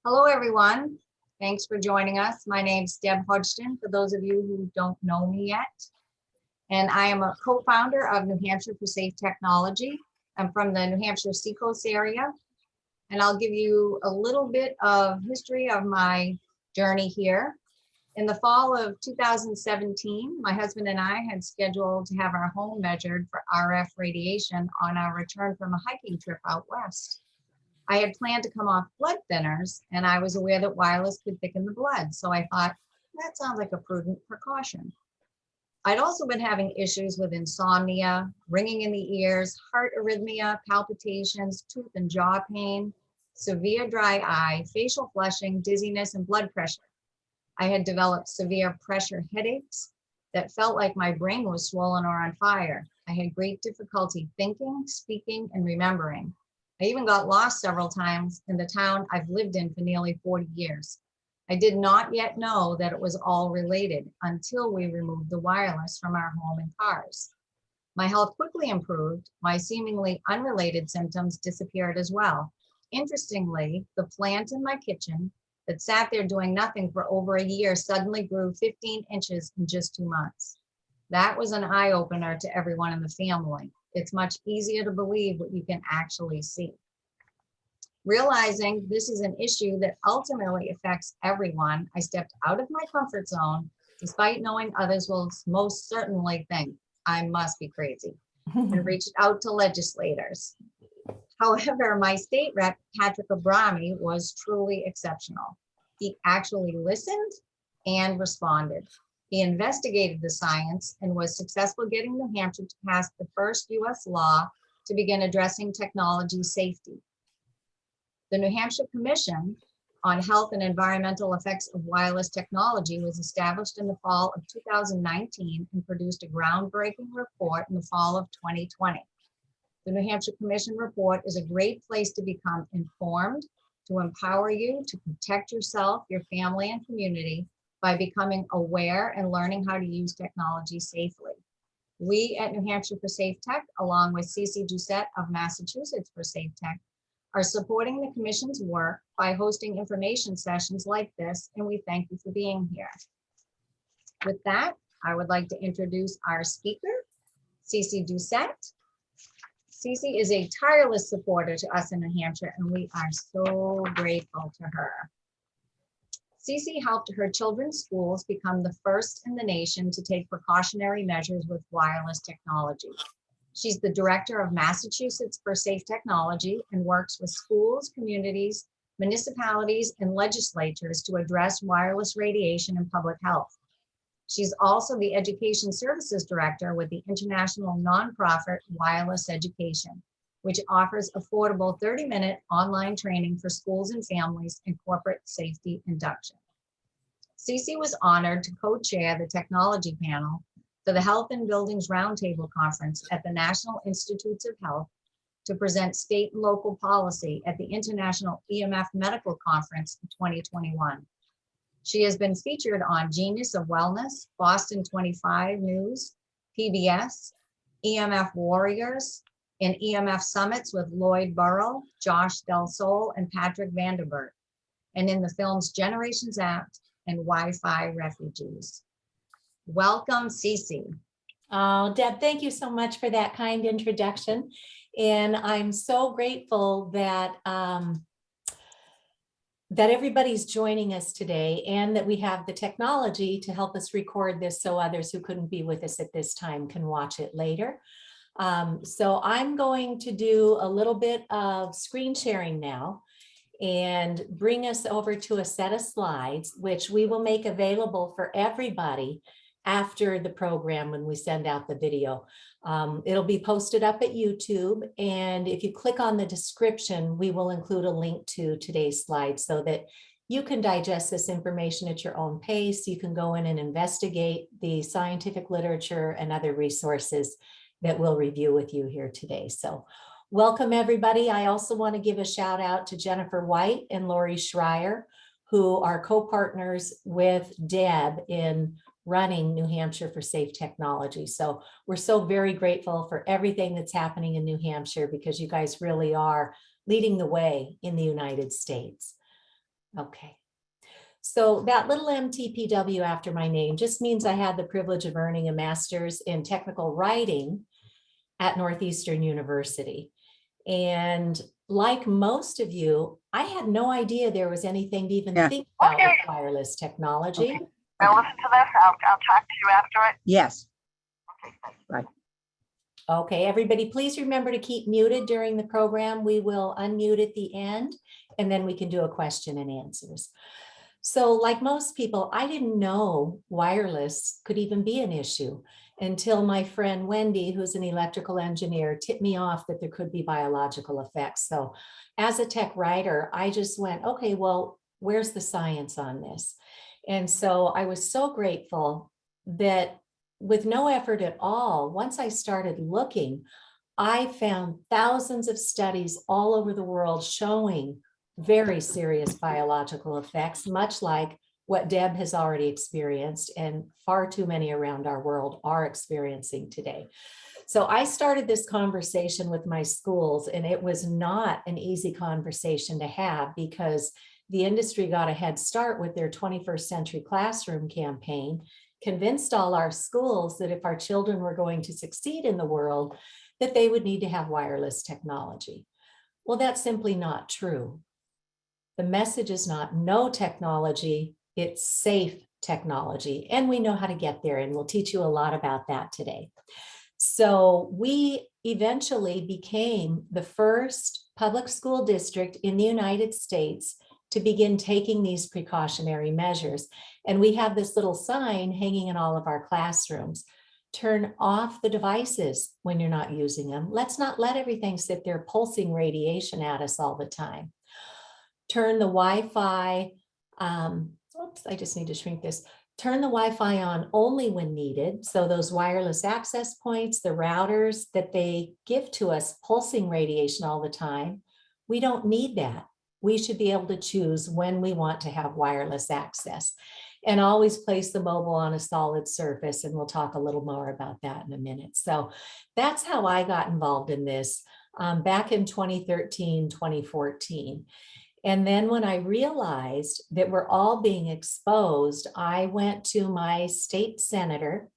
Hello, everyone. Thanks for joining us. My name's Deb Hodgson, for those of you who don't know me yet. And I am a co-founder of New Hampshire for Safe Technology. I'm from the New Hampshire Seacoast area. And I'll give you a little bit of history of my journey here. In the fall of 2017, my husband and I had scheduled to have our home measured for RF radiation on our return from a hiking trip out west. I had planned to come off blood thinners, and I was aware that wireless could thicken the blood. So I thought, that sounds like a prudent precaution. I'd also been having issues with insomnia, ringing in the ears, heart arrhythmia, palpitations, tooth and jaw pain, severe dry eye, facial flushing, dizziness, and blood pressure. I had developed severe pressure headaches that felt like my brain was swollen or on fire. I had great difficulty thinking, speaking, and remembering. I even got lost several times in the town I've lived in for nearly 40 years. I did not yet know that it was all related until we removed the wireless from our home and cars. My health quickly improved. My seemingly unrelated symptoms disappeared as well. Interestingly, the plant in my kitchen that sat there doing nothing for over a year suddenly grew 15 inches in just 2 months. That was an eye-opener to everyone in the family. It's much easier to believe what you can actually see. Realizing this is an issue that ultimately affects everyone, I stepped out of my comfort zone, despite knowing others will most certainly think I must be crazy, and reached out to legislators. However, my state rep, Patrick Abrami, was truly exceptional. He actually listened and responded. He investigated the science and was successful getting New Hampshire to pass the first US law to begin addressing technology safety. The New Hampshire Commission on Health and Environmental Effects of Wireless Technology was established in the fall of 2019 and produced a groundbreaking report in the fall of 2020. The New Hampshire Commission report is a great place to become informed, to empower you to protect yourself, your family, and community by becoming aware and learning how to use technology safely. We at New Hampshire for Safe Tech, along with Cece Doucette of Massachusetts for Safe Tech, are supporting the Commission's work by hosting information sessions like this, and we thank you for being here. With that, I would like to introduce our speaker, Cece Doucette. Cece is a tireless supporter to us in New Hampshire, and we are so grateful to her. Cece helped her children's schools become the first in the nation to take precautionary measures with wireless technology. She's the director of Massachusetts for Safe Technology and works with schools, communities, municipalities, and legislatures to address wireless radiation in public health. She's also the Education Services Director with the international nonprofit Wireless Education, which offers affordable 30-minute online training for schools and families in corporate safety induction. Cece was honored to co-chair the technology panel for the Health and Buildings Roundtable Conference at the National Institutes of Health to present state and local policy at the International EMF Medical Conference in 2021. She has been featured on Genius of Wellness, Boston 25 News, PBS, EMF Warriors, and EMF Summits with Lloyd Burrell, Josh Del Sol, and Patrick Vanderbilt, and in the films Generations Act and Wi-Fi Refugees. Welcome, Cece. Oh, Deb, thank you so much for that kind introduction. And I'm so grateful that that everybody's joining us today and that we have the technology to help us record this so others who couldn't be with us at this time can watch it later. So I'm going to do a little bit of screen sharing now and bring us over to a set of slides, which we will make available for everybody after the program when we send out the video. It'll be posted up at YouTube, and if you click on the description, we will include a link to today's slides so that you can digest this information at your own pace. You can go in and investigate the scientific literature and other resources that we'll review with you here today. So welcome, everybody. I also want to give a shout out to Jennifer White and Lori Schreier, who are co-partners with Deb in running New Hampshire for Safe Technology. So we're so very grateful for everything that's happening in New Hampshire because you guys really are leading the way in the United States. Okay. So that little MTPW after my name just means I had the privilege of earning a master's in technical writing at Northeastern University. And like most of you, I had no idea there was anything to even think about with wireless technology. Okay. Now listen to this. I'll talk to you after it. Yes. Okay, thanks. Right. Okay, everybody, please remember to keep muted during the program. We will unmute at the end, and then we can do a question and answers. So like most people, I didn't know wireless could even be an issue until my friend Wendy, who's an electrical engineer, tipped me off that there could be biological effects. So as a tech writer, I just went, okay, well, where's the science on this? And so I was so grateful that with no effort at all, once I started looking, I found thousands of studies all over the world showing very serious biological effects, much like what Deb has already experienced and far too many around our world are experiencing today. So I started this conversation with my schools, and it was not an easy conversation to have because the industry got a head start with their 21st Century Classroom campaign, convinced all our schools that if our children were going to succeed in the world, that they would need to have wireless technology. Well, that's simply not true. The message is not no technology, it's safe technology. And we know how to get there, and we'll teach you a lot about that today. So we eventually became the first public school district in the United States to begin taking these precautionary measures. And we have this little sign hanging in all of our classrooms. Turn off the devices when you're not using them. Let's not let everything sit there pulsing radiation at us all the time. Turn the Wi-Fi, oops, I just need to shrink this. Turn the Wi-Fi on only when needed. So those wireless access points, the routers that they give to us pulsing radiation all the time, we don't need that. We should be able to choose when we want to have wireless access, and always place the mobile on a solid surface. And we'll talk a little more about that in a minute. So that's how I got involved in this back in 2013, 2014. And then when I realized that we're all being exposed, I went to my state senator,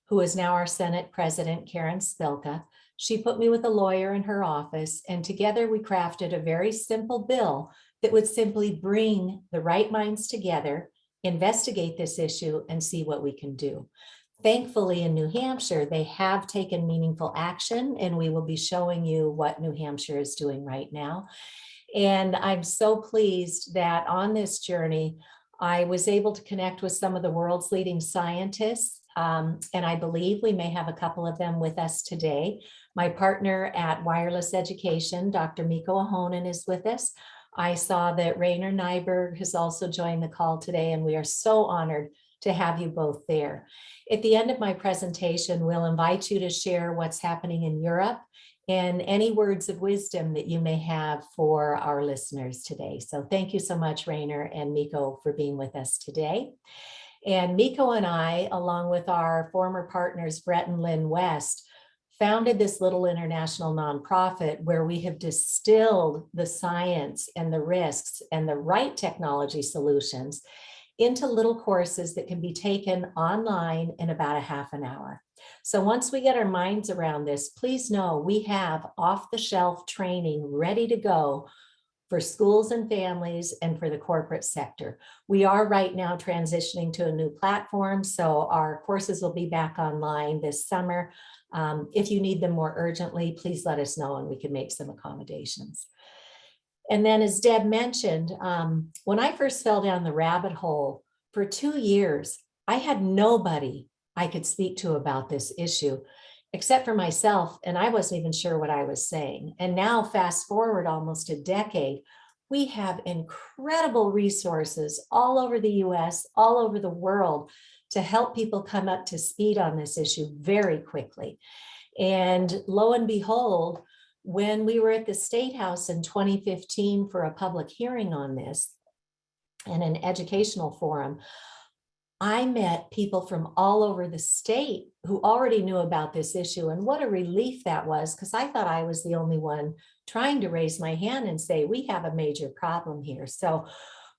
who is now our Senate President, Karen Spilka. She put me with a lawyer in her office, and together we crafted a very simple bill that would simply bring the right minds together, investigate this issue, and see what we can do. Thankfully, in New Hampshire, they have taken meaningful action, and we will be showing you what New Hampshire is doing right now. And I'm so pleased that on this journey, I was able to connect with some of the world's leading scientists. And I believe we may have a couple of them with us today. My partner at Wireless Education, Dr. Mikko Ahonen, is with us. I saw that Rainer Nyberg has also joined the call today, and we are so honored to have you both there. At the end of my presentation, we'll invite you to share what's happening in Europe and any words of wisdom that you may have for our listeners today. So thank you so much, Rainer and Mikko, for being with us today. And Mikko and I, along with our former partners, Brett and Lynn West, founded this little international nonprofit where we have distilled the science and the risks and the right technology solutions into little courses that can be taken online in about a half an hour. So once we get our minds around this, please know we have off-the-shelf training ready to go for schools and families and for the corporate sector. We are right now transitioning to a new platform, so our courses will be back online this summer. If you need them more urgently, please let us know and we can make some accommodations. And then as Deb mentioned, when I first fell down the rabbit hole for 2 years, I had nobody I could speak to about this issue, except for myself, and I wasn't even sure what I was saying. And now, fast forward almost a decade, we have incredible resources all over the US, all over the world, to help people come up to speed on this issue very quickly. And lo and behold, when we were at the State House in 2015 for a public hearing on this and an educational forum, I met people from all over the state who already knew about this issue. And what a relief that was, because I thought I was the only one trying to raise my hand and say, we have a major problem here. So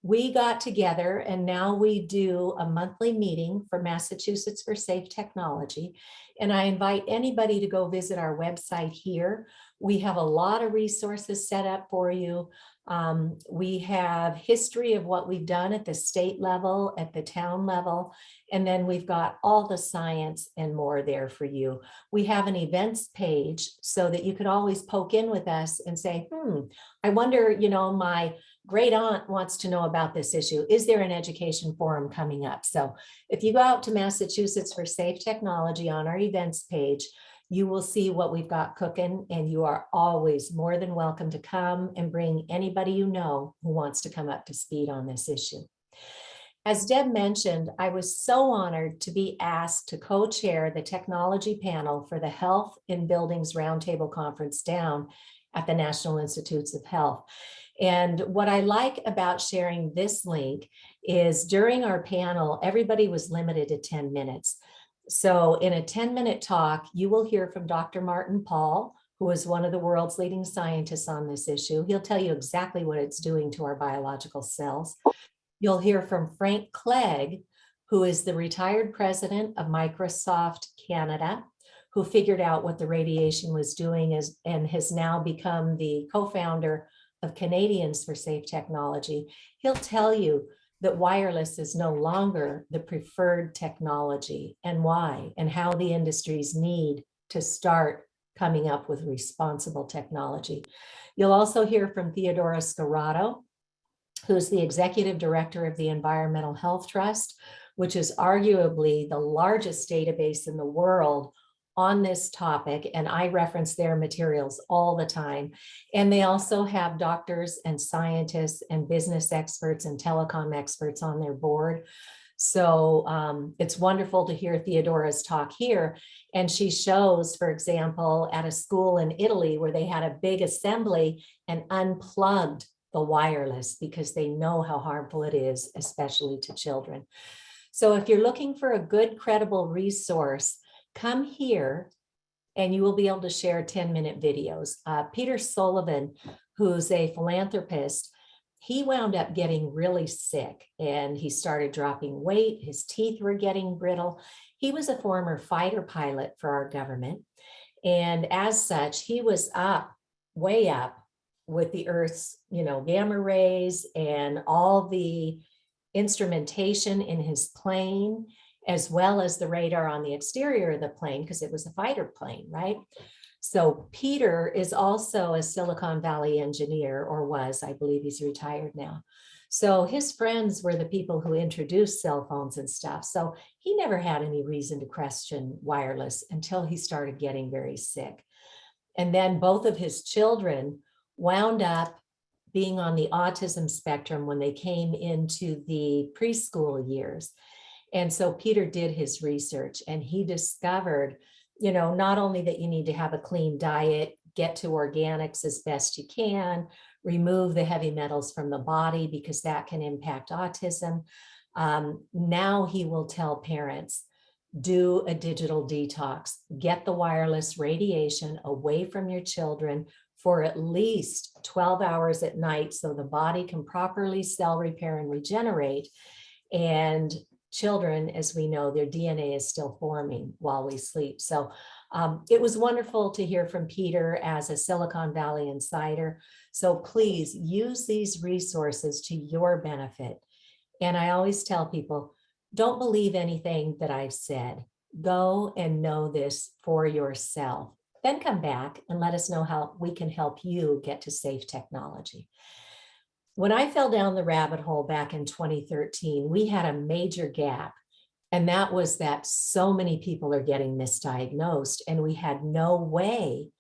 We got together and now we do a monthly meeting for Massachusetts for Safe Technology. And I invite anybody to go visit our website here. We have a lot of resources set up for you. We have history of what we've done at the state level, at the town level, and then we've got all the science and more there for you. We have an events page so that you could always poke in with us and say, I wonder, my great aunt wants to know about this issue. Is there an education forum coming up? So if you go out to Massachusetts for Safe Technology on our events page, you will see what we've got cooking, and you are always more than welcome to come and bring anybody you know who wants to come up to speed on this issue. As Deb mentioned, I was so honored to be asked to co-chair the technology panel for the Health in Buildings Roundtable Conference down at the National Institutes of Health. And what I like about sharing this link is during our panel, everybody was limited to 10 minutes. So in a 10-minute talk, you will hear from Dr. Martin Pall, who is one of the world's leading scientists on this issue. He'll tell you exactly what it's doing to our biological cells. You'll hear from Frank Clegg, who is the retired president of Microsoft Canada, who figured out what the radiation was doing and has now become the co-founder of Canadians for Safe Technology. He'll tell you that wireless is no longer the preferred technology and why, and how the industries need to start coming up with responsible technology. You'll also hear from Theodora Scarato, who's the executive director of the Environmental Health Trust, which is arguably the largest database in the world on this topic, and I reference their materials all the time. And they also have doctors and scientists and business experts and telecom experts on their board. So it's wonderful to hear Theodora's talk here. And she shows, for example, at a school in Italy where they had a big assembly and unplugged the wireless because they know how harmful it is, especially to children. So if you're looking for a good, credible resource, come here and you will be able to share 10-minute videos. Peter Sullivan, who's a philanthropist, he wound up getting really sick and he started dropping weight. His teeth were getting brittle. He was a former fighter pilot for our government. And as such, he was up, way up with the Earth's, gamma rays and all the instrumentation in his plane, as well as the radar on the exterior of the plane, because it was a fighter plane, right? So Peter is also a Silicon Valley engineer, or was, I believe he's retired now. So his friends were the people who introduced cell phones and stuff. So he never had any reason to question wireless until he started getting very sick. And then both of his children wound up being on the autism spectrum when they came into the preschool years. And so Peter did his research and he discovered, not only that you need to have a clean diet, get to organics as best you can, remove the heavy metals from the body because that can impact autism. Now he will tell parents, do a digital detox, get the wireless radiation away from your children for at least 12 hours at night so the body can properly cell repair and regenerate. And children, as we know, their DNA is still forming while we sleep. So it was wonderful to hear from Peter as a Silicon Valley insider. So please use these resources to your benefit. And I always tell people, don't believe anything that I've said. Go and know this for yourself. Then come back and let us know how we can help you get to safe technology. When I fell down the rabbit hole back in 2013, we had a major gap, and that was that so many people are getting misdiagnosed, and we had no way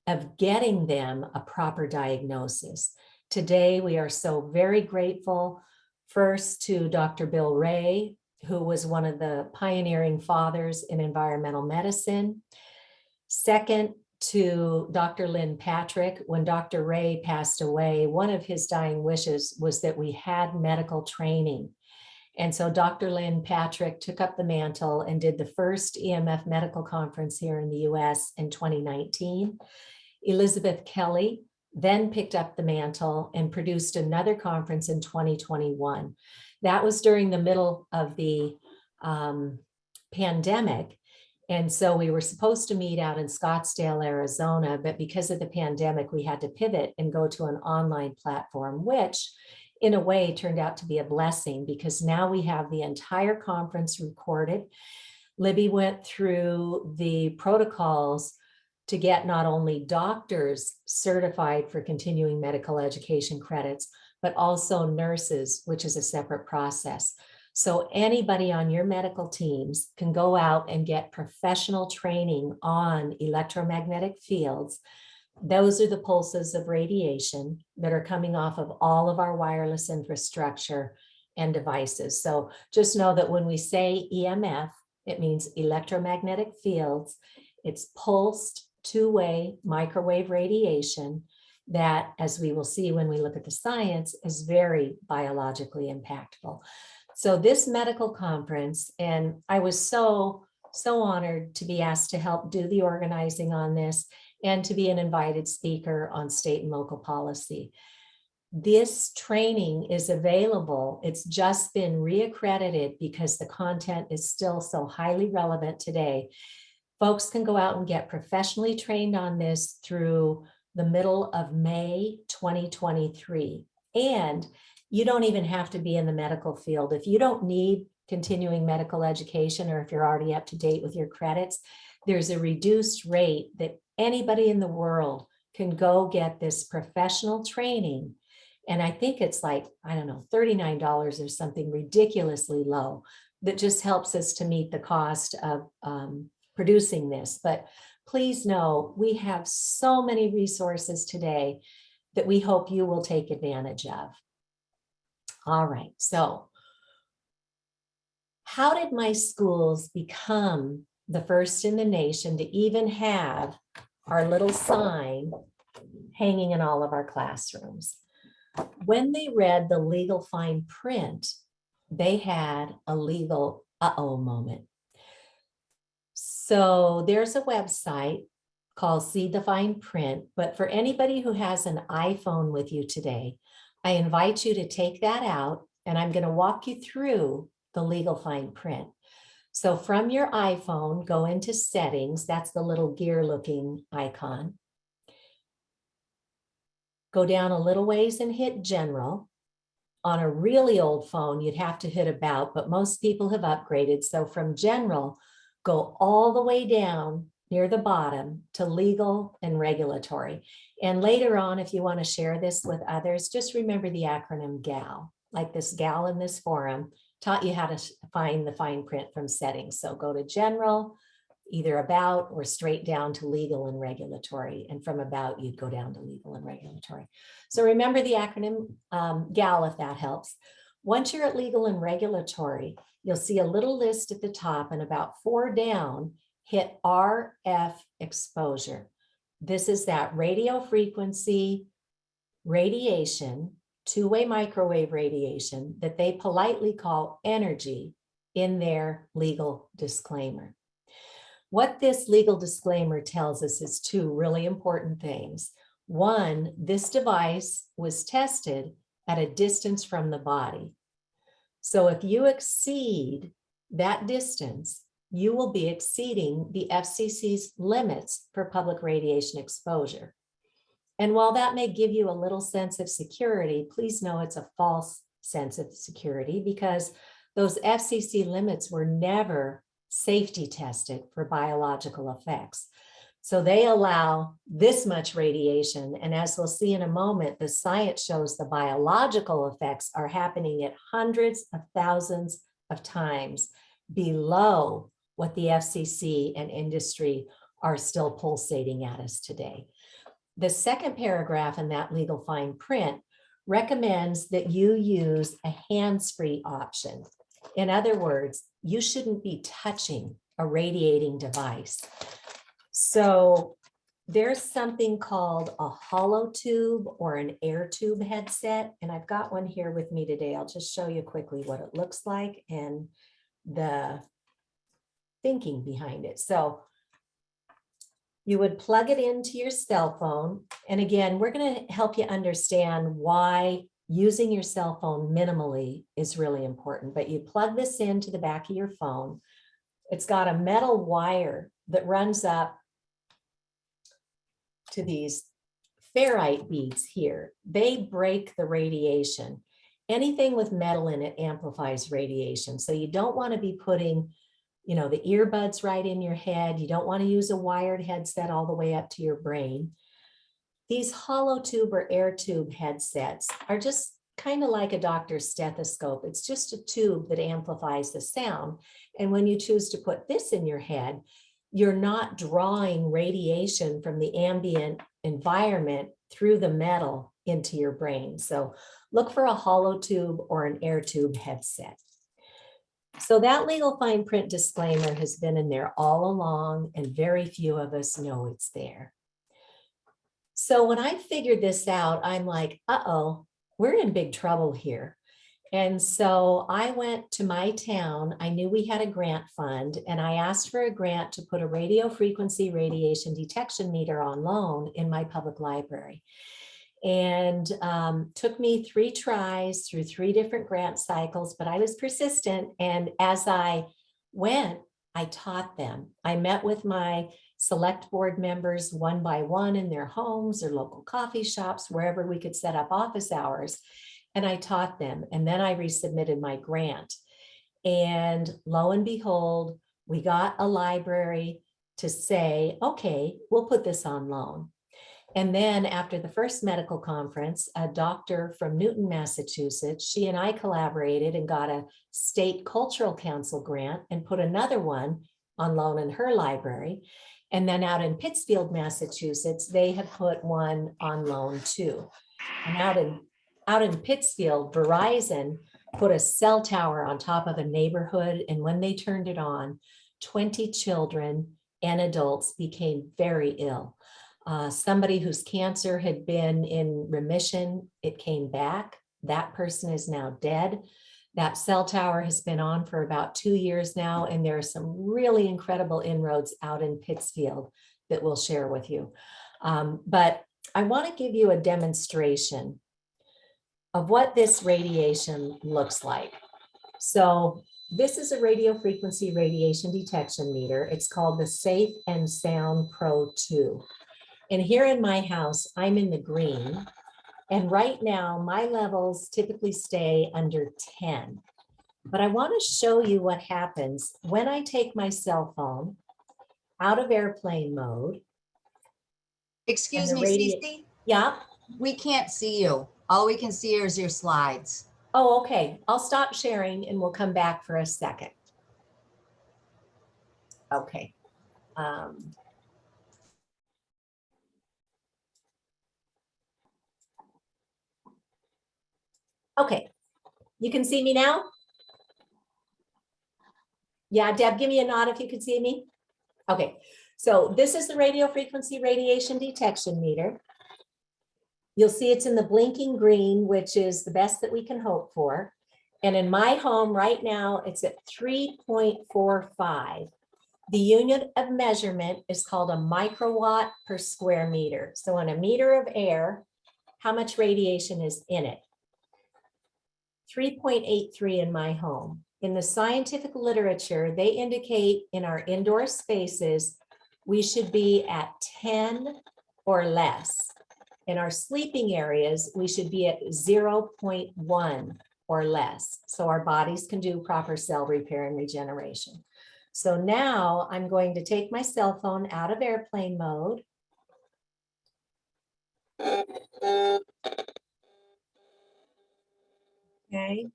of getting them a proper diagnosis. Today, we are so very grateful first to Dr. Bill Ray, who was one of the pioneering fathers in environmental medicine. Second, to Dr. Lynn Patrick. When Dr. Ray passed away, one of his dying wishes was that we had medical training. And so Dr. Lynn Patrick took up the mantle and did the first EMF medical conference here in the US in 2019. Elizabeth Kelly then picked up the mantle and produced another conference in 2021. That was during the middle of the pandemic. And so we were supposed to meet out in Scottsdale, Arizona, but because of the pandemic, we had to pivot and go to an online platform, which in a way turned out to be a blessing because now we have the entire conference recorded. Libby went through the protocols to get not only doctors certified for continuing medical education credits, but also nurses, which is a separate process. So anybody on your medical teams can go out and get professional training on electromagnetic fields. Those are the pulses of radiation that are coming off of all of our wireless infrastructure and devices. So just know that when we say EMF, it means electromagnetic fields. It's pulsed two-way microwave radiation that, as we will see when we look at the science, is very biologically impactful. So this medical conference, and I was so honored to be asked to help do the organizing on this and to be an invited speaker on state and local policy. This training is available. It's just been reaccredited because the content is still so highly relevant today. Folks can go out and get professionally trained on this through the middle of May 2023. And you don't even have to be in the medical field. If you don't need continuing medical education, or if you're already up to date with your credits, there's a reduced rate that anybody in the world can go get this professional training. And I think it's like, I don't know, $39 or something ridiculously low that just helps us to meet the cost of producing this. But please know, we have so many resources today that we hope you will take advantage of. All right, so how did my schools become the first in the nation to even have our little sign hanging in all of our classrooms? When they read the legal fine print, they had a legal uh-oh moment. So there's a website called See the Fine Print, but for anybody who has an iPhone with you today, I invite you to take that out and I'm going to walk you through the legal fine print. So from your iPhone, go into settings. That's the little gear looking icon. Go down a little ways and hit general. On a really old phone, you'd have to hit about, but most people have upgraded. So from general, go all the way down near the bottom to legal and regulatory. And later on, if you want to share this with others, just remember the acronym GAL, like this gal in this forum taught you how to find the fine print from settings. So go to general, either about or straight down to legal and regulatory. And from about, you'd go down to legal and regulatory. So remember the acronym GAL, if that helps. Once you're at legal and regulatory, you'll see a little list at the top, and about 4 down, hit RF exposure. This is that radio frequency radiation, two-way microwave radiation that they politely call energy in their legal disclaimer. What this legal disclaimer tells us is 2 really important things. One, this device was tested at a distance from the body. So if you exceed that distance, you will be exceeding the FCC's limits for public radiation exposure. And while that may give you a little sense of security, please know it's a false sense of security because those FCC limits were never safety tested for biological effects. So they allow this much radiation. And as we'll see in a moment, the science shows the biological effects are happening at hundreds of thousands of times below what the FCC and industry are still pulsating at us today. The second paragraph in that legal fine print recommends that you use a hands-free option. In other words, you shouldn't be touching a radiating device. So there's something called a hollow tube or an air tube headset, and I've got one here with me today. I'll just show you quickly what it looks like and the thinking behind it. So You would plug it into your cell phone. And again, we're going to help you understand why using your cell phone minimally is really important. But you plug this into the back of your phone. It's got a metal wire that runs up to these ferrite beads here. They break the radiation. Anything with metal in it amplifies radiation. So you don't want to be putting, you know, the earbuds right in your head. You don't want to use a wired headset all the way up to your brain. These hollow tube or air tube headsets are just kind of like a doctor's stethoscope. It's just a tube that amplifies the sound. And when you choose to put this in your head, you're not drawing radiation from the ambient environment through the metal into your brain. So look for a hollow tube or an air tube headset. So that legal fine print disclaimer has been in there all along, and very few of us know it's there. So when I figured this out, I'm like, uh-oh, we're in big trouble here. And so I went to my town. I knew we had a grant fund, and I asked for a grant to put a radio frequency radiation detection meter on loan in my public library. And took me 3 tries through 3 different grant cycles, but I was persistent. And as I went, I taught them. I met with my select board members one by one in their homes or local coffee shops, wherever we could set up office hours. And I taught them. And then I resubmitted my grant. And lo and behold, we got a library to say, okay, we'll put this on loan. And then after the first medical conference, a doctor from Newton, Massachusetts, she and I collaborated and got a state cultural council grant and put another one on loan in her library. And then out in Pittsfield, Massachusetts, they have put one on loan too. And out in Pittsfield, Verizon put a cell tower on top of a neighborhood. And when they turned it on, 20 children and adults became very ill. Somebody whose cancer had been in remission, it came back. That person is now dead. That cell tower has been on for about 2 years now, and there are some really incredible inroads out in Pittsfield that we'll share with you. But I want to give you a demonstration of what this radiation looks like. So this is a radio frequency radiation detection meter. It's called the Safe and Sound Pro 2. And here in my house, I'm in the green. And right now, my levels typically stay under 10. But I want to show you what happens when I take my cell phone out of airplane mode. Excuse And the me, Cece, Yeah. we can't see you. All we can see is your slides. Oh, okay. I'll stop sharing and we'll come back for a second. Okay. Okay. You can see me now? Yeah, Deb, give me a nod if you could see me. Okay. So this is the radio frequency radiation detection meter. You'll see it's in the blinking green, which is the best that we can hope for. And in my home right now, it's at 3.45. The unit of measurement is called a microwatt per square meter. So in a meter of air, how much radiation is in it? 3.83 in my home. In the scientific literature, they indicate in our indoor spaces, we should be at 10 or less. In our sleeping areas, we should be at 0.1 or less. So our bodies can do proper cell repair and regeneration. So now I'm going to take my cell phone out of airplane mode. Okay.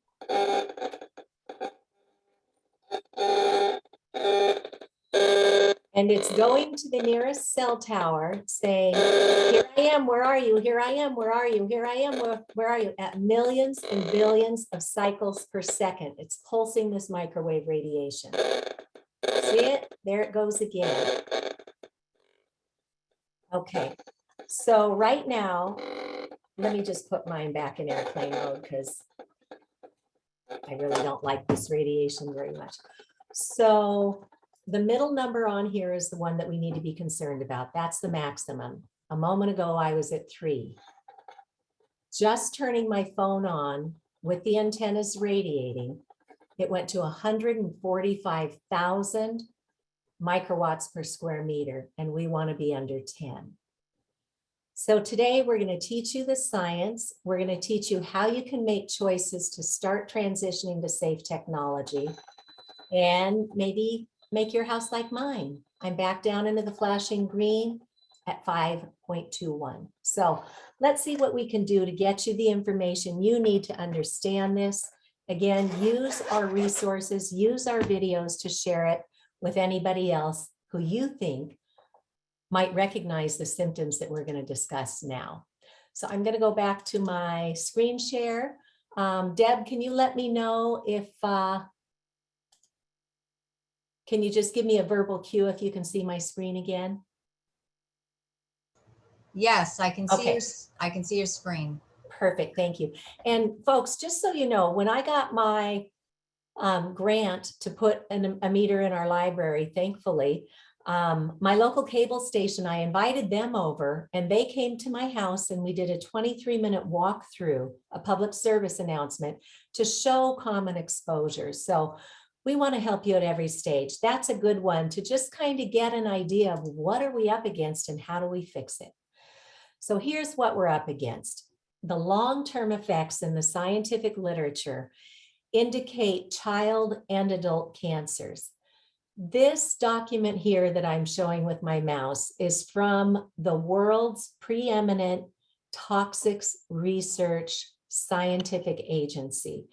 And it's going to the nearest cell tower saying, here I am, where are you? Here I am, where are you? Here I am, where are you? At millions and billions of cycles per second. It's pulsing this microwave radiation. See it? There it goes again. Okay, so right now, let me just put mine back in airplane mode because I really don't like this radiation very much. So The middle number on here is the one that we need to be concerned about. That's the maximum. A moment ago, I was at 3. Just turning my phone on with the antennas radiating, it went to 145,000 microwatts per square meter, and we want to be under 10. So today we're going to teach you the science. We're going to teach you how you can make choices to start transitioning to safe technology and maybe make your house like mine. I'm back down into the flashing green at 5.21. So let's see what we can do to get you the information you need to understand this. Again, use our resources, use our videos to share it with anybody else who you think might recognize the symptoms that we're going to discuss now. So I'm going to go back to my screen share. Deb, can you let me know if, can you just give me a verbal cue if you can see my screen again? Yes, I can see Okay. I can see your screen. Perfect, thank you. And folks, just so you know, when I got my grant to put a meter in our library, thankfully, my local cable station, I invited them over and they came to my house and we did a 23-minute walkthrough, a public service announcement to show common exposures. So we want to help you at every stage. That's a good one to just kind of get an idea of what are we up against and how do we fix it. So here's what we're up against. The long-term effects in the scientific literature indicate child and adult cancers. This document here that I'm showing with my mouse is from the world's preeminent toxics research scientific agency.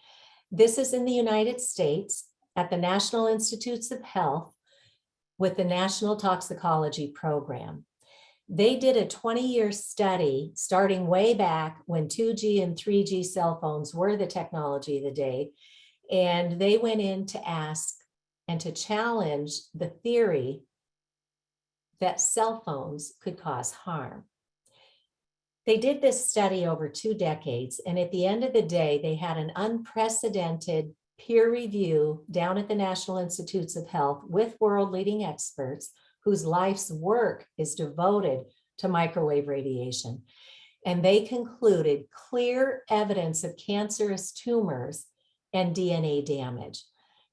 This is in the United States at the National Institutes of Health with the National Toxicology Program. They did a 20-year study starting way back when 2G and 3G cell phones were the technology of the day. And they went in to ask and to challenge the theory that cell phones could cause harm. They did this study over 2 decades. And at the end of the day, they had an unprecedented peer review down at the National Institutes of Health with world leading experts whose life's work is devoted to microwave radiation. And they concluded clear evidence of cancerous tumors and DNA damage.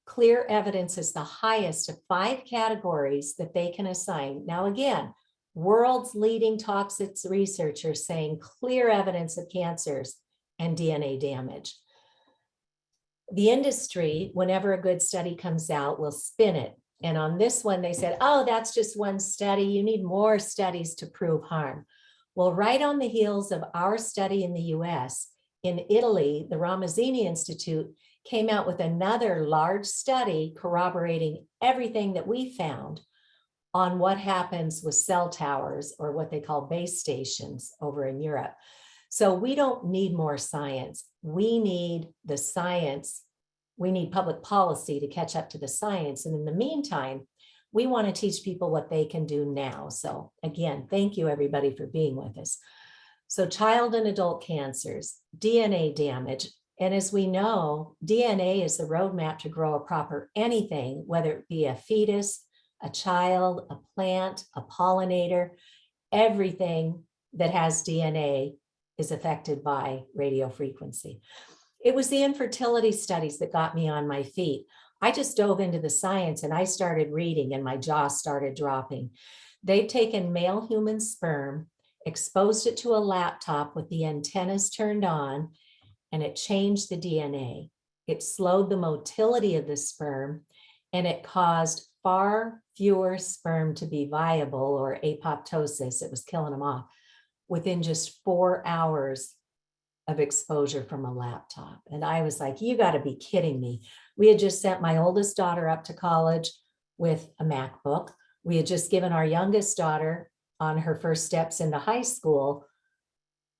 Clear evidence is the highest of 5 categories that they can assign. Now, again, world's leading toxics researchers saying clear evidence of cancers and DNA damage. The industry, whenever a good study comes out, will spin it. And on this one, they said, oh, that's just one study. You need more studies to prove harm. Well, right on the heels of our study in the US, in Italy, the Ramazzini Institute came out with another large study corroborating everything that we found on what happens with cell towers or what they call base stations over in Europe. So we don't need more science. We need the science. We need public policy to catch up to the science. And in the meantime, we want to teach people what they can do now. So again, thank you everybody for being with us. So child and adult cancers, DNA damage. And as we know, DNA is the roadmap to grow a proper anything, whether it be a fetus, a child, a plant, a pollinator, everything that has DNA is affected by radio frequency. It was the infertility studies that got me on my feet. I just dove into the science and I started reading and my jaw started dropping. They've taken male human sperm, exposed it to a laptop with the antennas turned on, and it changed the DNA. It slowed the motility of the sperm and it caused far fewer sperm to be viable or apoptosis. It was killing them off within just 4 hours of exposure from a laptop. And I was like, you got to be kidding me. We had just sent my oldest daughter up to college with a MacBook. We had just given our youngest daughter on her first steps into high school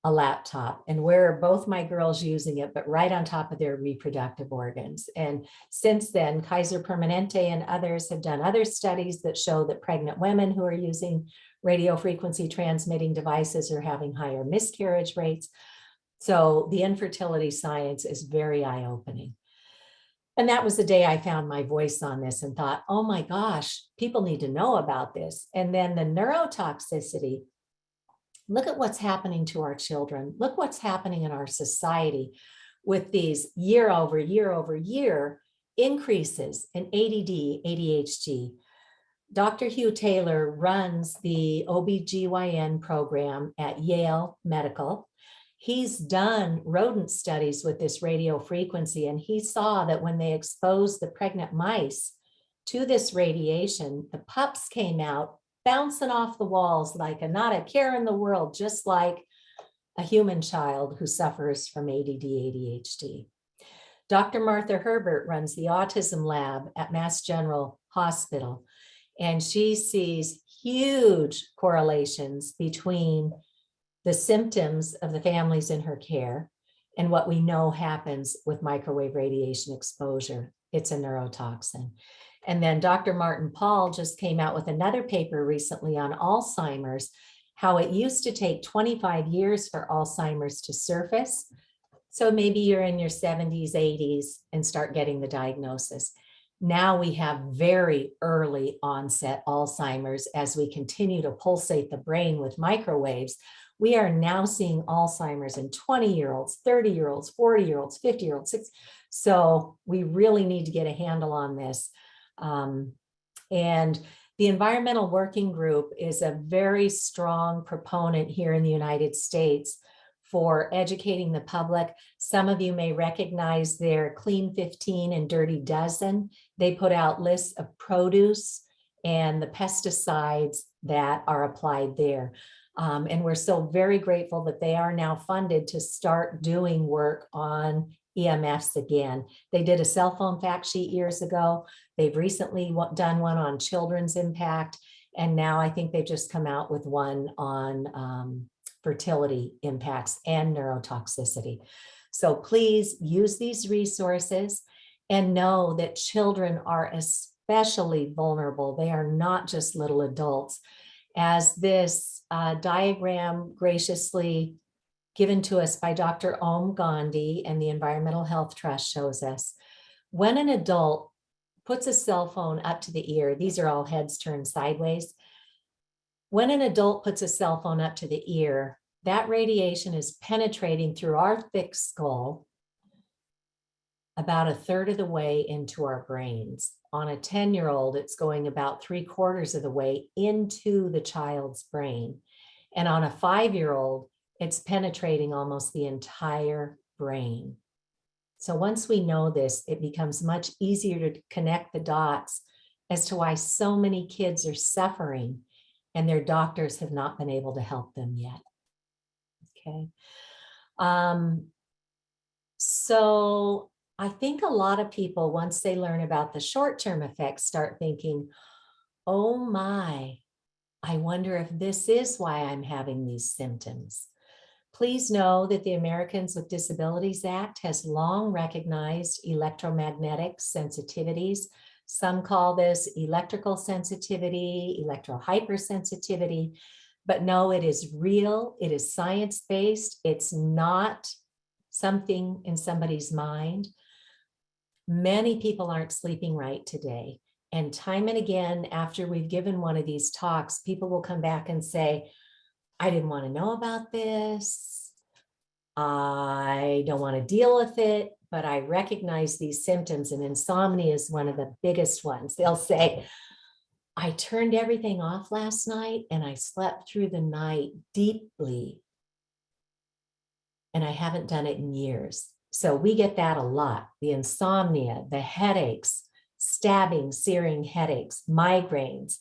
a laptop, and where are both my girls using it, but right on top of their reproductive organs. And since then, Kaiser Permanente and others have done other studies that show that pregnant women who are using radio frequency transmitting devices are having higher miscarriage rates. So the infertility science is very eye-opening. And that was the day I found my voice on this and thought, oh my gosh, people need to know about this. And then the neurotoxicity, look at what's happening to our children. Look what's happening in our society with these year over year increases in ADD, ADHD. Dr. Hugh Taylor runs the OBGYN program at Yale Medical. He's done rodent studies with this radio frequency, and he saw that when they exposed the pregnant mice to this radiation, the pups came out bouncing off the walls like not a care in the world, just like a human child who suffers from ADD, ADHD. Dr. Martha Herbert runs the autism lab at Mass General Hospital, and she sees huge correlations between the symptoms of the families in her care and what we know happens with microwave radiation exposure. It's a neurotoxin. And then Dr. Martin Paul just came out with another paper recently on Alzheimer's, how it used to take 25 years for Alzheimer's to surface. So maybe you're in your 70s, 80s and start getting the diagnosis. Now we have very early onset Alzheimer's as we continue to pulsate the brain with microwaves. We are now seeing Alzheimer's in 20-year-olds, 30-year-olds, 40-year-olds, 50-year-olds. So we really need to get a handle on this. And the Environmental Working Group is a very strong proponent here in the United States for educating the public. Some of you may recognize their Clean 15 and Dirty Dozen. They put out lists of produce and the pesticides that are applied there. And we're so very grateful that they are now funded to start doing work on EMFs again. They did a cell phone fact sheet years ago. They've recently done one on children's impact. And now I think they've just come out with one on fertility impacts and neurotoxicity. So please use these resources and know that children are especially vulnerable. They are not just little adults. As this diagram graciously given to us by Dr. Om Gandhi and the Environmental Health Trust shows us, when an adult puts a cell phone up to the ear, these are all heads turned sideways. When an adult puts a cell phone up to the ear, that radiation is penetrating through our thick skull about a third of the way into our brains. On a 10-year-old, it's going about 3/4 of the way into the child's brain. And on a 5-year-old, it's penetrating almost the entire brain. So once we know this, it becomes much easier to connect the dots as to why so many kids are suffering and their doctors have not been able to help them yet. Okay. So I think a lot of people, once they learn about the short-term effects, start thinking, oh my, I wonder if this is why I'm having these symptoms. Please know that the Americans with Disabilities Act has long recognized electromagnetic sensitivities. Some call this electrical sensitivity, electrohypersensitivity, but no, it is real, it is science-based, it's not something in somebody's mind. Many people aren't sleeping right today. And time and again, after we've given one of these talks, people will come back and say, I didn't want to know about this. I don't want to deal with it, but I recognize these symptoms, and insomnia is one of the biggest ones. They'll say, I turned everything off last night and I slept through the night deeply, and I haven't done it in years. So we get that a lot. The insomnia, the headaches, stabbing, searing headaches, migraines,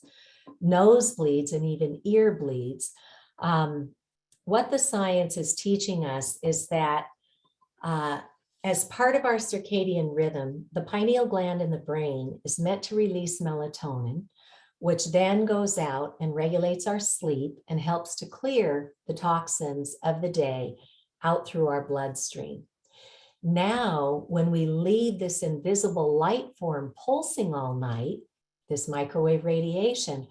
nosebleeds, and even ear bleeds. What the science is teaching us is that as part of our circadian rhythm, the pineal gland in the brain is meant to release melatonin, which then goes out and regulates our sleep and helps to clear the toxins of the day out through our bloodstream. Now, when we leave this invisible light form pulsing all night, this microwave radiation,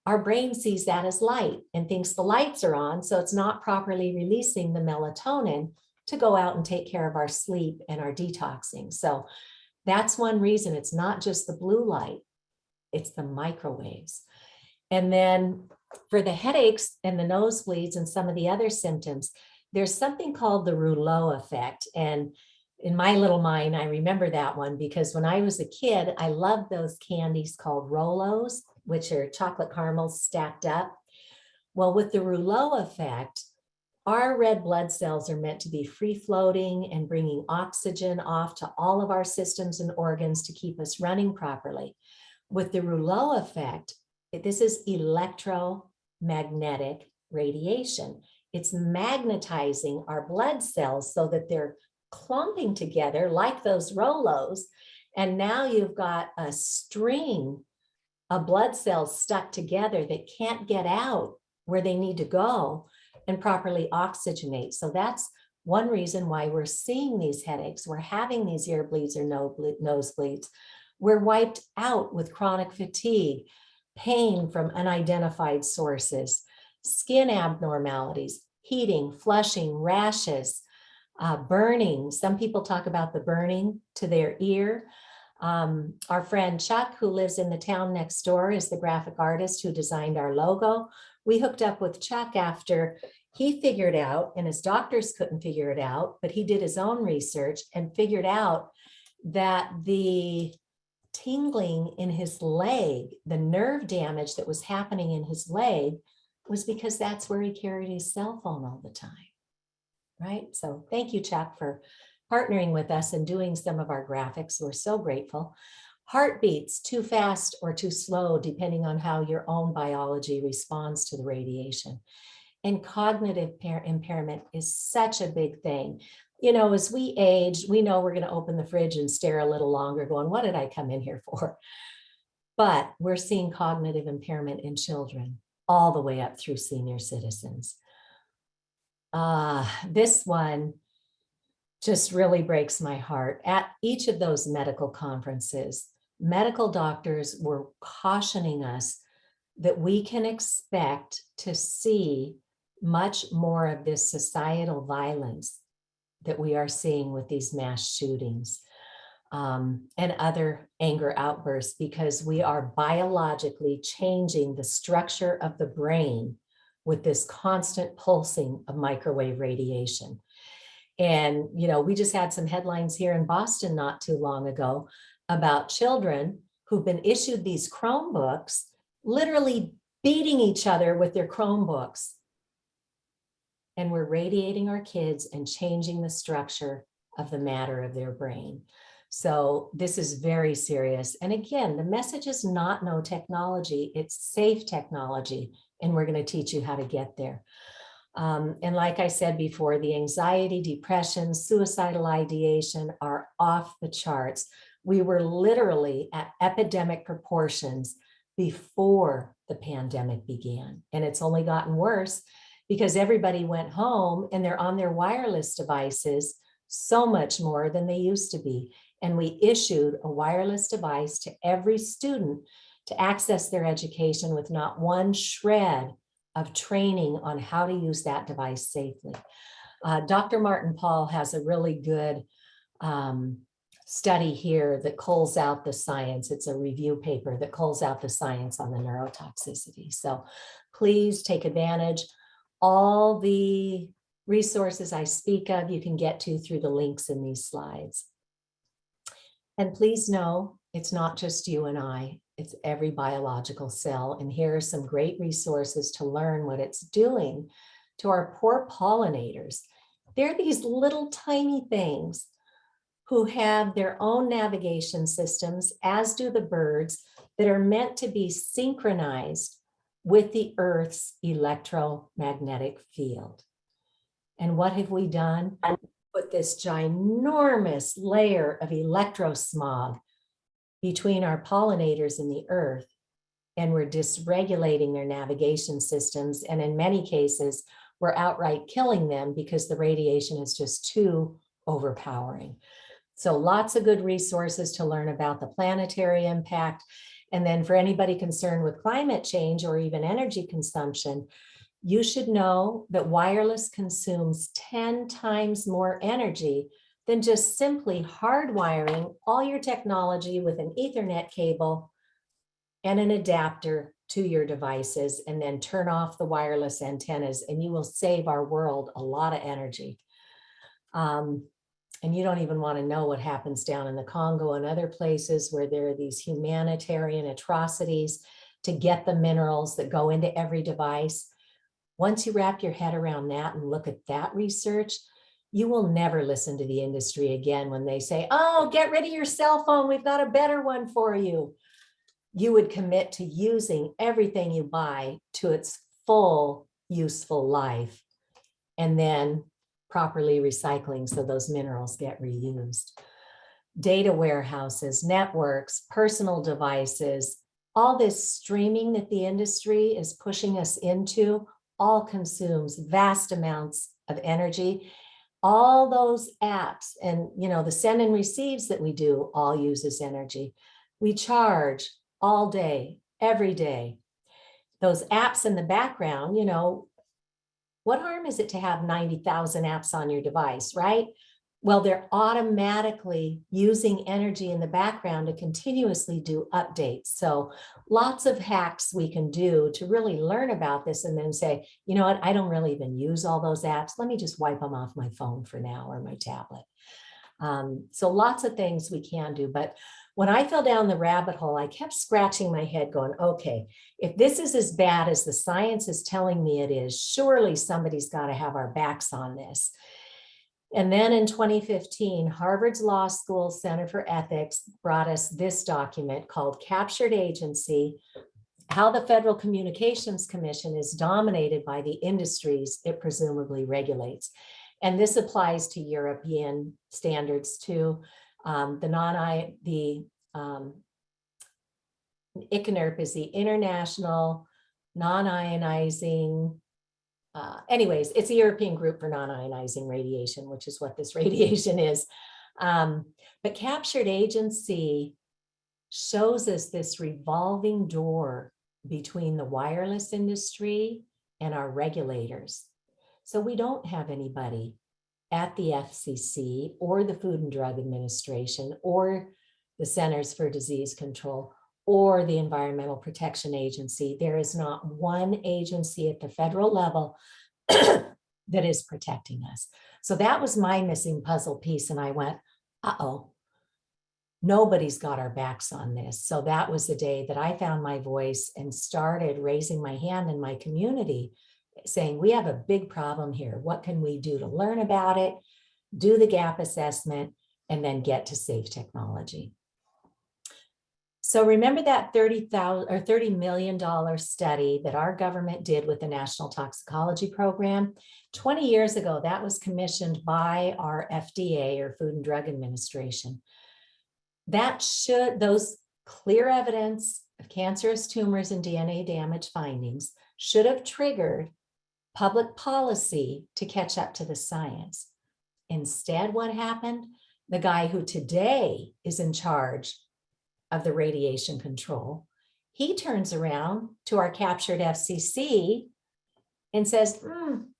our brain sees that as light and thinks the lights are on, so it's not properly releasing the melatonin to go out and take care of our sleep and our detoxing. So That's one reason. It's not just the blue light, it's the microwaves. And then for the headaches and the nosebleeds and some of the other symptoms, there's something called the rouleau effect. And in my little mind, I remember that one because when I was a kid, I loved those candies called Rolos, which are chocolate caramels stacked up. Well, with the rouleau effect, our red blood cells are meant to be free floating and bringing oxygen off to all of our systems and organs to keep us running properly. With the rouleau effect, this is electromagnetic radiation. It's magnetizing our blood cells so that they're clumping together like those Rolos. And now you've got a string of blood cells stuck together that can't get out where they need to go and properly oxygenate. So that's one reason why we're seeing these headaches. We're having these ear bleeds or nosebleeds. We're wiped out with chronic fatigue, pain from unidentified sources, skin abnormalities, heating, flushing, rashes, burning. Some people talk about the burning to their ear. Our friend Chuck, who lives in the town next door, is the graphic artist who designed our logo. We hooked up with Chuck after he figured out, and his doctors couldn't figure it out, but he did his own research and figured out that the tingling in his leg, the nerve damage that was happening in his leg, was because that's where he carried his cell phone all the time, right? So thank you, Chuck, for partnering with us and doing some of our graphics. We're so grateful. Heartbeats too fast or too slow, depending on how your own biology responds to the radiation. And cognitive impairment is such a big thing. You know, as we age, we know we're going to open the fridge and stare a little longer going, what did I come in here for? But we're seeing cognitive impairment in children all the way up through senior citizens. This one just really breaks my heart. At each of those medical conferences, medical doctors were cautioning us that we can expect to see much more of this societal violence that we are seeing with these mass shootings and other anger outbursts, because we are biologically changing the structure of the brain with this constant pulsing of microwave radiation. And, you know, we just had some headlines here in Boston not too long ago about children who've been issued these Chromebooks, literally beating each other with their Chromebooks. And we're radiating our kids and changing the structure of the matter of their brain. So this is very serious. And again, the message is not no technology, it's safe technology. And we're going to teach you how to get there. And like I said before, the anxiety, depression, suicidal ideation are off the charts. We were literally at epidemic proportions before the pandemic began. And it's only gotten worse because everybody went home and they're on their wireless devices so much more than they used to be. And we issued a wireless device to every student to access their education with not one shred of training on how to use that device safely. Dr. Martin Paul has a really good study here that culls out the science. It's a review paper that culls out the science on the neurotoxicity. So please take advantage. All the resources I speak of, you can get to through the links in these slides. And please know, it's not just you and I, it's every biological cell. And here are some great resources to learn what it's doing to our poor pollinators. They're these little tiny things who have their own navigation systems, as do the birds, that are meant to be synchronized with the Earth's electromagnetic field. And what have we done? Put this ginormous layer of electrosmog between our pollinators and the Earth, and we're dysregulating their navigation systems. And in many cases, we're outright killing them because the radiation is just too overpowering. So lots of good resources to learn about the planetary impact. And then for anybody concerned with climate change or even energy consumption, you should know that wireless consumes 10 times more energy than just simply hardwiring all your technology with an Ethernet cable and an adapter to your devices, and then turn off the wireless antennas, and you will save our world a lot of energy. And you don't even want to know what happens down in the Congo and other places where there are these humanitarian atrocities to get the minerals that go into every device. Once you wrap your head around that and look at that research, you will never listen to the industry again when they say, oh, get rid of your cell phone, we've got a better one for you. You would commit to using everything you buy to its full useful life, and then properly recycling so those minerals get reused. Data warehouses, networks, personal devices, all this streaming that the industry is pushing us into all consumes vast amounts of energy. All those apps and, you know, the send and receives that we do all uses energy. We charge all day, every day. Those apps in the background, you know, what harm is it to have 90,000 apps on your device, right? Well, they're automatically using energy in the background to continuously do updates. So lots of hacks we can do to really learn about this and then say, you know what, I don't really even use all those apps. Let me just wipe them off my phone for now or my tablet. So lots of things we can do. But when I fell down the rabbit hole, I kept scratching my head going, okay, if this is as bad as the science is telling me it is, surely somebody's got to have our backs on this. And then in 2015, Harvard's Law School Center for Ethics brought us this document called Captured Agency: How the Federal Communications Commission is Dominated by the Industries it Presumably Regulates. And this applies to European standards too. ICNIRP is the International Non-Ionizing, anyways, it's a European group for non-ionizing radiation, which is what this radiation is. But Captured Agency shows us this revolving door between the wireless industry and our regulators. So we don't have anybody at the FCC or the Food and Drug Administration or the Centers for Disease Control or the Environmental Protection Agency. There is not one agency at the federal level that is protecting us. So that was my missing puzzle piece. And I went, uh-oh, nobody's got our backs on this. So that was the day that I found my voice and started raising my hand in my community saying, we have a big problem here. What can we do to learn about it, do the gap assessment, and then get to safe technology? So remember that $30 million study that our government did with the National Toxicology Program? 20 years ago, that was commissioned by our FDA, or Food and Drug Administration. Those clear evidence of cancerous tumors and DNA damage findings should have triggered public policy to catch up to the science. Instead, what happened? The guy who today is in charge of the radiation control, he turns around to our captured FCC and says,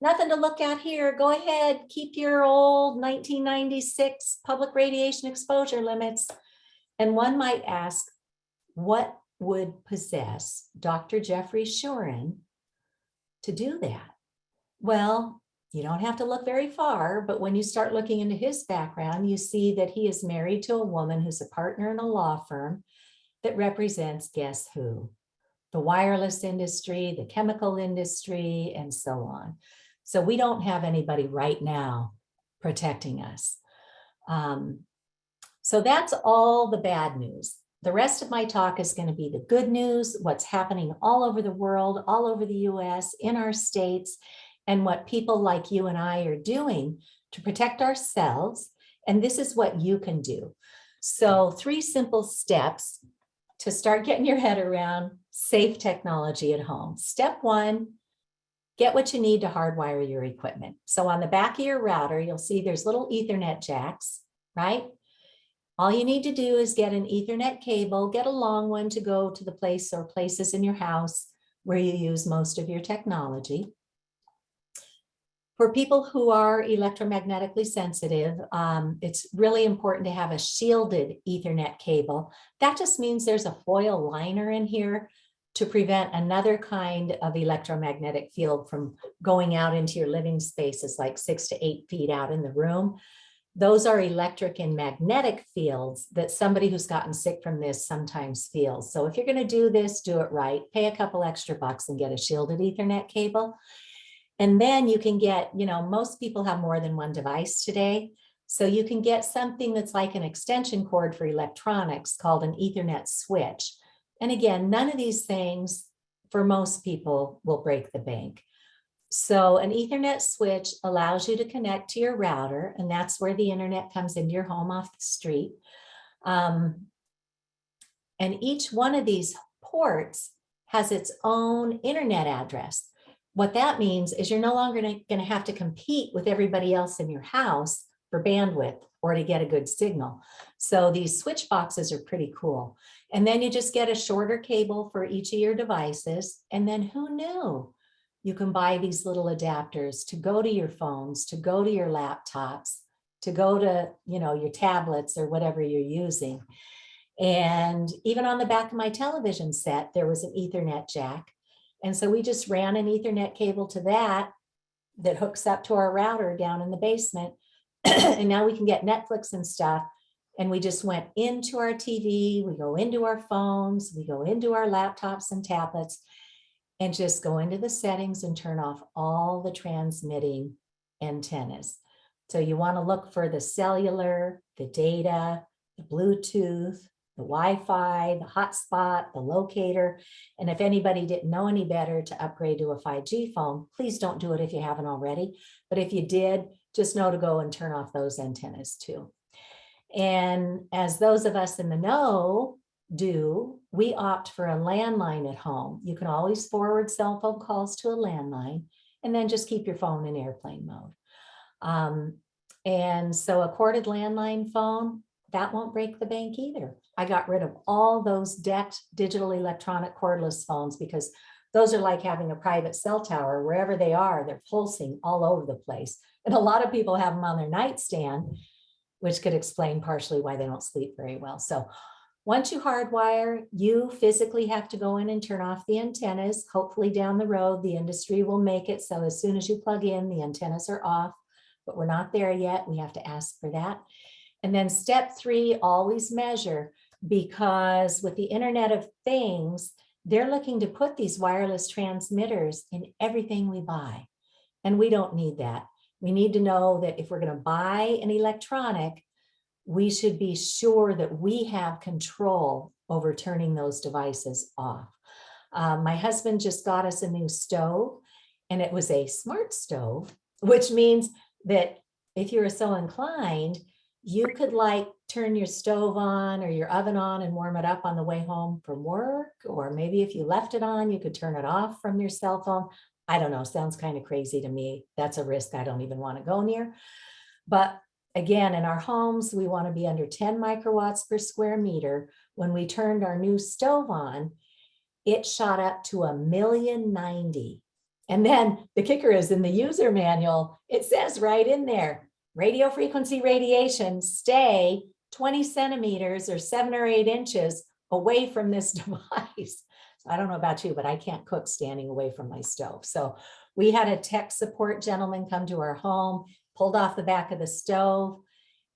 nothing to look at here. Go ahead, keep your old 1996 public radiation exposure limits. And one might ask, what would possess Dr. Jeffrey Shuren to do that? Well, you don't have to look very far, but when you start looking into his background, you see that he is married to a woman who's a partner in a law firm that represents, guess who? The wireless industry, the chemical industry, and so on. So we don't have anybody right now protecting us. So that's all the bad news. The rest of my talk is going to be the good news, what's happening all over the world, all over the US, in our states, and what people like you and I are doing to protect ourselves. And this is what you can do. So 3 simple steps to start getting your head around safe technology at home. Step 1, get what you need to hardwire your equipment. So on the back of your router, you'll see there's little Ethernet jacks, right? All you need to do is get an Ethernet cable, get a long one to go to the place or places in your house where you use most of your technology. For people who are electromagnetically sensitive, it's really important to have a shielded Ethernet cable. That just means there's a foil liner in here to prevent another kind of electromagnetic field from going out into your living spaces, like 6 to 8 feet out in the room. Those are electric and magnetic fields that somebody who's gotten sick from this sometimes feels. So if you're going to do this, do it right. Pay a couple extra bucks and get a shielded Ethernet cable. And then you can get, most people have more than one device today. So you can get something that's like an extension cord for electronics called an Ethernet switch. And again, none of these things for most people will break the bank. So an Ethernet switch allows you to connect to your router, and that's where the internet comes into your home off the street. And each one of these ports has its own internet address. What that means is you're no longer going to have to compete with everybody else in your house for bandwidth or to get a good signal. So these switch boxes are pretty cool. And then you just get a shorter cable for each of your devices. And then who knew? You can buy these little adapters to go to your phones, to go to your laptops, to go to, your tablets or whatever you're using. And even on the back of my television set, there was an Ethernet jack. And so we just ran an Ethernet cable to that hooks up to our router down in the basement. And now we can get Netflix and stuff. And we just went into our TV, we go into our phones, we go into our laptops and tablets, and just go into the settings and turn off all the transmitting antennas. So you want to look for the cellular, the data, the Bluetooth, the Wi-Fi, the hotspot, the locator. And if anybody didn't know any better to upgrade to a 5G phone, please don't do it if you haven't already. But if you did, just know to go and turn off those antennas too. And as those of us in the know do, we opt for a landline at home. You can always forward cell phone calls to a landline and then just keep your phone in airplane mode. And so a corded landline phone, that won't break the bank either. I got rid of all those DECT digital electronic cordless phones because those are like having a private cell tower. Wherever they are, they're pulsing all over the place. And a lot of people have them on their nightstand, which could explain partially why they don't sleep very well. So once you hardwire, you physically have to go in and turn off the antennas. Hopefully down the road, the industry will make it so as soon as you plug in, the antennas are off, but we're not there yet. We have to ask for that. And then step 3, always measure, because with the Internet of Things, they're looking to put these wireless transmitters in everything we buy. And we don't need that. We need to know that if we're going to buy an electronic, we should be sure that we have control over turning those devices off. My husband just got us a new stove, and it was a smart stove, which means that if you're so inclined, you could turn your stove on or your oven on and warm it up on the way home from work. Or maybe if you left it on, you could turn it off from your cell phone. I don't know, sounds kind of crazy to me. That's a risk I don't even want to go near. But again, in our homes, we want to be under 10 microwatts per square meter. When we turned our new stove on, it shot up to 1,090,000. And then the kicker is in the user manual, it says right in there, radio frequency radiation, stay 20 centimeters or 7 or 8 inches away from this device. So I don't know about you, but I can't cook standing away from my stove. So we had a tech support gentleman come to our home, pulled off the back of the stove,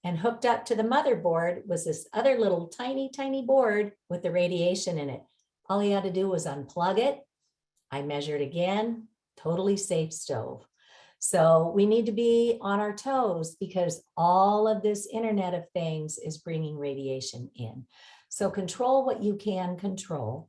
and hooked up to the motherboard was this other little tiny, tiny board with the radiation in it. All he had to do was unplug it. I measured again, totally safe stove. So we need to be on our toes because all of this Internet of Things is bringing radiation in. So control what you can control,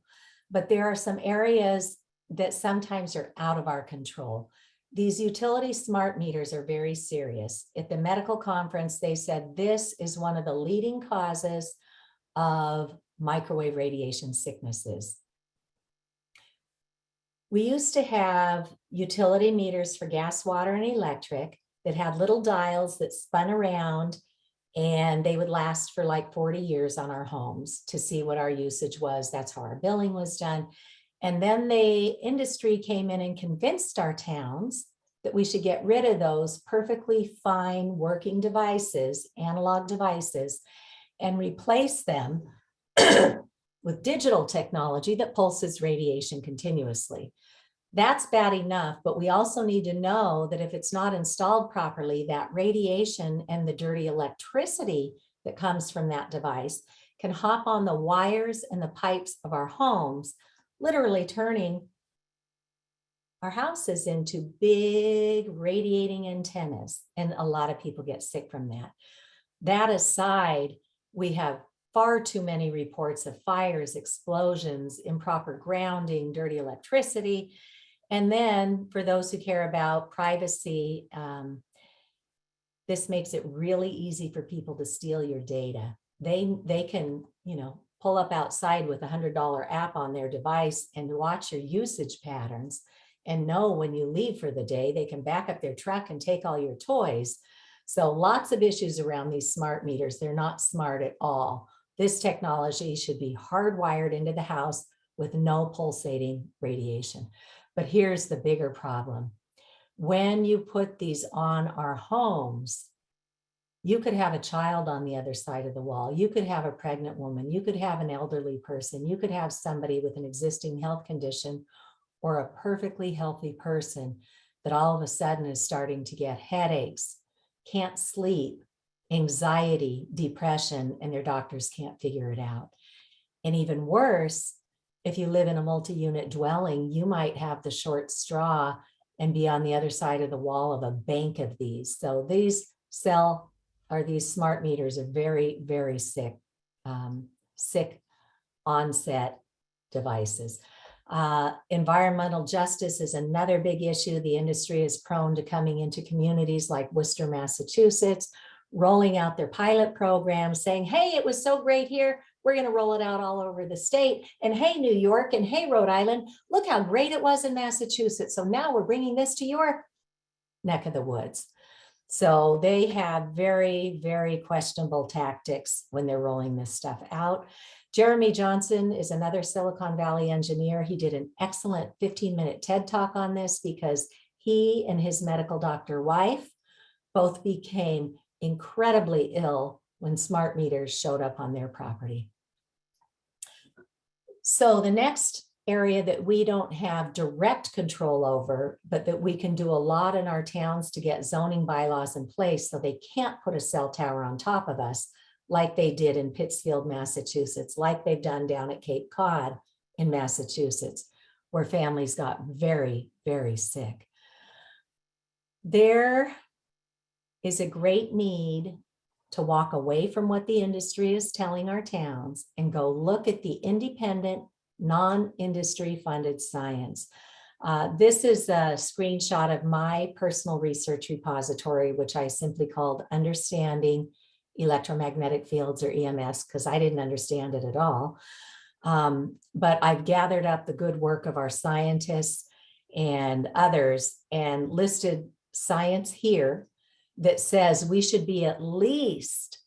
but there are some areas that sometimes are out of our control. These utility smart meters are very serious. At the medical conference, they said this is one of the leading causes of microwave radiation sicknesses. We used to have utility meters for gas, water, and electric that had little dials that spun around, and they would last for like 40 years on our homes to see what our usage was. That's how our billing was done. And then the industry came in and convinced our towns that we should get rid of those perfectly fine working devices, analog devices, and replace them with digital technology that pulses radiation continuously. That's bad enough, but we also need to know that if it's not installed properly, that radiation and the dirty electricity that comes from that device can hop on the wires and the pipes of our homes, literally turning our houses into big radiating antennas. And a lot of people get sick from that. That aside, we have far too many reports of fires, explosions, improper grounding, dirty electricity. And then for those who care about privacy, this makes it really easy for people to steal your data. They can, pull up outside with $100 app on their device and watch your usage patterns and know when you leave for the day. They can back up their truck and take all your toys. So lots of issues around these smart meters. They're not smart at all. This technology should be hardwired into the house with no pulsating radiation. But here's the bigger problem. When you put these on our homes, you could have a child on the other side of the wall. You could have a pregnant woman. You could have an elderly person. You could have somebody with an existing health condition or a perfectly healthy person that all of a sudden is starting to get headaches, can't sleep, anxiety, depression, and their doctors can't figure it out. And even worse, if you live in a multi-unit dwelling, you might have the short straw and be on the other side of the wall of a bank of these. So these smart meters are very, very sick onset devices. Environmental justice is another big issue. The industry is prone to coming into communities like Worcester, Massachusetts, rolling out their pilot program, saying, hey, it was so great here. We're going to roll it out all over the state. And hey, New York, and hey, Rhode Island, look how great it was in Massachusetts. So now we're bringing this to your neck of the woods. So they have very, very questionable tactics when they're rolling this stuff out. Jeremy Johnson is another Silicon Valley engineer. He did an excellent 15-minute TED Talk on this because he and his medical doctor wife both became incredibly ill when smart meters showed up on their property. So the next area that we don't have direct control over, but that we can do a lot in our towns to get zoning bylaws in place so they can't put a cell tower on top of us like they did in Pittsfield, Massachusetts, like they've done down at Cape Cod in Massachusetts, where families got very, very sick. There is a great need to walk away from what the industry is telling our towns and go look at the independent, non-industry funded science. This is a screenshot of my personal research repository, which I simply called Understanding Electromagnetic Fields, or EMFs, because I didn't understand it at all. But I've gathered up the good work of our scientists and others and listed science here that says we should be at least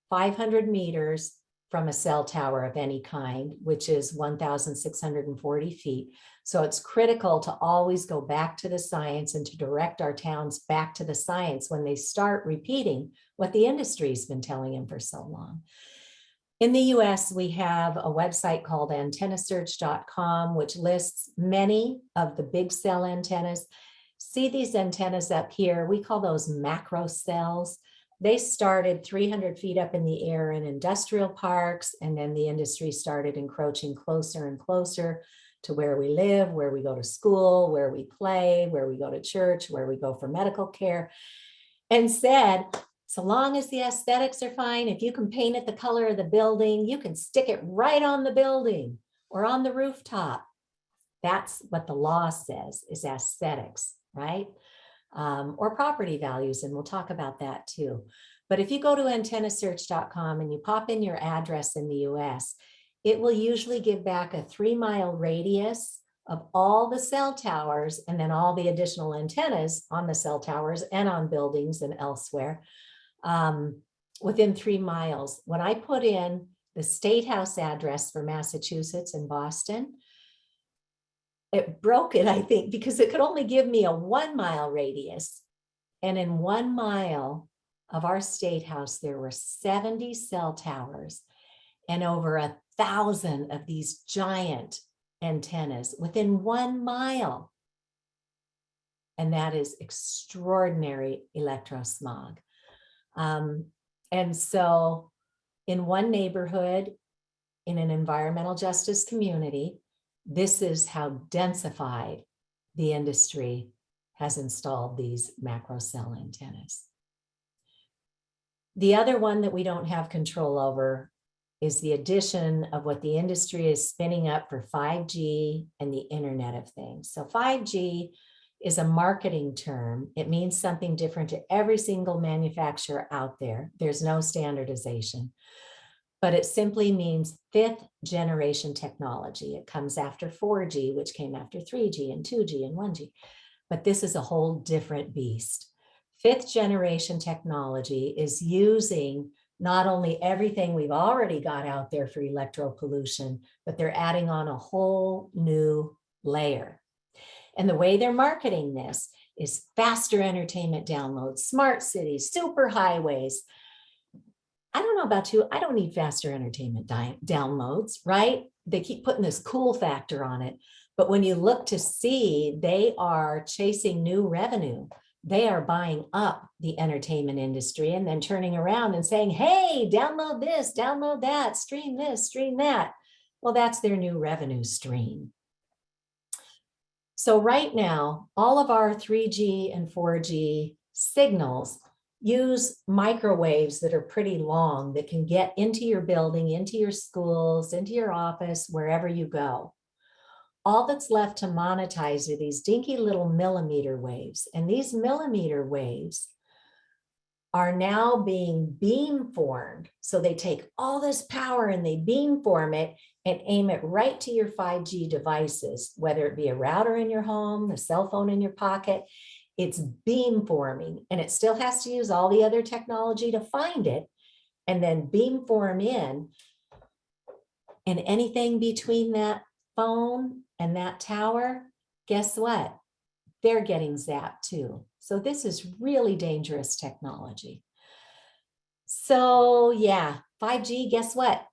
500 meters from a cell tower of any kind, which is 1,640 feet. So it's critical to always go back to the science and to direct our towns back to the science when they start repeating what the industry's been telling them for so long. In the US, we have a website called antennasearch.com, which lists many of the big cell antennas. See these antennas up here? We call those macro cells. They started 300 feet up in the air in industrial parks, and then the industry started encroaching closer and closer to where we live, where we go to school, where we play, where we go to church, where we go for medical care, and said, so long as the aesthetics are fine, if you can paint it the color of the building, you can stick it right on the building or on the rooftop. That's what the law says, is aesthetics, right? Or property values, and we'll talk about that too. But if you go to antennasearch.com and you pop in your address in the US, it will usually give back a 3-mile radius of all the cell towers and then all the additional antennas on the cell towers and on buildings and elsewhere within 3 miles. When I put in the State House address for Massachusetts and Boston, it broke it, I think, because it could only give me a 1 mile radius. And in 1 mile of our state house, there were 70 cell towers and over 1,000 of these giant antennas within 1 mile. And that is extraordinary electrosmog. And so in one neighborhood, in an environmental justice community, this is how densified the industry has installed these macro cell antennas. The other one that we don't have control over is the addition of what the industry is spinning up for 5G and the Internet of Things. So 5G is a marketing term. It means something different to every single manufacturer out there. There's no standardization, but it simply means 5th generation technology. It comes after 4G, which came after 3G and 2G and 1G, but this is a whole different beast. 5th generation technology is using not only everything we've already got out there for electropollution, but they're adding on a whole new layer. And the way they're marketing this is faster entertainment downloads, smart cities, super highways. I don't know about you, I don't need faster entertainment downloads, right? They keep putting this cool factor on it. But when you look to see, they are chasing new revenue. They are buying up the entertainment industry and then turning around and saying, hey, download this, download that, stream this, stream that. Well, that's their new revenue stream. So right now, all of our 3G and 4G signals use microwaves that are pretty long that can get into your building, into your schools, into your office, wherever you go. All that's left to monetize are these dinky little millimeter waves. And these millimeter waves are now being beamformed. So they take all this power and they beamform it and aim it right to your 5G devices, whether it be a router in your home, a cell phone in your pocket. It's beamforming, and it still has to use all the other technology to find it and then beamform in. And anything between that phone and that tower, guess what? They're getting zapped too. So this is really dangerous technology. So yeah, 5G, guess what?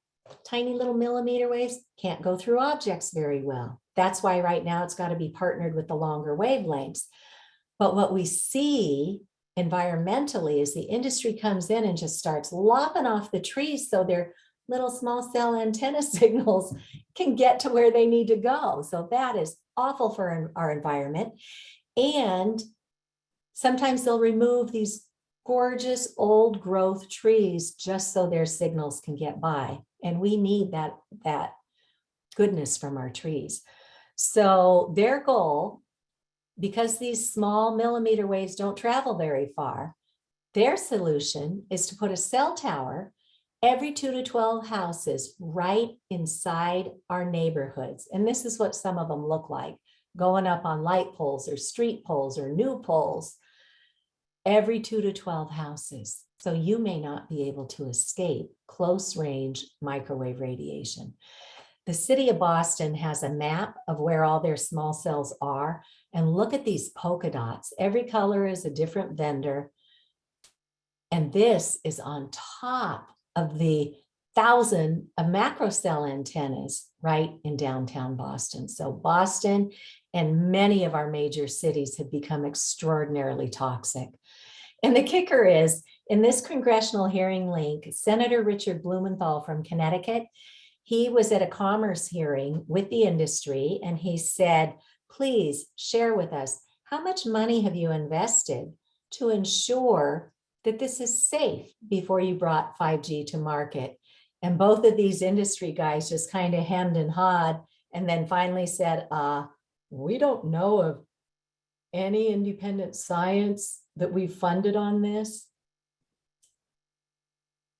Tiny little millimeter waves can't go through objects very well. That's why right now it's got to be partnered with the longer wavelengths. But what we see environmentally is the industry comes in and just starts lopping off the trees so their little small cell antenna signals can get to where they need to go. So that is awful for our environment. And sometimes they'll remove these gorgeous old growth trees just so their signals can get by. And we need that goodness from our trees. So their goal, because these small millimeter waves don't travel very far, their solution is to put a cell tower every 2 to 12 houses right inside our neighborhoods. And this is what some of them look like, going up on light poles or street poles or new poles, every 2 to 12 houses. So you may not be able to escape close range microwave radiation. The city of Boston has a map of where all their small cells are. And look at these polka dots. Every color is a different vendor. And this is on top of the 1,000 of macro cell antennas right in downtown Boston. So Boston and many of our major cities have become extraordinarily toxic. And the kicker is, in this congressional hearing link, Senator Richard Blumenthal from Connecticut, he was at a commerce hearing with the industry and he said, please share with us, how much money have you invested to ensure that this is safe before you brought 5G to market? And both of these industry guys just kind of hemmed and hawed and then finally said, we don't know of any independent science that we've funded on this.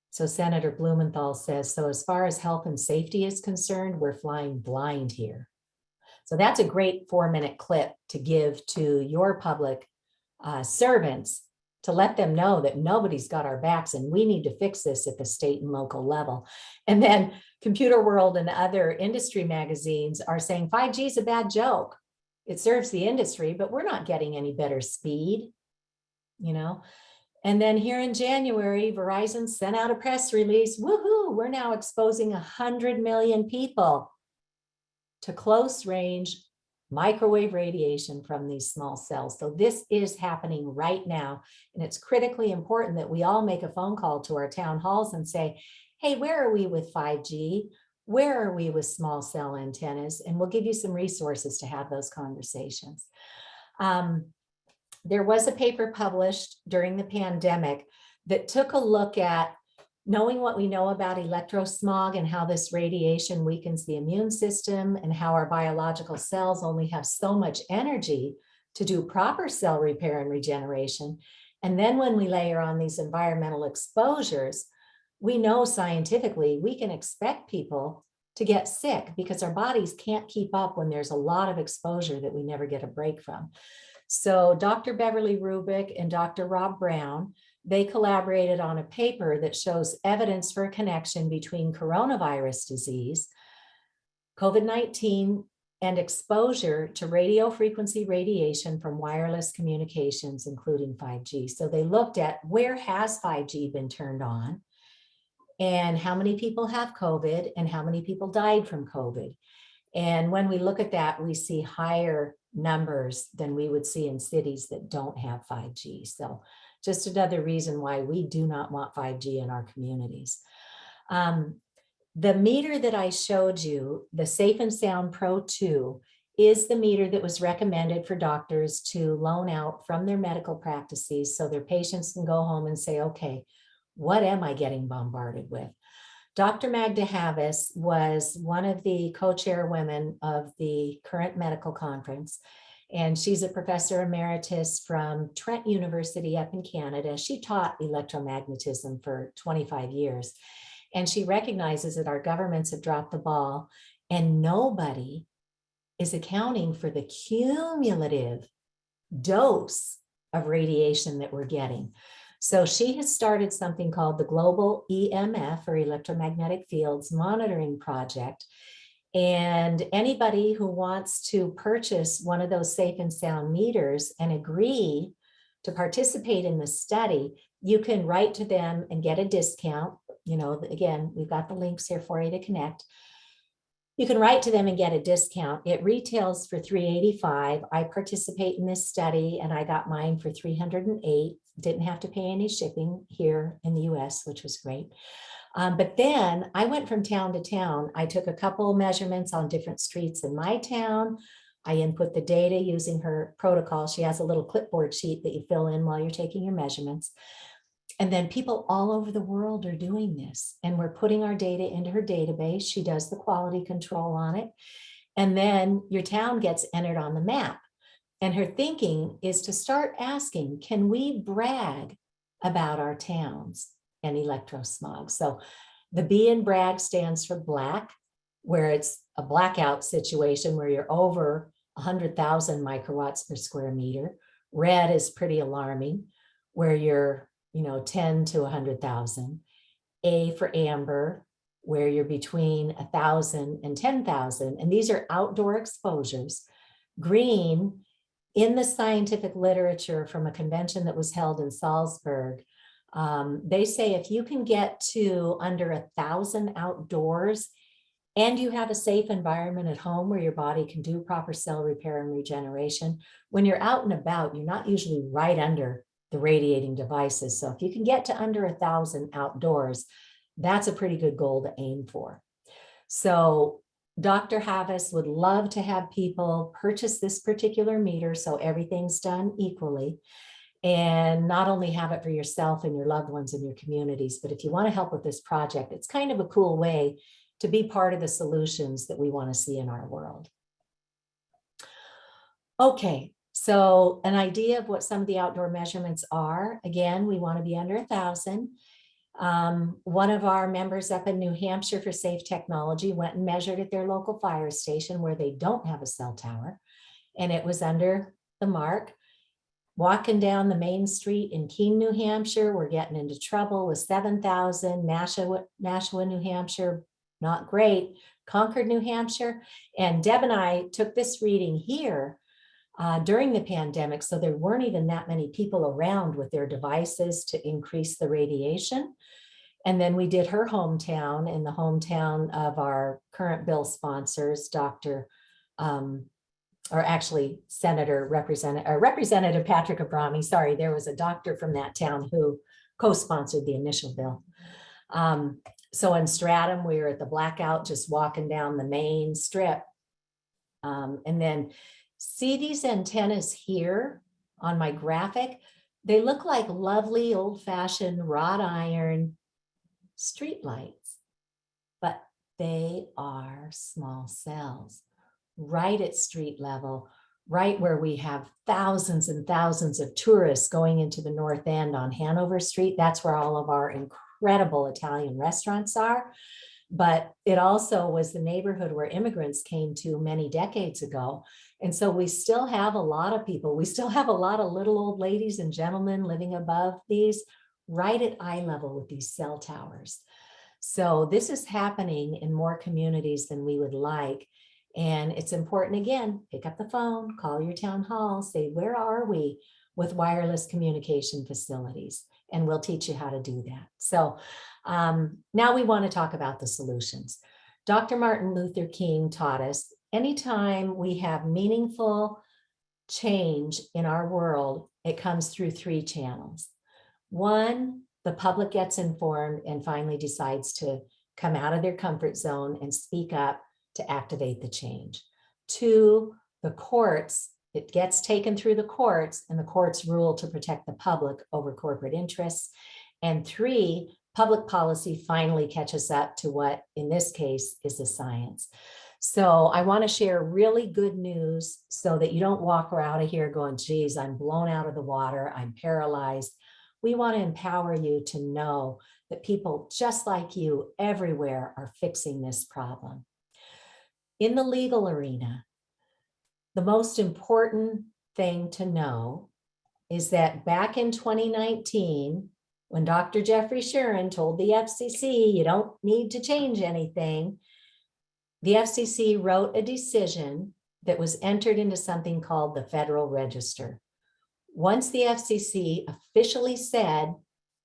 So Senator Blumenthal says, so as far as health and safety is concerned, we're flying blind here. So that's a great 4-minute clip to give to your public servants to let them know that nobody's got our backs and we need to fix this at the state and local level. And then Computer World and other industry magazines are saying 5G is a bad joke. it serves the industry, but we're not getting any better speed, you know? And then here in January, Verizon sent out a press release, woohoo, we're now exposing 100 million people to close range microwave radiation from these small cells. So this is happening right now. And it's critically important that we all make a phone call to our town halls and say, hey, where are we with 5G? Where are we with small cell antennas? And we'll give you some resources to have those conversations. There was a paper published during the pandemic that took a look at knowing what we know about electrosmog and how this radiation weakens the immune system and how our biological cells only have so much energy to do proper cell repair and regeneration. And then when we layer on these environmental exposures, we know scientifically we can expect people to get sick because our bodies can't keep up when there's a lot of exposure that we never get a break from. So Dr. Beverly Rubik and Dr. Rob Brown, they collaborated on a paper that shows evidence for a connection between coronavirus disease, COVID-19, and exposure to radio frequency radiation from wireless communications, including 5G. So they looked at where has 5G been turned on and how many people have COVID and how many people died from COVID. And when we look at that, we see higher numbers than we would see in cities that don't have 5G. So just another reason why we do not want 5G in our communities. The meter that I showed you, the Safe and Sound Pro 2, is the meter that was recommended for doctors to loan out from their medical practices so their patients can go home and say, okay, what am I getting bombarded with? Dr. Magda Havas was one of the co-chairwomen of the current medical conference, and she's a professor emeritus from Trent University up in Canada. She taught electromagnetism for 25 years, and she recognizes that our governments have dropped the ball and nobody is accounting for the cumulative dose of radiation that we're getting. So she has started something called the Global EMF, or Electromagnetic Fields Monitoring Project. And anybody who wants to purchase one of those Safe and Sound meters and agree to participate in the study, you can write to them and get a discount. You know, again, we've got the links here for you to connect. You can write to them and get a discount. It retails for $385. I participate in this study and I got mine for $308. Didn't have to pay any shipping here in the US, which was great. But then I went from town to town. I took a couple of measurements on different streets in my town. I input the data using her protocol. She has a little clipboard sheet that you fill in while you're taking your measurements. And then people all over the world are doing this. And we're putting our data into her database. She does the quality control on it. And then your town gets entered on the map. And her thinking is to start asking, can we brag about our towns and electrosmog? So the B in brag stands for black, where it's a blackout situation where you're over 100,000 microwatts per square meter. Red is pretty alarming, where you're 10 to 100,000. A for amber, where you're between 1,000 and 10,000. And these are outdoor exposures. Green, in the scientific literature from a convention that was held in Salzburg, they say if you can get to under 1,000 outdoors and you have a safe environment at home where your body can do proper cell repair and regeneration, when you're out and about, you're not usually right under the radiating devices. So if you can get to under 1,000 outdoors, that's a pretty good goal to aim for. So Dr. Havas would love to have people purchase this particular meter so everything's done equally, and not only have it for yourself and your loved ones in your communities, but if you want to help with this project, it's kind of a cool way to be part of the solutions that we want to see in our world. Okay, so an idea of what some of the outdoor measurements are. Again, we want to be under 1,000. One of our members up in New Hampshire for Safe Technology went and measured at their local fire station where they don't have a cell tower, and it was under the mark. Walking down the main street in Keene, New Hampshire, we're getting into trouble with 7,000. Nashua, New Hampshire, not great. Concord, New Hampshire. And Deb and I took this reading here during the pandemic. So there weren't even that many people around with their devices to increase the radiation. And then we did her hometown and the hometown of our current bill sponsors, Representative Patrick Abrami. Sorry, there was a doctor from that town who co-sponsored the initial bill. So in Stratham, we were at the Blackout, just walking down the main strip. And then see these antennas here on my graphic? They look like lovely old-fashioned wrought iron street lights, but they are small cells right at street level, right where we have thousands and thousands of tourists going into the North End on Hanover Street. That's where all of our incredible Italian restaurants are. But it also was the neighborhood where immigrants came to many decades ago. And so we still have a lot of people, we still have a lot of little old ladies and gentlemen living above these, right at eye level with these cell towers. So this is happening in more communities than we would like. And it's important, again, pick up the phone, call your town hall, say, where are we with wireless communication facilities? And we'll teach you how to do that. So now we want to talk about the solutions. Dr. Martin Luther King taught us, anytime we have meaningful change in our world, it comes through 3 channels. 1, the public gets informed and finally decides to come out of their comfort zone and speak up to activate the change. 2, the courts, it gets taken through the courts and the courts rule to protect the public over corporate interests. And 3, public policy finally catches up to what, in this case, is the science. So I want to share really good news so that you don't walk out of here going, geez, I'm blown out of the water, I'm paralyzed. We want to empower you to know that people just like you everywhere are fixing this problem. In the legal arena, the most important thing to know is that back in 2019, when Dr. Jeffrey Shuren told the FCC, you don't need to change anything, the FCC wrote a decision that was entered into something called the Federal Register. Once the FCC officially said,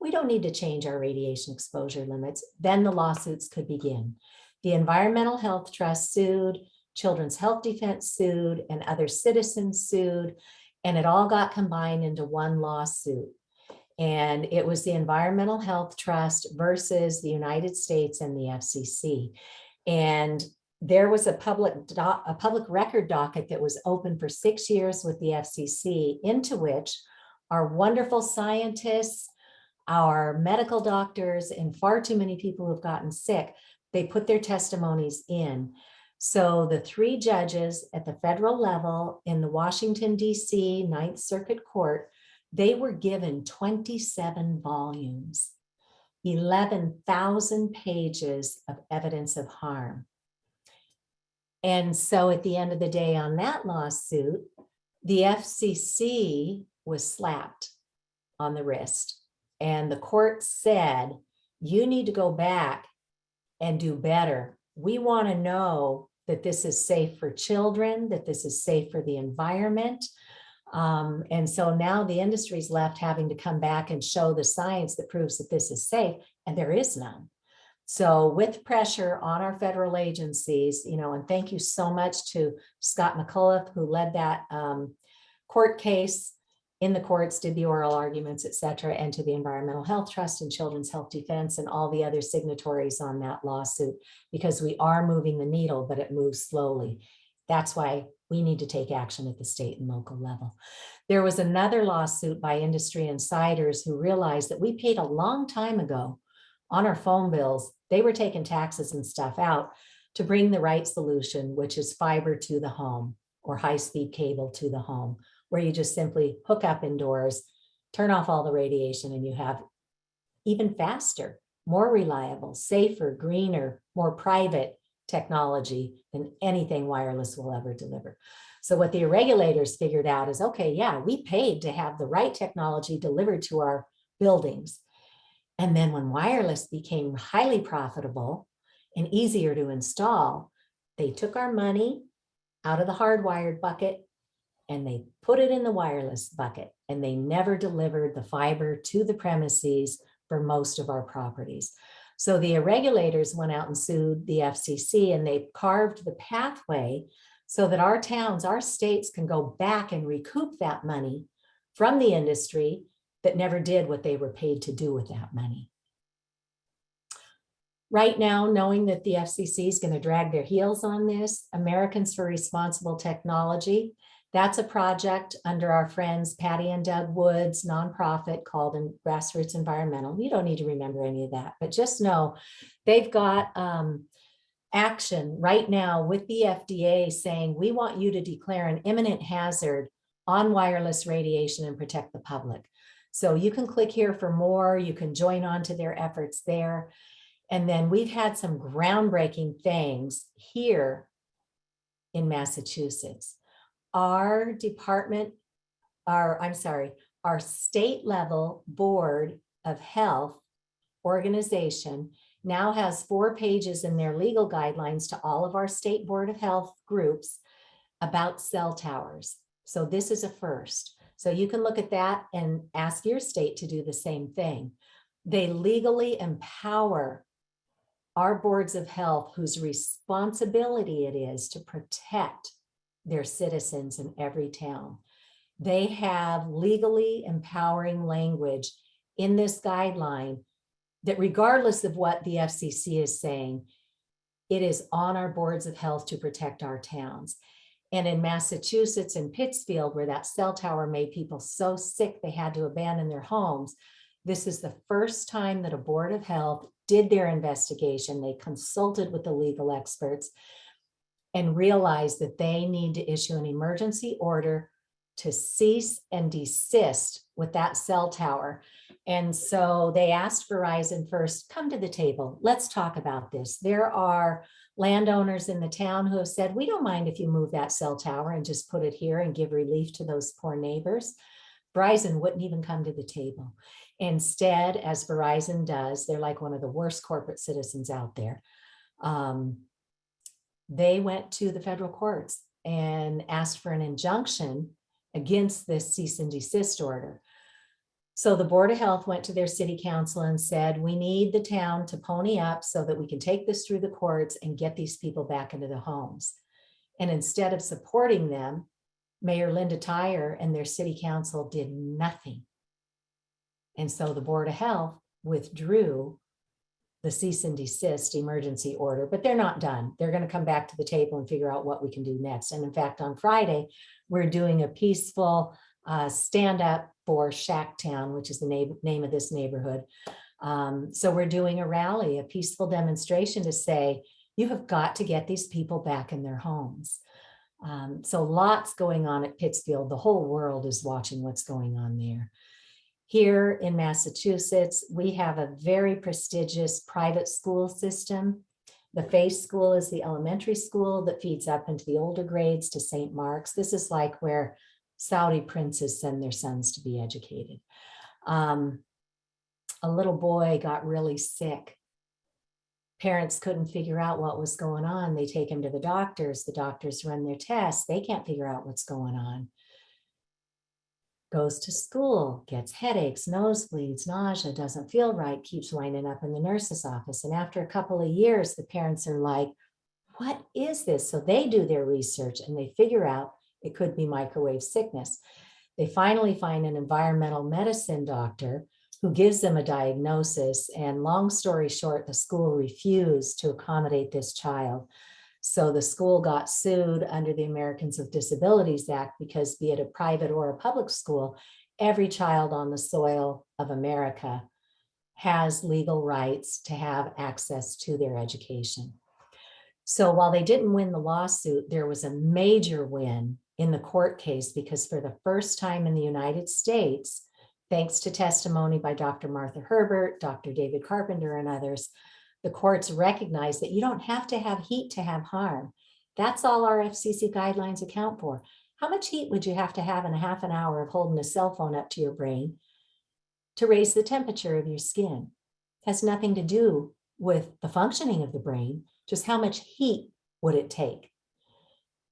we don't need to change our radiation exposure limits, then the lawsuits could begin. The Environmental Health Trust sued, Children's Health Defense sued, and other citizens sued, and it all got combined into one lawsuit. And it was the Environmental Health Trust versus the United States and the FCC. And there was a public record docket that was open for 6 years with the FCC, into which our wonderful scientists, our medical doctors, and far too many people who've gotten sick, they put their testimonies in. So the 3 judges at the federal level in the Washington, D.C. Ninth Circuit Court, they were given 27 volumes, 11,000 pages of evidence of harm. And so at the end of the day on that lawsuit, the FCC was slapped on the wrist. And the court said, you need to go back and do better. We want to know that this is safe for children, that this is safe for the environment. And so now the industry's left having to come back and show the science that proves that this is safe, and there is none. So with pressure on our federal agencies, and thank you so much to Scott McCullough, who led that court case in the courts, did the oral arguments, et cetera, and to the Environmental Health Trust and Children's Health Defense and all the other signatories on that lawsuit, because we are moving the needle, but it moves slowly. That's why we need to take action at the state and local level. There was another lawsuit by industry insiders who realized that we paid a long time ago on our phone bills. They were taking taxes and stuff out to bring the right solution, which is fiber to the home or high-speed cable to the home, where you just simply hook up indoors, turn off all the radiation, and you have even faster, more reliable, safer, greener, more private technology than anything wireless will ever deliver. So what the regulators figured out is, okay, yeah, we paid to have the right technology delivered to our buildings. And then when wireless became highly profitable and easier to install, they took our money out of the hardwired bucket and they put it in the wireless bucket, and they never delivered the fiber to the premises for most of our properties. So the regulators went out and sued the FCC, and they carved the pathway so that our towns, our states can go back and recoup that money from the industry that never did what they were paid to do with that money. Right now, knowing that the FCC is going to drag their heels on this, Americans for Responsible Technology, that's a project under our friends Patty and Doug Wood's nonprofit called Grassroots Environmental. You don't need to remember any of that, but just know they've got action right now with the FDA saying, we want you to declare an imminent hazard on wireless radiation and protect the public. So you can click here for more. You can join on to their efforts there. And then we've had some groundbreaking things here in Massachusetts. Our state level Board of Health organization now has 4 pages in their legal guidelines to all of our state Board of Health groups about cell towers. So this is a first. So you can look at that and ask your state to do the same thing. They legally empower our boards of health, whose responsibility it is to protect their citizens in every town. They have legally empowering language in this guideline that regardless of what the FCC is saying, it is on our boards of health to protect our towns. And in Massachusetts and Pittsfield, where that cell tower made people so sick they had to abandon their homes, this is the first time that a board of health did their investigation. They consulted with the legal experts and realized that they need to issue an emergency order to cease and desist with that cell tower. And so they asked Verizon first, come to the table. Let's talk about this. There are landowners in the town who have said, we don't mind if you move that cell tower and just put it here and give relief to those poor neighbors. Verizon wouldn't even come to the table. Instead, as Verizon does, they're like one of the worst corporate citizens out there. They went to the federal courts and asked for an injunction against this cease and desist order. So the Board of Health went to their city council and said, we need the town to pony up so that we can take this through the courts and get these people back into the homes. And instead of supporting them, Mayor Linda Tyre and their city council did nothing. And so the Board of Health withdrew the cease and desist emergency order, but they're not done. They're going to come back to the table and figure out what we can do next. And in fact, on Friday, we're doing a peaceful stand up for Shacktown, which is the name of this neighborhood. So we're doing a rally, a peaceful demonstration to say, you have got to get these people back in their homes. So lots going on at Pittsfield. The whole world is watching what's going on there. Here in Massachusetts, we have a very prestigious private school system. The Face School is the elementary school that feeds up into the older grades to St. Mark's. This is like where Saudi princes send their sons to be educated. A little boy got really sick. Parents couldn't figure out what was going on. They take him to the doctors. The doctors run their tests. They can't figure out what's going on. Goes to school, gets headaches, nosebleeds, nausea, doesn't feel right, keeps winding up in the nurse's office. And after a couple of years, the parents are like, what is this? So they do their research and they figure out it could be microwave sickness. They finally find an environmental medicine doctor who gives them a diagnosis. And long story short, the school refused to accommodate this child. So the school got sued under the Americans with Disabilities Act because, be it a private or a public school, every child on the soil of America has legal rights to have access to their education. So while they didn't win the lawsuit, there was a major win in the court case because for the first time in the United States, thanks to testimony by Dr. Martha Herbert, Dr. David Carpenter, and others, the courts recognize that you don't have to have heat to have harm. That's all our FCC guidelines account for. How much heat would you have to have in a half an hour of holding a cell phone up to your brain to raise the temperature of your skin? It has nothing to do with the functioning of the brain, just how much heat would it take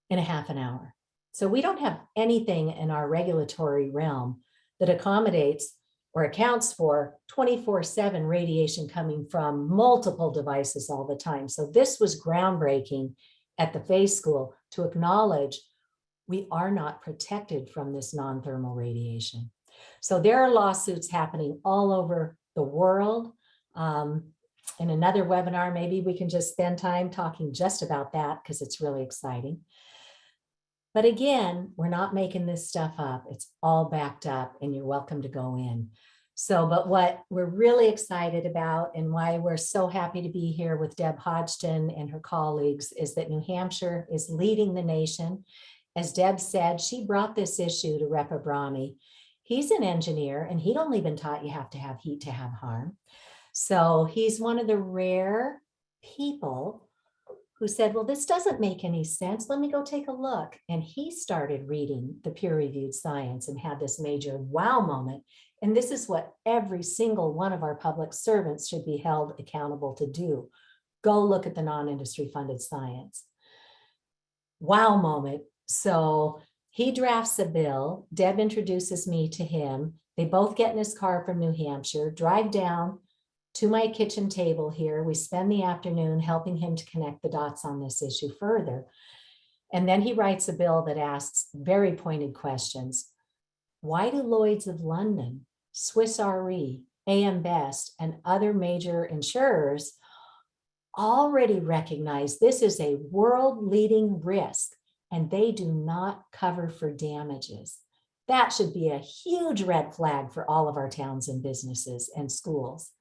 in a half an hour? So we don't have anything in our regulatory realm that accommodates or accounts for 24/7 radiation coming from multiple devices all the time. So this was groundbreaking at the Fay School to acknowledge we are not protected from this non-thermal radiation. So there are lawsuits happening all over the world. In another webinar, maybe we can just spend time talking just about that because it's really exciting. But again, we're not making this stuff up. It's all backed up and you're welcome to go in. So, but what we're really excited about and why we're so happy to be here with Deb Hodgson and her colleagues is that New Hampshire is leading the nation. As Deb said, she brought this issue to Rep. Abrami. He's an engineer and he'd only been taught you have to have heat to have harm. So he's one of the rare people who said, well, this doesn't make any sense. Let me go take a look. And he started reading the peer-reviewed science and had this major wow moment. And this is what every single one of our public servants should be held accountable to do. Go look at the non-industry funded science. Wow moment. So he drafts a bill. Deb introduces me to him. They both get in his car from New Hampshire, drive down to my kitchen table here. We spend the afternoon helping him to connect the dots on this issue further. And then he writes a bill that asks very pointed questions. Why do Lloyd's of London, Swiss Re, AM Best, and other major insurers already recognize this is a world-leading risk and they do not cover for damages? That should be a huge red flag for all of our towns and businesses and schools.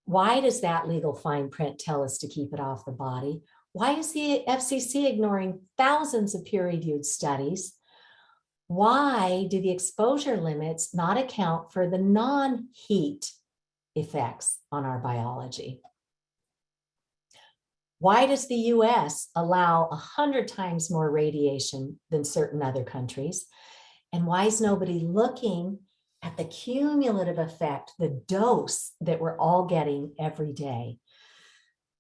Why does that legal fine print tell us to keep it off the body? Why is the FCC ignoring thousands of peer-reviewed studies? Why do the exposure limits not account for the non-heat effects on our biology? Why does the US allow 100 times more radiation than certain other countries? And why is nobody looking at the cumulative effect, the dose that we're all getting every day?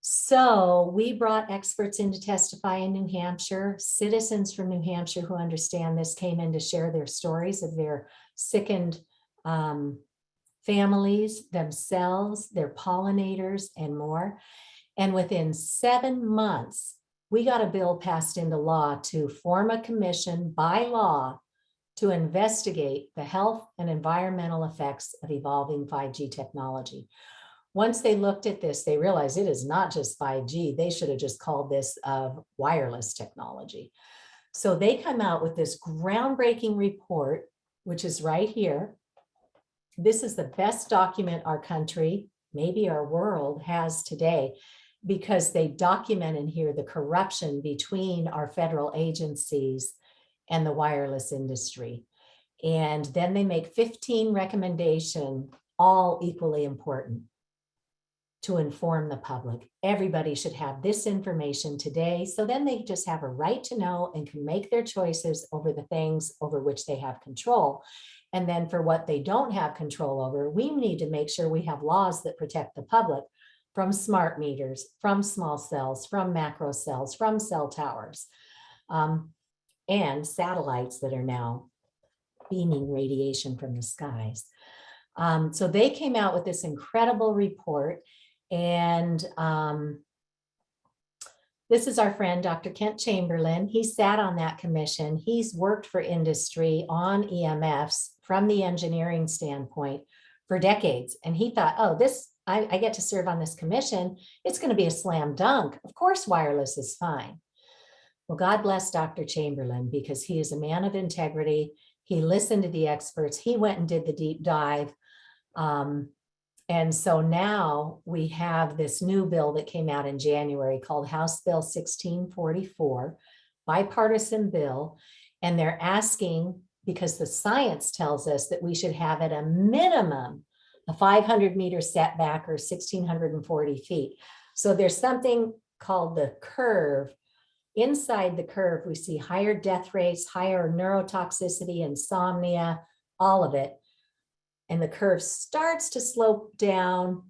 So we brought experts in to testify in New Hampshire. Citizens from New Hampshire who understand this came in to share their stories of their sickened families, themselves, their pollinators, and more. And within 7 months, we got a bill passed into law to form a commission by law to investigate the health and environmental effects of evolving 5G technology. Once they looked at this, they realized it is not just 5G. They should have just called this wireless technology. So they come out with this groundbreaking report, which is right here. This is the best document our country, maybe our world, has today, because they document in here the corruption between our federal agencies and the wireless industry. And then they make 15 recommendations, all equally important, to inform the public. Everybody should have this information today, so then they just have a right to know and can make their choices over the things over which they have control. And then for what they don't have control over, we need to make sure we have laws that protect the public from smart meters, from small cells, from macro cells, from cell towers, and satellites that are now beaming radiation from the skies. So they came out with this incredible report. And this is our friend, Dr. Kent Chamberlain. He sat on that commission. He's worked for industry on EMFs from the engineering standpoint for decades. And he thought, oh, I get to serve on this commission. It's going to be a slam dunk. Of course, wireless is fine. Well, God bless Dr. Chamberlain, because he is a man of integrity. He listened to the experts. He went and did the deep dive. And so now we have this new bill that came out in January called House Bill 1644, bipartisan bill. And they're asking, because the science tells us that we should have at a minimum a 500-meter setback or 1,640 feet. So there's something called the curve. Inside the curve, we see higher death rates, higher neurotoxicity, insomnia, all of it. And the curve starts to slope down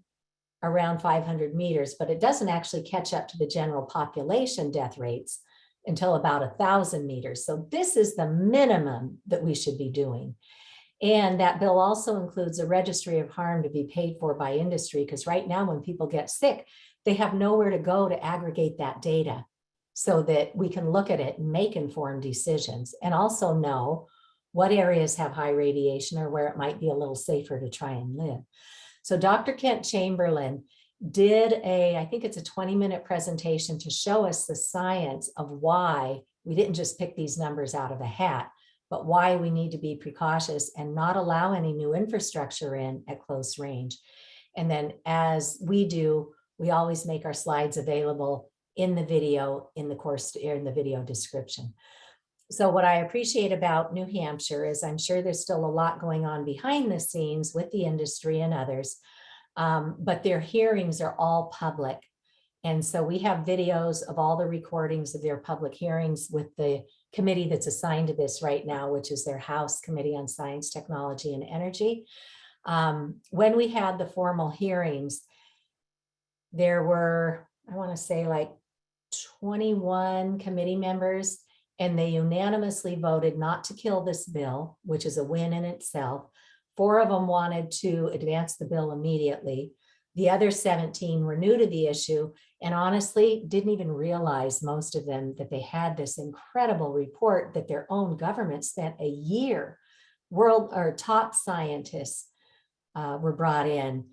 around 500 meters, but it doesn't actually catch up to the general population death rates until about 1,000 meters. So this is the minimum that we should be doing. And that bill also includes a registry of harm to be paid for by industry, because right now when people get sick, they have nowhere to go to aggregate that data so that we can look at it and make informed decisions, and also know what areas have high radiation or where it might be a little safer to try and live. So Dr. Kent Chamberlain did I think it's a 20-minute presentation to show us the science of why we didn't just pick these numbers out of a hat, but why we need to be precautious and not allow any new infrastructure in at close range. And then as we do, we always make our slides available in the video, in the course, in the video description. So what I appreciate about New Hampshire is I'm sure there's still a lot going on behind the scenes with the industry and others, but their hearings are all public. And so we have videos of all the recordings of their public hearings with the committee that's assigned to this right now, which is their House Committee on Science, Technology, and Energy. When we had the formal hearings, there were, I want to say like 21 committee members, and they unanimously voted not to kill this bill, which is a win in itself. 4 of them wanted to advance the bill immediately. The other 17 were new to the issue and honestly didn't even realize, most of them, that they had this incredible report that their own government spent a year. Top scientists were brought in.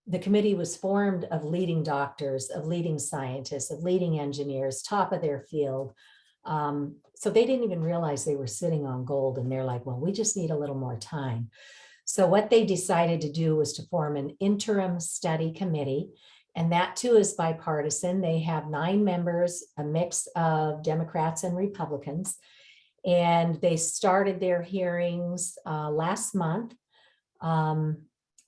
The committee was formed of leading doctors, of leading scientists, of leading engineers, top of their field. So they didn't even realize they were sitting on gold, and they're like, well, we just need a little more time. So what they decided to do was to form an interim study committee, and that too is bipartisan. They have 9 members, a mix of Democrats and Republicans, and they started their hearings last month.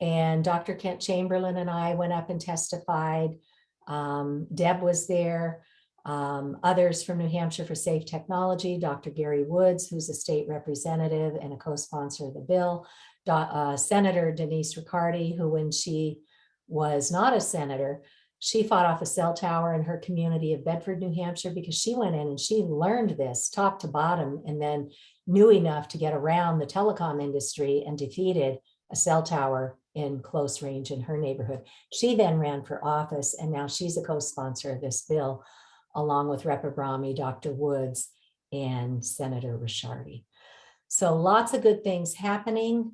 And Dr. Kent Chamberlain and I went up and testified. Deb was there. Others from New Hampshire for Safe Technology, Dr. Gary Woods, who's a state representative and a co-sponsor of the bill, Senator Denise Riccardi, who when she was not a senator, she fought off a cell tower in her community of Bedford, New Hampshire, because she went in and she learned this top to bottom and then knew enough to get around the telecom industry and defeated a cell tower in close range in her neighborhood. She then ran for office, and now she's a co-sponsor of this bill, along with Rep. Abrami, Dr. Woods, and Senator Riccardi. So lots of good things happening.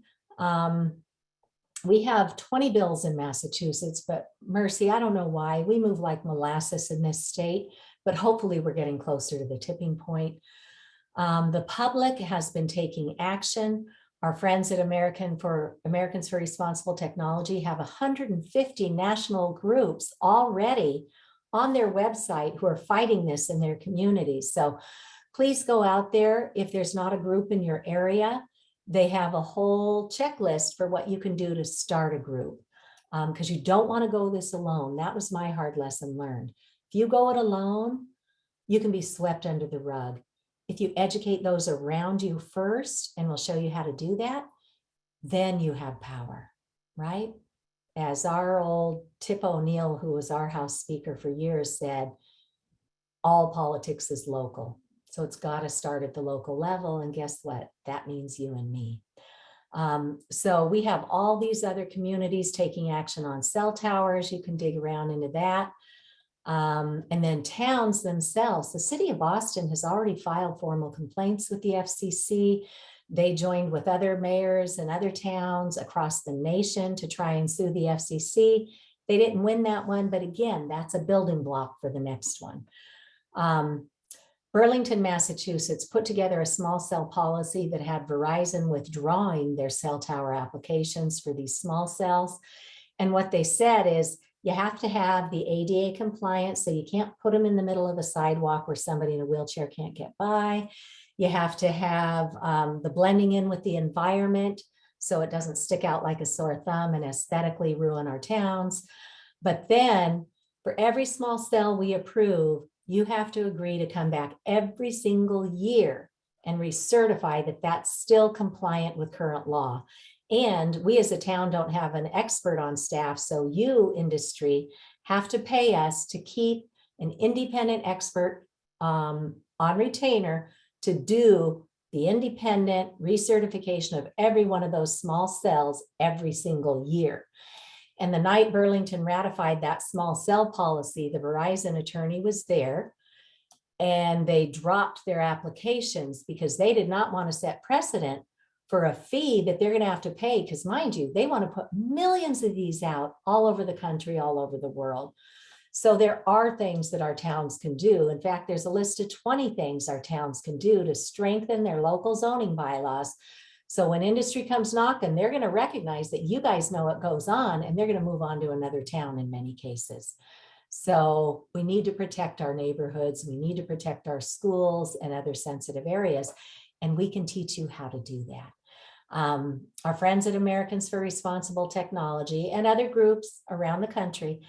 We have 20 bills in Massachusetts, but Mercy, I don't know why. We move like molasses in this state, but hopefully we're getting closer to the tipping point. The public has been taking action. Our friends at Americans for Responsible Technology have 150 national groups already on their website who are fighting this in their communities. So please go out there. If there's not a group in your area, they have a whole checklist for what you can do to start a group, because you don't want to go this alone. That was my hard lesson learned. If you go it alone, you can be swept under the rug. If you educate those around you first, and we'll show you how to do that, then you have power, right? As our old Tip O'Neill, who was our House Speaker for years, said, all politics is local. So it's got to start at the local level. And guess what? That means you and me. So we have all these other communities taking action on cell towers. You can dig around into that. And then towns themselves. The city of Boston has already filed formal complaints with the FCC. They joined with other mayors and other towns across the nation to try and sue the FCC. They didn't win that one, but again, that's a building block for the next one. Burlington, Massachusetts put together a small cell policy that had Verizon withdrawing their cell tower applications for these small cells. And what they said is, you have to have the ADA compliance, so you can't put them in the middle of a sidewalk where somebody in a wheelchair can't get by. You have to have the blending in with the environment so it doesn't stick out like a sore thumb and aesthetically ruin our towns. But then for every small cell we approve, you have to agree to come back every single year and recertify that that's still compliant with current law. And we as a town don't have an expert on staff, so you, industry, have to pay us to keep an independent expert on retainer to do the independent recertification of every one of those small cells every single year. And the night Burlington ratified that small cell policy, the Verizon attorney was there, and they dropped their applications because they did not want to set precedent for a fee that they're going to have to pay. Because mind you, they want to put millions of these out all over the country, all over the world. So there are things that our towns can do. In fact, there's a list of 20 things our towns can do to strengthen their local zoning bylaws. So when industry comes knocking, they're going to recognize that you guys know what goes on, and they're going to move on to another town in many cases. So we need to protect our neighborhoods. We need to protect our schools and other sensitive areas. And we can teach you how to do that. Our friends at Americans for Responsible Technology and other groups around the country,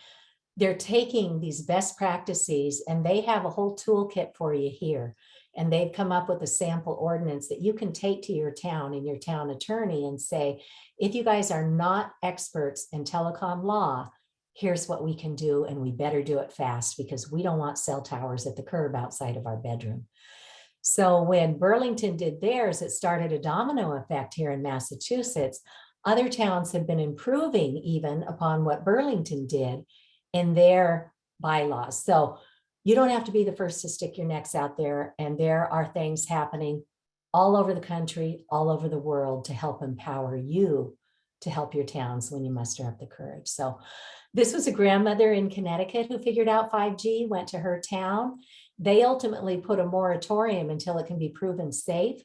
they're taking these best practices, and they have a whole toolkit for you here. And they've come up with a sample ordinance that you can take to your town and your town attorney and say, if you guys are not experts in telecom law, here's what we can do, and we better do it fast because we don't want cell towers at the curb outside of our bedroom. So when Burlington did theirs, it started a domino effect here in Massachusetts. Other towns have been improving even upon what Burlington did in their bylaws. So you don't have to be the first to stick your necks out there. And there are things happening all over the country, all over the world to help empower you to help your towns when you muster up the courage. So this was a grandmother in Connecticut who figured out 5G, went to her town. They ultimately put a moratorium until it can be proven safe.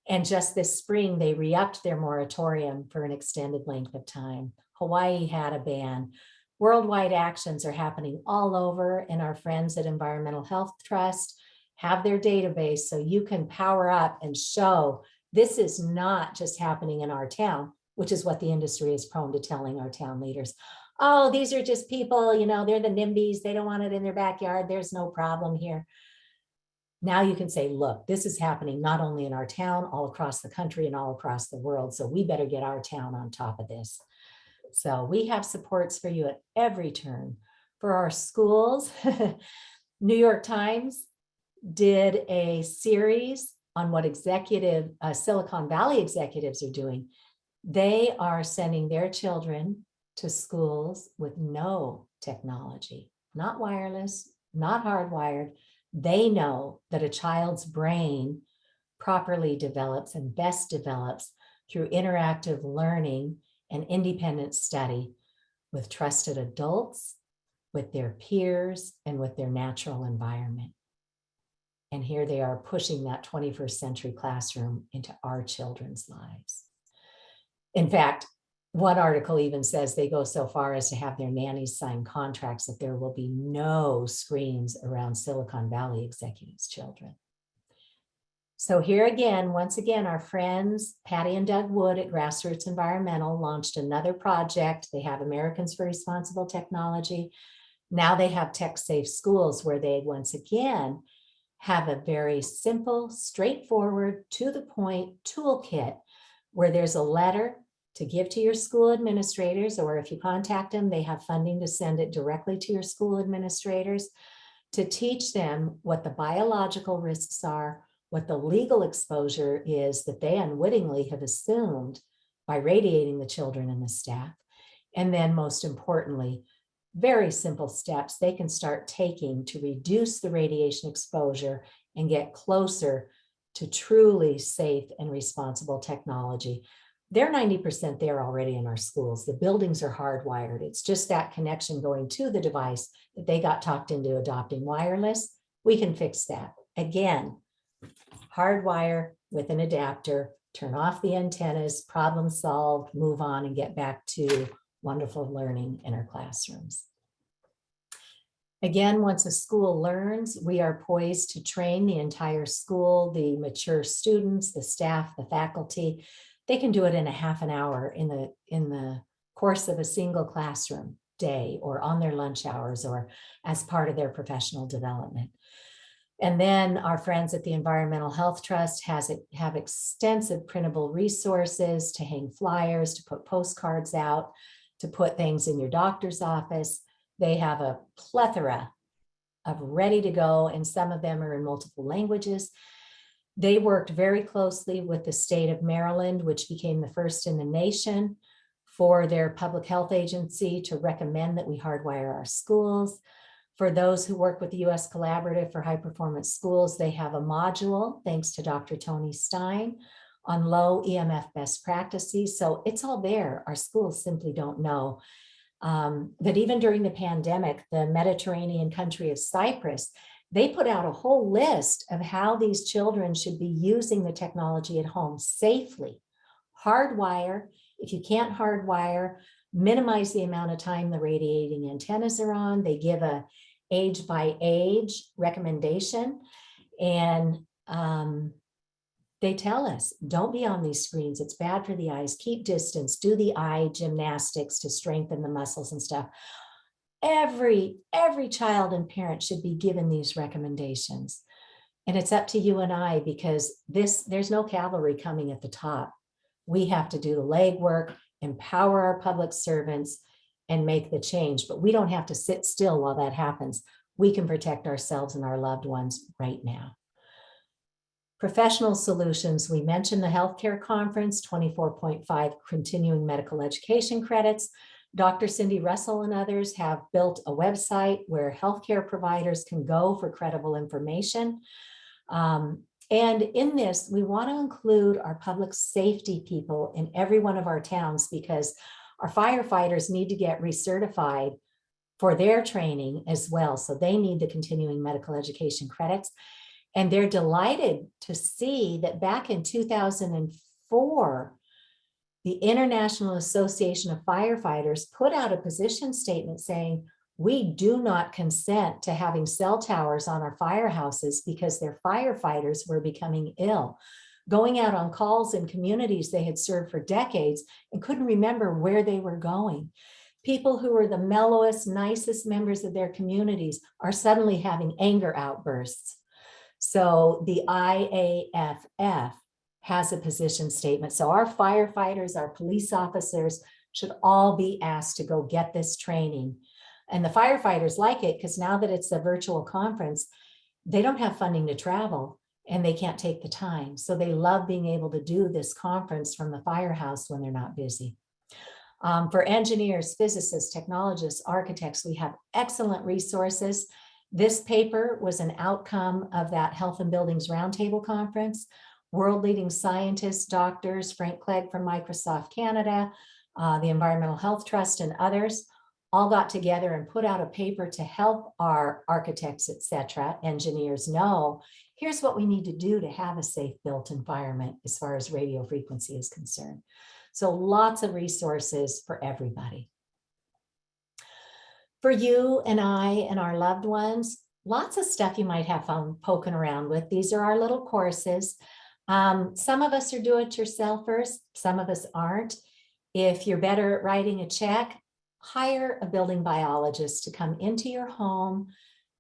And just this spring, they re-upped their moratorium for an extended length of time. Hawaii had a ban. Worldwide actions are happening all over, and our friends at Environmental Health Trust have their database so you can power up and show this is not just happening in our town, which is what the industry is prone to telling our town leaders. Oh, these are just people, you know, they're the NIMBYs. They don't want it in their backyard. There's no problem here. Now you can say, look, this is happening not only in our town, all across the country and all across the world. So we better get our town on top of this. So we have supports for you at every turn. For our schools, New York Times did a series on what Silicon Valley executives are doing. They are sending their children to schools with no technology, not wireless, not hardwired. They know that a child's brain properly develops and best develops through interactive learning and independent study with trusted adults, with their peers, and with their natural environment. And here they are pushing that 21st century classroom into our children's lives. In fact, one article even says they go so far as to have their nannies sign contracts that there will be no screens around Silicon Valley executives' children. So here again, once again, our friends, Patty and Doug Wood at Grassroots Environmental launched another project. They have Americans for Responsible Technology. Now they have Tech Safe Schools, where they once again have a very simple, straightforward, to the point toolkit where there's a letter to give to your school administrators, or if you contact them, they have funding to send it directly to your school administrators to teach them what the biological risks are, what the legal exposure is that they unwittingly have assumed by radiating the children and the staff. And then most importantly, very simple steps they can start taking to reduce the radiation exposure and get closer to truly safe and responsible technology. They're 90% there already in our schools. The buildings are hardwired. It's just that connection going to the device that they got talked into adopting wireless. We can fix that. Again, hardwire with an adapter, turn off the antennas, problem solved, move on and get back to wonderful learning in our classrooms. Again, once a school learns, we are poised to train the entire school, the mature students, the staff, the faculty. They can do it in a half an hour in the course of a single classroom day, or on their lunch hours, or as part of their professional development. And then our friends at the Environmental Health Trust have extensive printable resources to hang flyers, to put postcards out, to put things in your doctor's office. They have a plethora of ready to go, and some of them are in multiple languages. They worked very closely with the state of Maryland, which became the first in the nation for their public health agency to recommend that we hardwire our schools. For those who work with the U.S. Collaborative for High Performance Schools, they have a module, thanks to Dr. Tony Stein, on low EMF best practices. So it's all there. Our schools simply don't know. That even during the pandemic, the Mediterranean country of Cyprus, they put out a whole list of how these children should be using the technology at home safely. Hardwire. If you can't hardwire, minimize the amount of time the radiating antennas are on. They give a age by age recommendation, and they tell us, don't be on these screens. It's bad for the eyes. Keep distance. Do the eye gymnastics to strengthen the muscles and stuff. Every child and parent should be given these recommendations. And it's up to you and I, because there's no cavalry coming at the top. We have to do the legwork, empower our public servants, and make the change. But we don't have to sit still while that happens. We can protect ourselves and our loved ones right now. Professional solutions, we mentioned the healthcare conference, 24.5 continuing medical education credits. Dr. Cindy Russell and others have built a website where healthcare providers can go for credible information. And in this, we want to include our public safety people in every one of our towns, because our firefighters need to get recertified for their training as well. So they need the continuing medical education credits. And they're delighted to see that back in 2004, the International Association of Firefighters put out a position statement saying, we do not consent to having cell towers on our firehouses because their firefighters were becoming ill, going out on calls in communities they had served for decades and couldn't remember where they were going. People who were the mellowest, nicest members of their communities are suddenly having anger outbursts. So the IAFF has a position statement. So our firefighters, our police officers should all be asked to go get this training. And the firefighters like it because now that it's a virtual conference, they don't have funding to travel and they can't take the time. So they love being able to do this conference from the firehouse when they're not busy. For engineers, physicists, technologists, architects, we have excellent resources. This paper was an outcome of that Health and Buildings Roundtable Conference. World-leading scientists, doctors, Frank Clegg from Microsoft Canada, the Environmental Health Trust, and others all got together and put out a paper to help our architects, etc., engineers know, here's what we need to do to have a safe built environment as far as radio frequency is concerned. So lots of resources for everybody. For you and I and our loved ones, lots of stuff you might have fun poking around with. These are our little courses. Some of us are do-it-yourselfers, some of us aren't. If you're better at writing a check, hire a building biologist to come into your home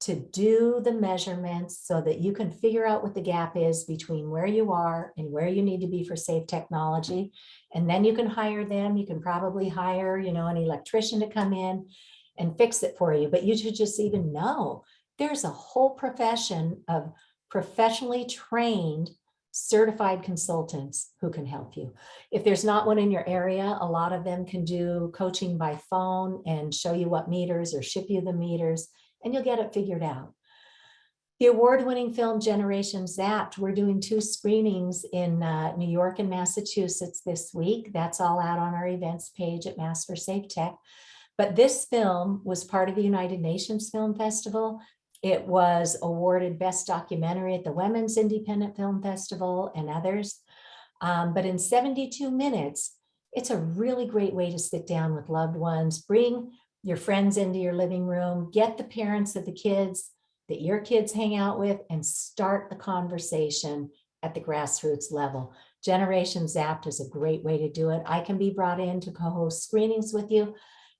to do the measurements so that you can figure out what the gap is between where you are and where you need to be for safe technology. And then you can hire them. You can probably hire, an electrician to come in and fix it for you. But you should just even know there's a whole profession of professionally trained certified consultants who can help you. If there's not one in your area, a lot of them can do coaching by phone and show you what meters or ship you the meters, and you'll get it figured out. The award-winning film Generation Zapped, we're doing 2 screenings in New York and Massachusetts this week. That's all out on our events page at Mass for Safe Tech. But this film was part of the United Nations Film Festival. It was awarded Best Documentary at the Women's Independent Film Festival and others. But in 72 minutes, it's a really great way to sit down with loved ones, bring your friends into your living room, get the parents of the kids that your kids hang out with, and start the conversation at the grassroots level. Generation Zapped is a great way to do it. I can be brought in to co-host screenings with you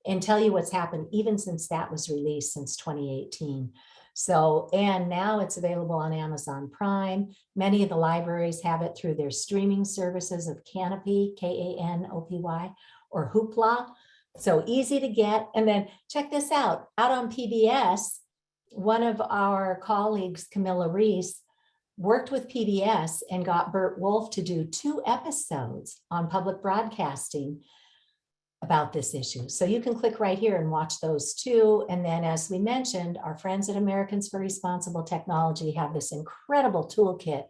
and tell you what's happened even since that was released since 2018. So, and now it's available on Amazon Prime. Many of the libraries have it through their streaming services of Canopy, K-A-N-O-P-Y, or Hoopla. So easy to get. And then check this out on PBS, one of our colleagues, Camilla Reese, worked with PBS and got Bert Wolf to do 2 episodes on public broadcasting about this issue. So you can click right here and watch those 2. And then, as we mentioned, our friends at Americans for Responsible Technology have this incredible toolkit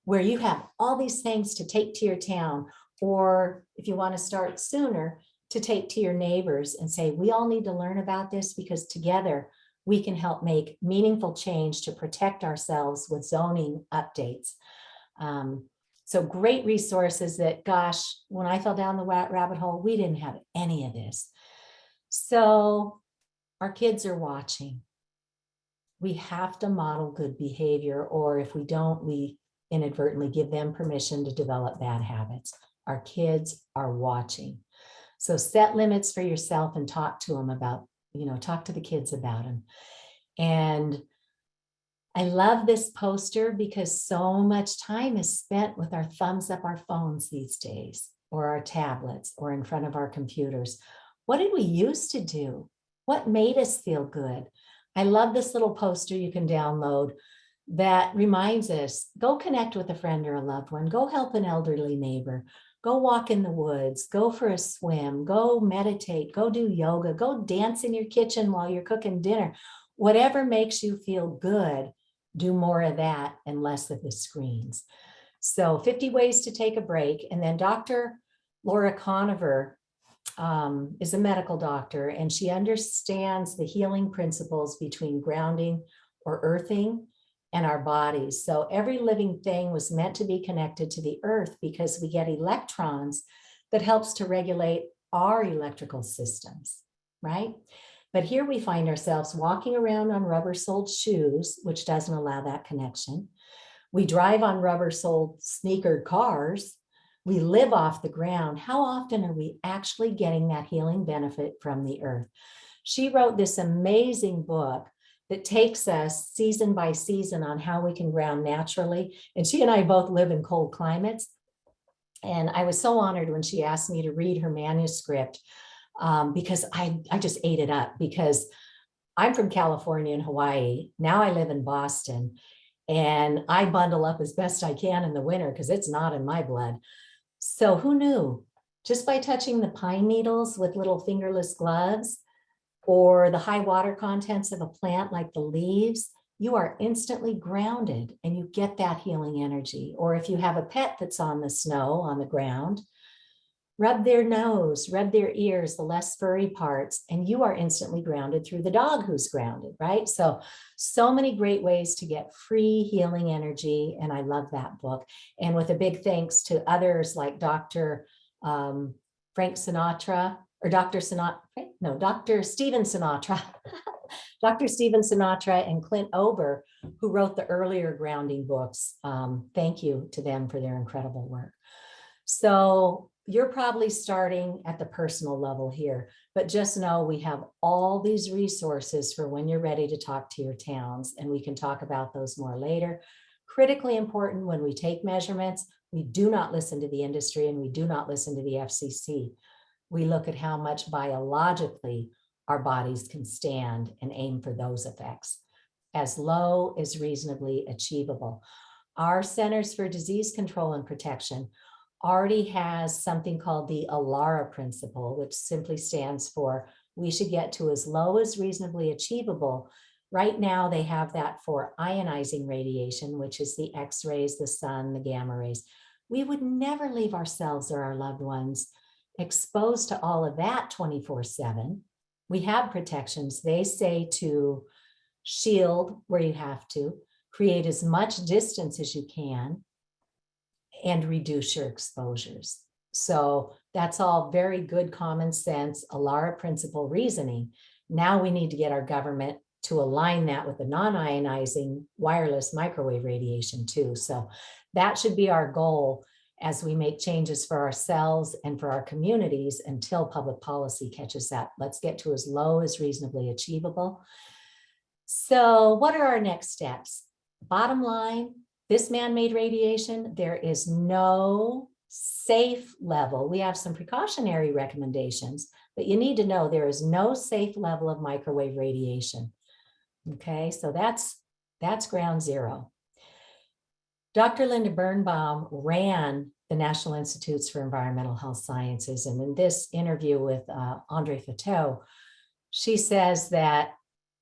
where you have all these things to take to your town, or if you want to start sooner, to take to your neighbors and say, we all need to learn about this because together we can help make meaningful change to protect ourselves with zoning updates. So great resources that, gosh, when I fell down the rabbit hole, we didn't have any of this. So our kids are watching. We have to model good behavior, or if we don't, we inadvertently give them permission to develop bad habits. Our kids are watching. So set limits for yourself and talk to them about, talk to the kids about them. And I love this poster because so much time is spent with our thumbs up our phones these days, or our tablets, or in front of our computers. What did we used to do? What made us feel good? I love this little poster you can download that reminds us, go connect with a friend or a loved one, go help an elderly neighbor, go walk in the woods, go for a swim, go meditate, go do yoga, go dance in your kitchen while you're cooking dinner. Whatever makes you feel good, do more of that and less of the screens. So 50 ways to take a break. And then Dr. Laura Conover is a medical doctor, and she understands the healing principles between grounding or earthing and our bodies. So every living thing was meant to be connected to the earth because we get electrons that helps to regulate our electrical systems, right? But here we find ourselves walking around on rubber-soled shoes, which doesn't allow that connection. We drive on rubber-soled sneakered cars. We live off the ground. How often are we actually getting that healing benefit from the earth? She wrote this amazing book that takes us season by season on how we can ground naturally. And she and I both live in cold climates. And I was so honored when she asked me to read her manuscript because I just ate it up, because I'm from California and Hawaii. Now I live in Boston, and I bundle up as best I can in the winter because it's not in my blood. So who knew? Just by touching the pine needles with little fingerless gloves, or the high water contents of a plant like the leaves, you are instantly grounded and you get that healing energy. Or if you have a pet that's on the snow, on the ground, rub their nose, rub their ears, the less furry parts, and you are instantly grounded through the dog who's grounded, right? So many great ways to get free healing energy. And I love that book. And with a big thanks to others like Dr. Frank Sinatra, or Dr. Stephen Sinatra, Dr. Stephen Sinatra and Clint Ober, who wrote the earlier grounding books. Thank you to them for their incredible work. So you're probably starting at the personal level here, but just know we have all these resources for when you're ready to talk to your towns, and we can talk about those more later. Critically important, when we take measurements, we do not listen to the industry and we do not listen to the FCC. We look at how much biologically our bodies can stand and aim for those effects, as low as reasonably achievable. Our Centers for Disease Control and Protection already has something called the ALARA principle, which simply stands for we should get to as low as reasonably achievable. Right now, they have that for ionizing radiation, which is the X-rays, the sun, the gamma rays. We would never leave ourselves or our loved ones exposed to all of that 24/7. We have protections. They say to shield where you have to, create as much distance as you can, and reduce your exposures. So that's all very good common sense, ALARA principle reasoning. Now we need to get our government to align that with the non-ionizing wireless microwave radiation too. So that should be our goal as we make changes for ourselves and for our communities until public policy catches up. Let's get to as low as reasonably achievable. So what are our next steps? Bottom line, this man-made radiation, there is no safe level. We have some precautionary recommendations, but you need to know there is no safe level of microwave radiation. Okay, so that's ground zero. Dr. Linda Birnbaum ran the National Institutes for Environmental Health Sciences. And in this interview with Andre Fateau, she says that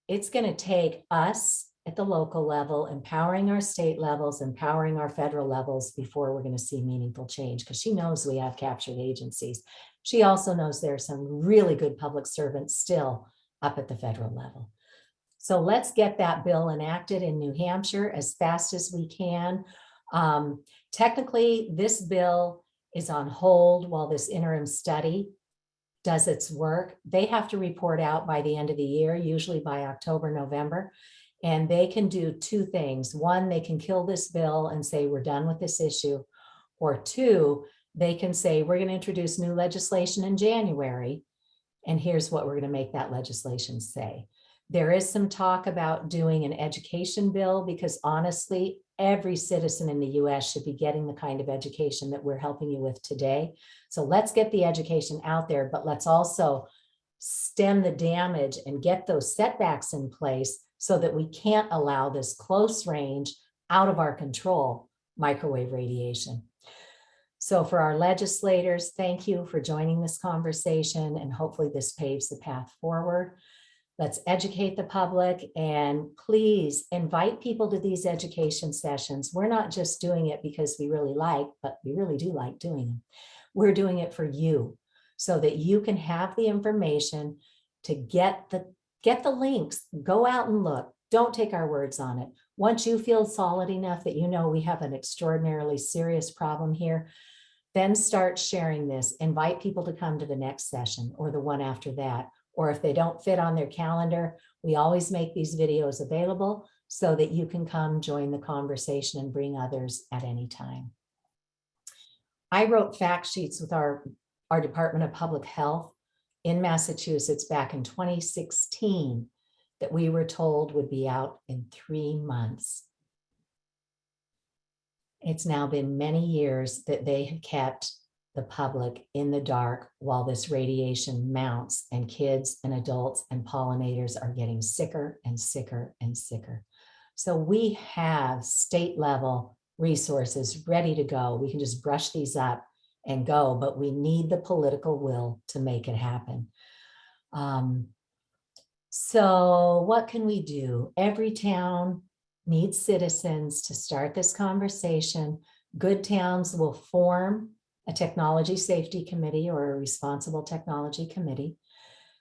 it's going to take us at the local level, empowering our state levels, empowering our federal levels before we're going to see meaningful change, because she knows we have captured agencies. She also knows there are some really good public servants still up at the federal level. So let's get that bill enacted in New Hampshire as fast as we can. Technically, this bill is on hold while this interim study does its work. They have to report out by the end of the year, usually by October, November. And they can do two things. One, they can kill this bill and say, we're done with this issue. Or two, they can say, we're going to introduce new legislation in January. And here's what we're going to make that legislation say. There is some talk about doing an education bill, because honestly, every citizen in the US should be getting the kind of education that we're helping you with today. So let's get the education out there, but let's also stem the damage and get those setbacks in place so that we can't allow this close range, out of our control, microwave radiation. So for our legislators, thank you for joining this conversation, and hopefully this paves the path forward. Let's educate the public, and please invite people to these education sessions. We're not just doing it because we really like, but we really do like doing them. We're doing it for you so that you can have the information to get the links. Go out and look. Don't take our words on it. Once you feel solid enough that you know we have an extraordinarily serious problem here, then start sharing this. Invite people to come to the next session or the one after that. Or if they don't fit on their calendar, we always make these videos available so that you can come join the conversation and bring others at any time. I wrote fact sheets with our Department of Public Health in Massachusetts back in 2016 that we were told would be out in 3 months. It's now been many years that they have kept the public in the dark while this radiation mounts, and kids and adults and pollinators are getting sicker and sicker and sicker. So we have state level resources ready to go. We can just brush these up and go, but we need the political will to make it happen. So what can we do? Every town needs citizens to start this conversation. Good towns will form a technology safety committee or a responsible technology committee.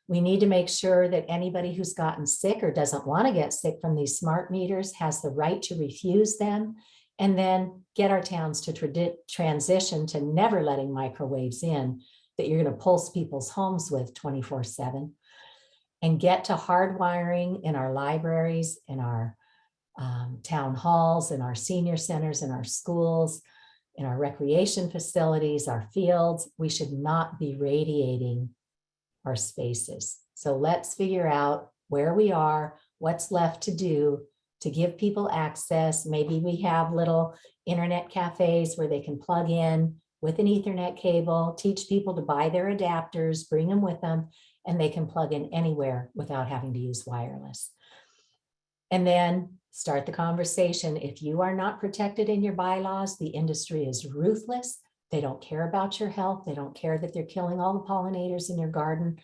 We need to make sure that anybody who's gotten sick or doesn't want to get sick from these smart meters has the right to refuse them, and then get our towns to transition to never letting microwaves in that you're going to pulse people's homes with 24/7, and get to hardwiring in our libraries, in our town halls, in our senior centers, in our schools, in our recreation facilities, our fields. We should not be radiating our spaces. So let's figure out where we are, what's left to do to give people access. Maybe we have little internet cafes where they can plug in with an Ethernet cable, teach people to buy their adapters, bring them with them, and they can plug in anywhere without having to use wireless. And then start the conversation. If you are not protected in your bylaws, the industry is ruthless. They don't care about your health. They don't care that they're killing all the pollinators in your garden.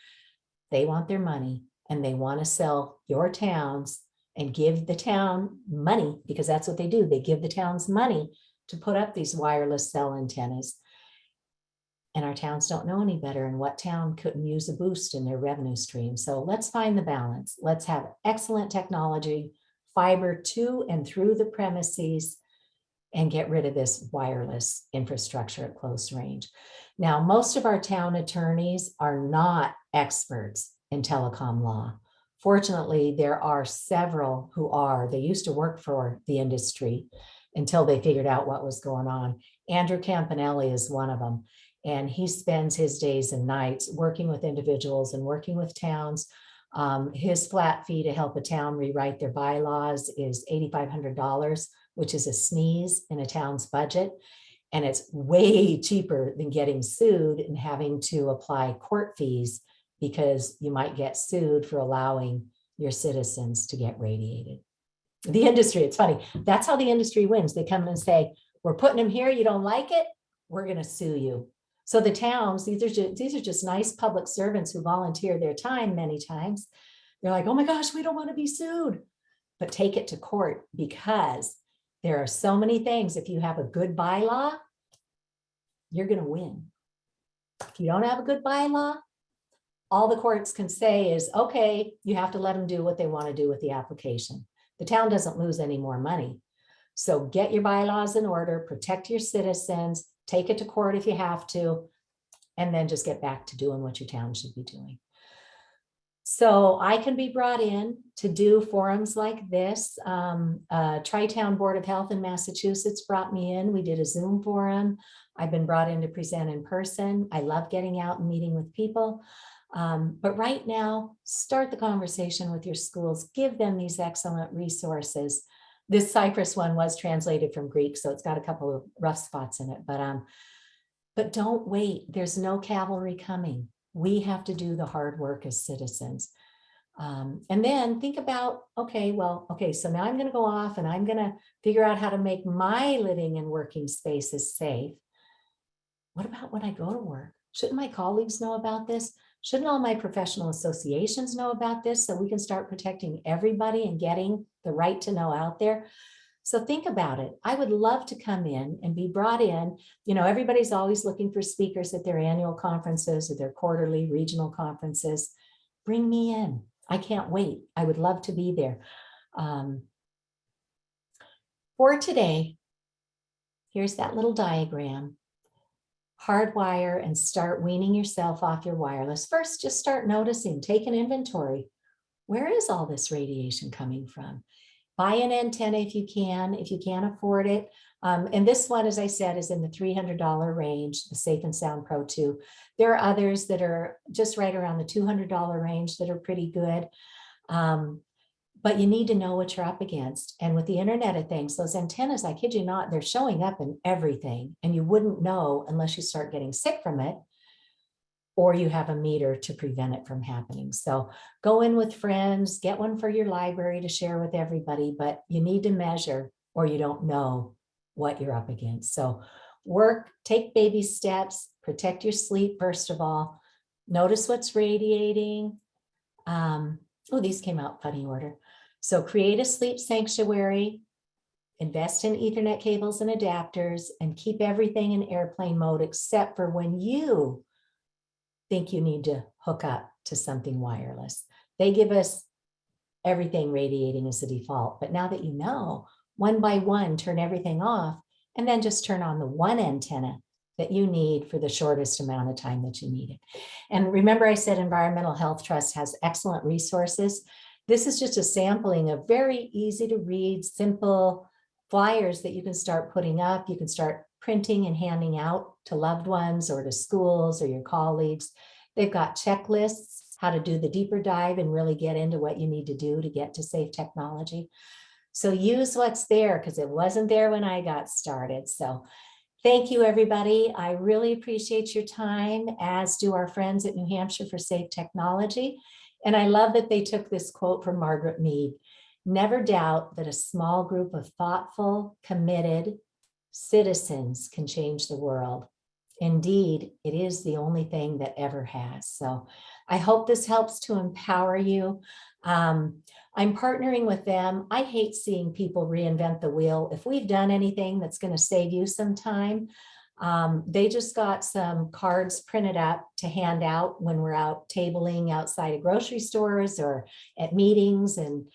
They want their money, and they want to sell your towns and give the town money, because that's what they do. They give the towns money to put up these wireless cell antennas. And our towns don't know any better. And what town couldn't use a boost in their revenue stream? So let's find the balance. Let's have excellent technology, fiber to and through the premises, and get rid of this wireless infrastructure at close range. Now, most of our town attorneys are not experts in telecom law. Fortunately, there are several who are. They used to work for the industry until they figured out what was going on. Andrew Campanelli is one of them. And he spends his days and nights working with individuals and working with towns. His flat fee to help a town rewrite their bylaws is $8,500, which is a sneeze in a town's budget. And it's way cheaper than getting sued and having to apply court fees, because you might get sued for allowing your citizens to get radiated. The industry, it's funny. That's how the industry wins. They come and say, we're putting them here. You don't like it? We're going to sue you. So the towns, these are just nice public servants who volunteer their time many times. They're like, oh my gosh, we don't want to be sued, but take it to court, because there are so many things. If you have a good bylaw, you're going to win. If you don't have a good bylaw, all the courts can say is, okay, you have to let them do what they want to do with the application. The town doesn't lose any more money. So get your bylaws in order, protect your citizens, take it to court if you have to, and then just get back to doing what your town should be doing. So I can be brought in to do forums like this. Tri-Town Board of Health in Massachusetts brought me in. We did a Zoom forum. I've been brought in to present in person. I love getting out and meeting with people. But right now, start the conversation with your schools. Give them these excellent resources. This Cyprus one was translated from Greek, so it's got a couple of rough spots in it. But don't wait. There's no cavalry coming. We have to do the hard work as citizens. And then think about, okay, so now I'm going to go off and I'm going to figure out how to make my living and working spaces safe. What about when I go to work? Shouldn't my colleagues know about this? Shouldn't all my professional associations know about this, so we can start protecting everybody and getting the right to know out there? So think about it. I would love to come in and be brought in. You know, everybody's always looking for speakers at their annual conferences or their quarterly regional conferences. Bring me in. I can't wait. I would love to be there. For today, here's that little diagram. Hardwire and start weaning yourself off your wireless. First, just start noticing, take an inventory. Where is all this radiation coming from? Buy an antenna if you can't afford it. And this one, as I said, is in the $300 range, the Safe and Sound Pro 2. There are others that are just right around the $200 range that are pretty good. But you need to know what you're up against. And with the Internet of Things, those antennas, I kid you not, they're showing up in everything. And you wouldn't know unless you start getting sick from it, or you have a meter to prevent it from happening. So go in with friends, get one for your library to share with everybody, but you need to measure or you don't know what you're up against. So work, take baby steps, protect your sleep first of all, notice what's radiating. Oh, these came out funny order. So create a sleep sanctuary, invest in Ethernet cables and adapters, and keep everything in airplane mode except for when you think you need to hook up to something wireless. They give us everything radiating as a default, but now that you know, one by one, turn everything off and then just turn on the one antenna that you need for the shortest amount of time that you need it. And remember, I said Environmental Health Trust has excellent resources. This is just a sampling of very easy to read, simple flyers that you can start putting up. You can start printing and handing out to loved ones or to schools or your colleagues. They've got checklists, how to do the deeper dive and really get into what you need to do to get to safe technology. So use what's there, because it wasn't there when I got started. So thank you, everybody. I really appreciate your time, as do our friends at New Hampshire for Safe Technology. And I love that they took this quote from Margaret Mead. Never doubt that a small group of thoughtful, committed citizens can change the world. Indeed, it is the only thing that ever has. So I hope this helps to empower you. I'm partnering with them. I hate seeing people reinvent the wheel. If we've done anything that's going to save you some time, they just got some cards printed up to hand out when we're out tabling outside of grocery stores or at meetings. And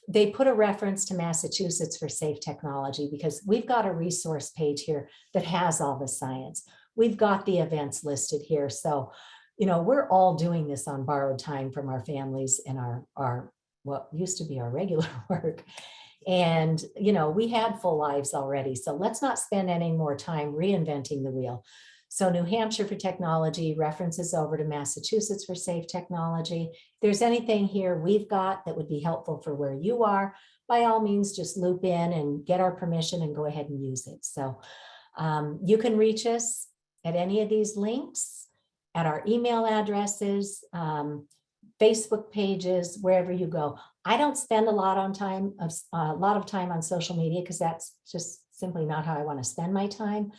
they put a reference to Massachusetts for Safe Technology, because we've got a resource page here that has all the science. We've got the events listed here. So, you know, we're all doing this on borrowed time from our families and our what used to be our regular work. And, you know, we had full lives already. So let's not spend any more time reinventing the wheel. So New Hampshire for Technology references over to Massachusetts for Safe Technology. If there's anything here we've got that would be helpful for where you are, by all means, just loop in and get our permission and go ahead and use it. So you can reach us at any of these links, at our email addresses. Facebook pages, wherever you go. I don't spend a lot of time on social media because that's just simply not how I want to spend my time.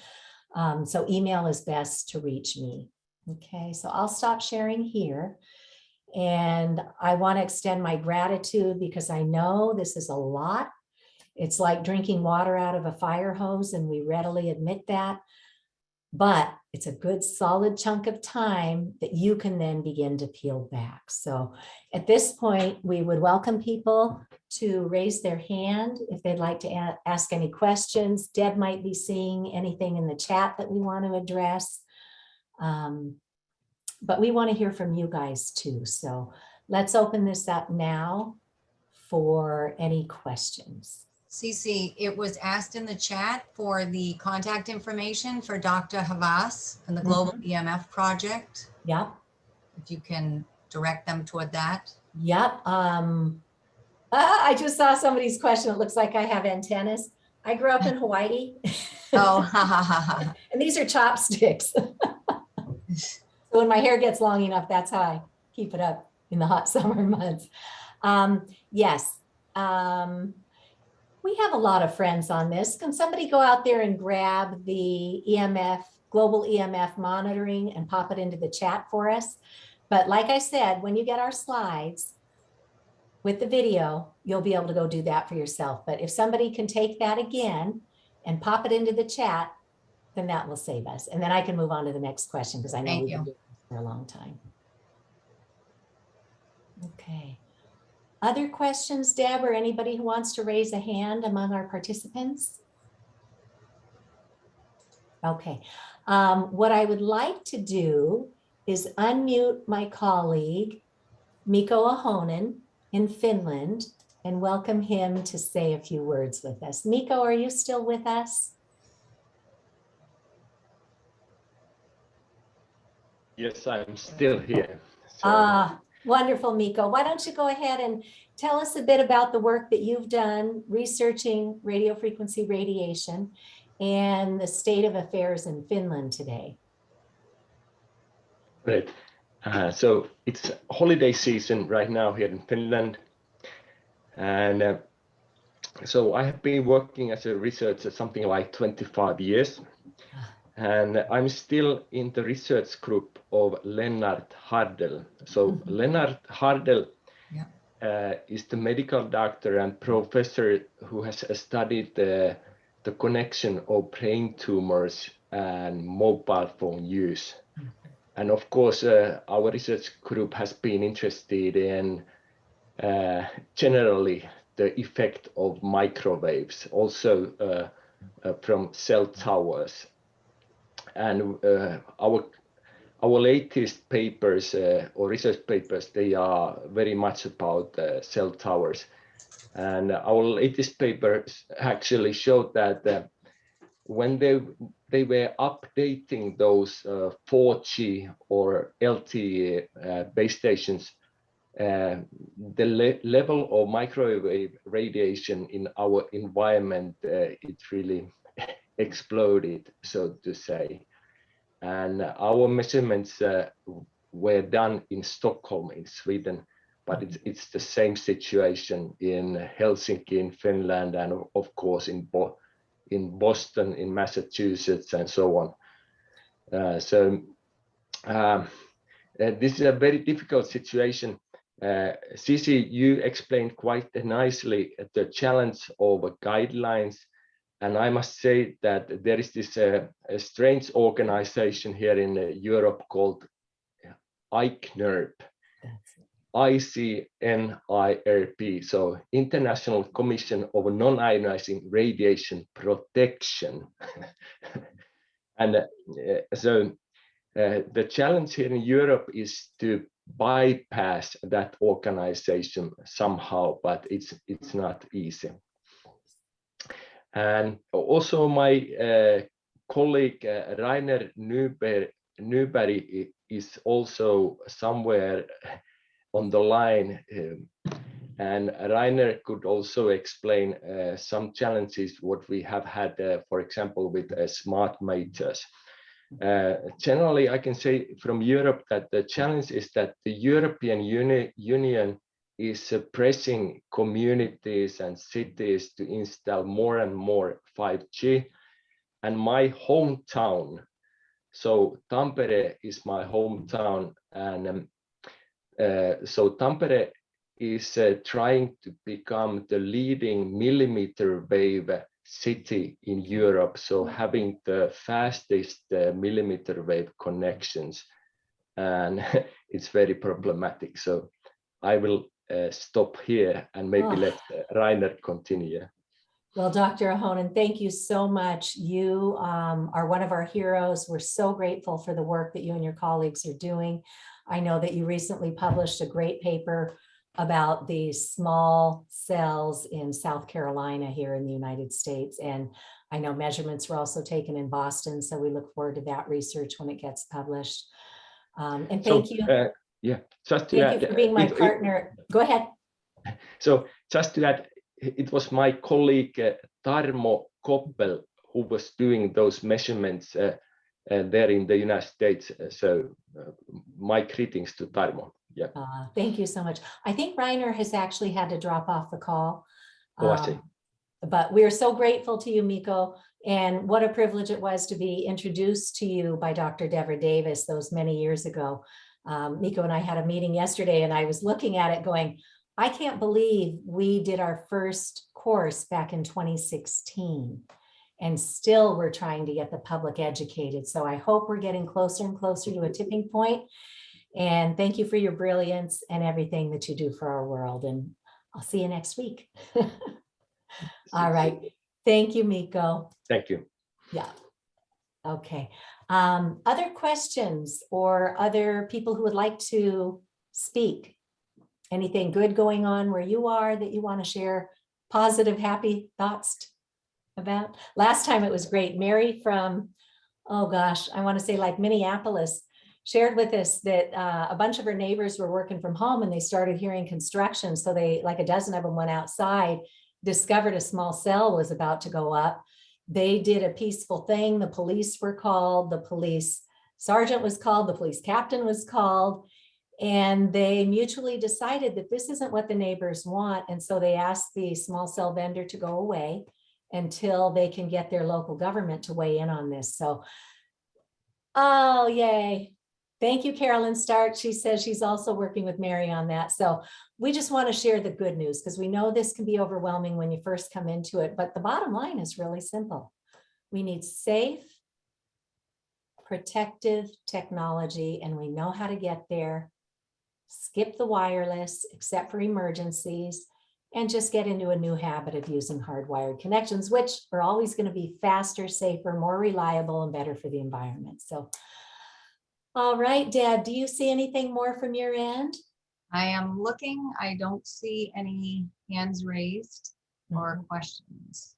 So email is best to reach me. Okay, so I'll stop sharing here. And I want to extend my gratitude because I know this is a lot. It's like drinking water out of a fire hose, and we readily admit that. But it's a good solid chunk of time that you can then begin to peel back. So at this point, we would welcome people to raise their hand if they'd like to ask any questions. Deb might be seeing anything in the chat that we want to address. But we want to hear from you guys too. So let's open this up now for any questions. Cece, it was asked in the chat for the contact information for Dr. Havas and the Global EMF Project. Yep. If you can direct them toward that. Yep. I just saw somebody's question. It looks like I have antennas. I grew up in Hawaii. Oh, ha ha ha ha. And these are chopsticks. So when my hair gets long enough, that's how I keep it up in the hot summer months. Yes. We have a lot of friends on this. Can somebody go out there and grab the EMF, global EMF monitoring and pop it into the chat for us? But like I said, when you get our slides with the video, you'll be able to go do that for yourself. But if somebody can take that again and pop it into the chat, then that will save us. And then I can move on to the next question because I know we've been doing this for a long time. Okay. Other questions, Deb, or anybody who wants to raise a hand among our participants? Okay. What I would like to do is unmute my colleague, Mikko Ahonen in Finland, and welcome him to say a few words with us. Mikko, are you still with us? Yes, I'm still here. So. Wonderful, Mikko. Why don't you go ahead and tell us a bit about the work that you've done researching radio frequency radiation and the state of affairs in Finland today. Great. So it's holiday season right now here in Finland. And so I have been working as a researcher something like 25 years. And I'm still in the research group of Lennart Hardel. So Lennart Hardel is the medical doctor and professor who has studied the connection of brain tumors and mobile phone use. And of course, our research group has been interested in generally the effect of microwaves, also from cell towers. And our latest papers or research papers, they are very much about cell towers. And our latest papers actually showed that when they were updating those 4G or LTE base stations, the level of microwave radiation in our environment, it really exploded, so to say. And our measurements were done in Stockholm, in Sweden, but it's the same situation in Helsinki, in Finland, and of course in Boston, in Massachusetts, and so on. This is a very difficult situation. Cece, you explained quite nicely the challenge of guidelines. And I must say that there is this a strange organization here in Europe called ICNIRP, ICNIRP, so International Commission of Non-Ionizing Radiation Protection. And the challenge here in Europe is to bypass that organization somehow, but it's not easy. And also my colleague Rainer Nyberg is also somewhere on the line, and Rainer could also explain some challenges what we have had, for example, with smart meters. Generally, I can say from Europe that the challenge is that the European Union is pressing communities and cities to install more and more 5G. And my hometown, so Tampere is my hometown, and so Tampere is trying to become the leading millimeter wave city in Europe, so having the fastest millimeter wave connections, and it's very problematic. So I will stop here and maybe let Rainer continue. Well, Dr. Ahonen, thank you so much. You are one of our heroes. We're so grateful for the work that you and your colleagues are doing. I know that you recently published a great paper about the small cells in South Carolina here in the United States. And I know measurements were also taken in Boston. So we look forward to that research when it gets published. And thank you. Yeah, just to thank you for being my partner. Go ahead. So just to add, it was my colleague Tarmo Koppel who was doing those measurements there in the United States. So my greetings to Tarmo. Yeah. Thank you so much. I think Rainer has actually had to drop off the call. Oh, I see. But we're so grateful to you, Mikko. And what a privilege it was to be introduced to you by Dr. Deborah Davis those many years ago. Mikko and I had a meeting yesterday, and I was looking at it going, I can't believe we did our first course back in 2016. And still we're trying to get the public educated. So I hope we're getting closer and closer to a tipping point. And thank you for your brilliance and everything that you do for our world. And I'll see you next week. All right. Thank you, Mikko. Thank you. Yeah. Okay. Other questions or other people who would like to speak? Anything good going on where you are that you want to share positive, happy thoughts about? Last time it was great. Mary from, oh gosh, I want to say like Minneapolis shared with us that a bunch of her neighbors were working from home and they started hearing construction. So they, like a dozen of them went outside, discovered a small cell was about to go up. They did a peaceful thing. The police were called, the police sergeant was called, the police captain was called, and they mutually decided that this isn't what the neighbors want. And so they asked the small cell vendor to go away until they can get their local government to weigh in on this. So, oh, yay. Thank you, Carolyn Stark. She says she's also working with Mary on that. So we just want to share the good news because we know this can be overwhelming when you first come into it. But the bottom line is really simple. We need safe, protective technology, and we know how to get there. Skip the wireless, except for emergencies, and just get into a new habit of using hardwired connections, which are always going to be faster, safer, more reliable, and better for the environment. So, all right, Deb, do you see anything more from your end? I am looking. I don't see any hands raised or questions.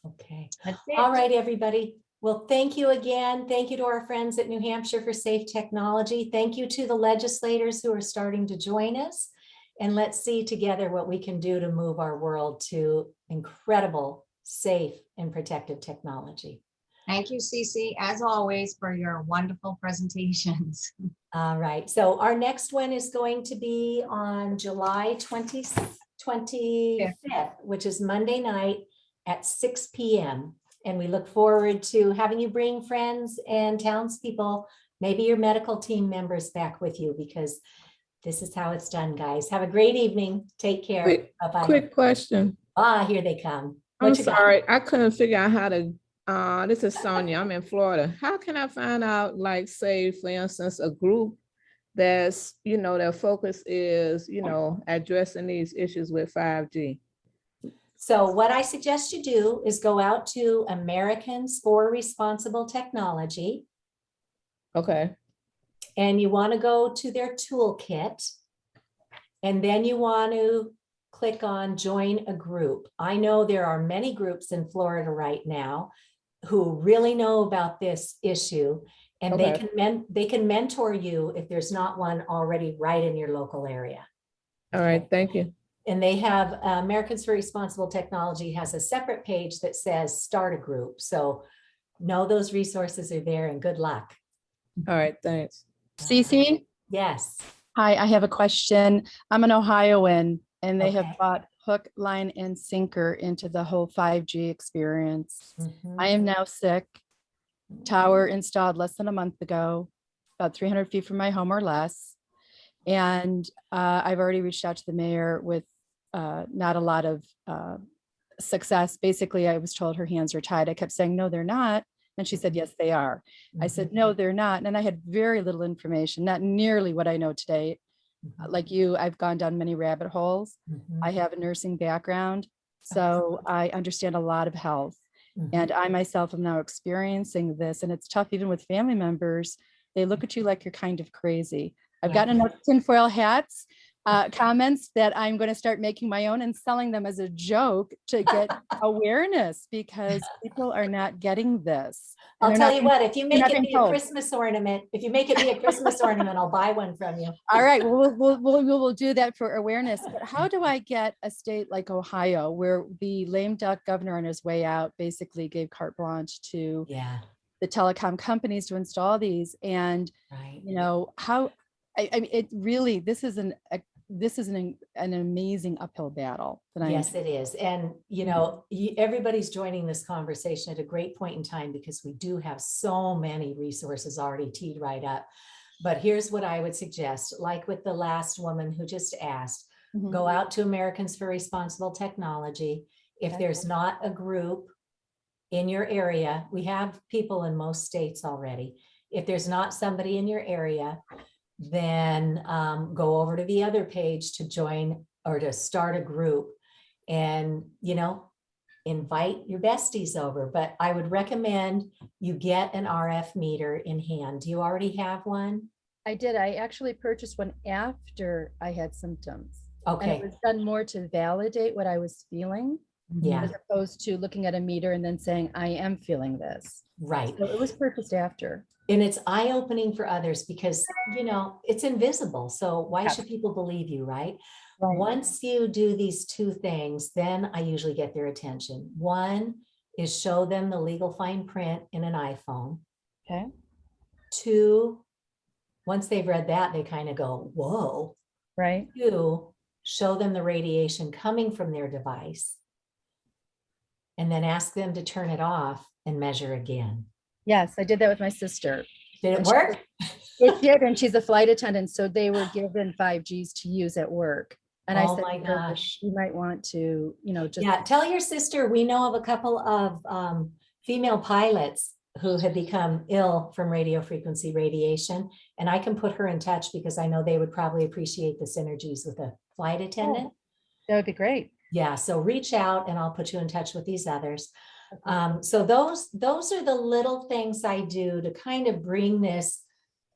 Okay. That's it. All right, everybody. Well, thank you again. Thank you to our friends at New Hampshire for Safe Technology. Thank you to the legislators who are starting to join us. And let's see together what we can do to move our world to incredible, safe, and protected technology. Thank you, Cece, as always, for your wonderful presentations. All right. So our next one is going to be on July 25th, which is Monday night at 6 p.m. And we look forward to having you bring friends and townspeople, maybe your medical team members back with you, because this is how it's done, guys. Have a great evening. Take care. Bye-bye. Quick question. Here they come. I'm sorry. I couldn't figure out how to, this is Sonia. I'm in Florida. How can I find out, like, say, for instance, a group that's, their focus is, addressing these issues with 5G? So what I suggest you do is go out to Americans for Responsible Technology. Okay. And you want to go to their toolkit. And then you want to click on join a group. I know there are many groups in Florida right now who really know about this issue, and they can mentor you if there's not one already right in your local area. All right, thank you. And they have Americans for Responsible Technology has a separate page that says start a group. So Know those resources are there, and good luck. All right, thanks. Cece, Yes. hi, I have a question. I'm an Ohioan and they have Okay. bought hook, line and sinker into the whole 5G experience. Mhm. I am now sick. Tower installed less than a month ago, about 300 feet from my home or less. And I've already reached out to the mayor with not a lot of success. Basically, I was told her hands are tied. I kept saying, no, they're not. And she said, yes, they are. I said, no, they're not. And I had very little information, not nearly what I know today. Like you, I've gone down many rabbit holes. I have a nursing background, so I understand a lot of health. And I myself am now experiencing this, and it's tough even with family members. They look at you like you're kind of crazy. I've gotten enough tinfoil hats comments that I'm going to start making my own and selling them as a joke to get awareness, because people are not getting this. And I'll they're tell not you being- what, if you make not it being be a told. Christmas ornament, I'll buy one from you. All right, well, we'll do that for awareness. But how do I get a state like Ohio, where the lame duck governor on his way out basically gave carte blanche to Yeah, the telecom companies to install these? And, right. you know, how, I mean, it really, this is an amazing uphill battle. That Yes, it is. And, you know, everybody's joining this conversation at a great point in time, because we do have so many resources already teed right up. But here's what I would suggest, like with the last woman who just asked, go out to Americans for Responsible Technology. If there's not a group in your area, we have people in most states already. If there's not somebody in your area, then go over to the other page to join or to start a group, and, you know, invite your besties over. But I would recommend you get an RF meter in hand. Do you already have one? I did. I actually purchased one after I had symptoms. And Okay. it was done more to validate what I was feeling, Yeah, as opposed to looking at a meter and then saying, I am feeling this. right. So it was purchased after. And it's eye-opening for others because, you know, it's invisible. So why should people believe you, right? Right. Once you do these two things, then I usually get their attention. One is show them the legal fine print in an iPhone. Okay. Two, once they've read that, they kind of go, whoa. Right. Two, show them the radiation coming from their device. And then ask them to turn it off and measure again. Yes, I did that with my sister. Did it And she- work? It did, and she's a flight attendant, so they were given 5Gs to use at work. And I Oh said, my to her, gosh. you might want to, you know, just Yeah, tell your sister, we know of a couple of female pilots who had become ill from radio frequency radiation. And I can put her in touch because I know they would probably appreciate the synergies with a flight attendant. that would be great. Yeah, so reach out and I'll put you in touch with these others. So those are the little things I do to kind of bring this,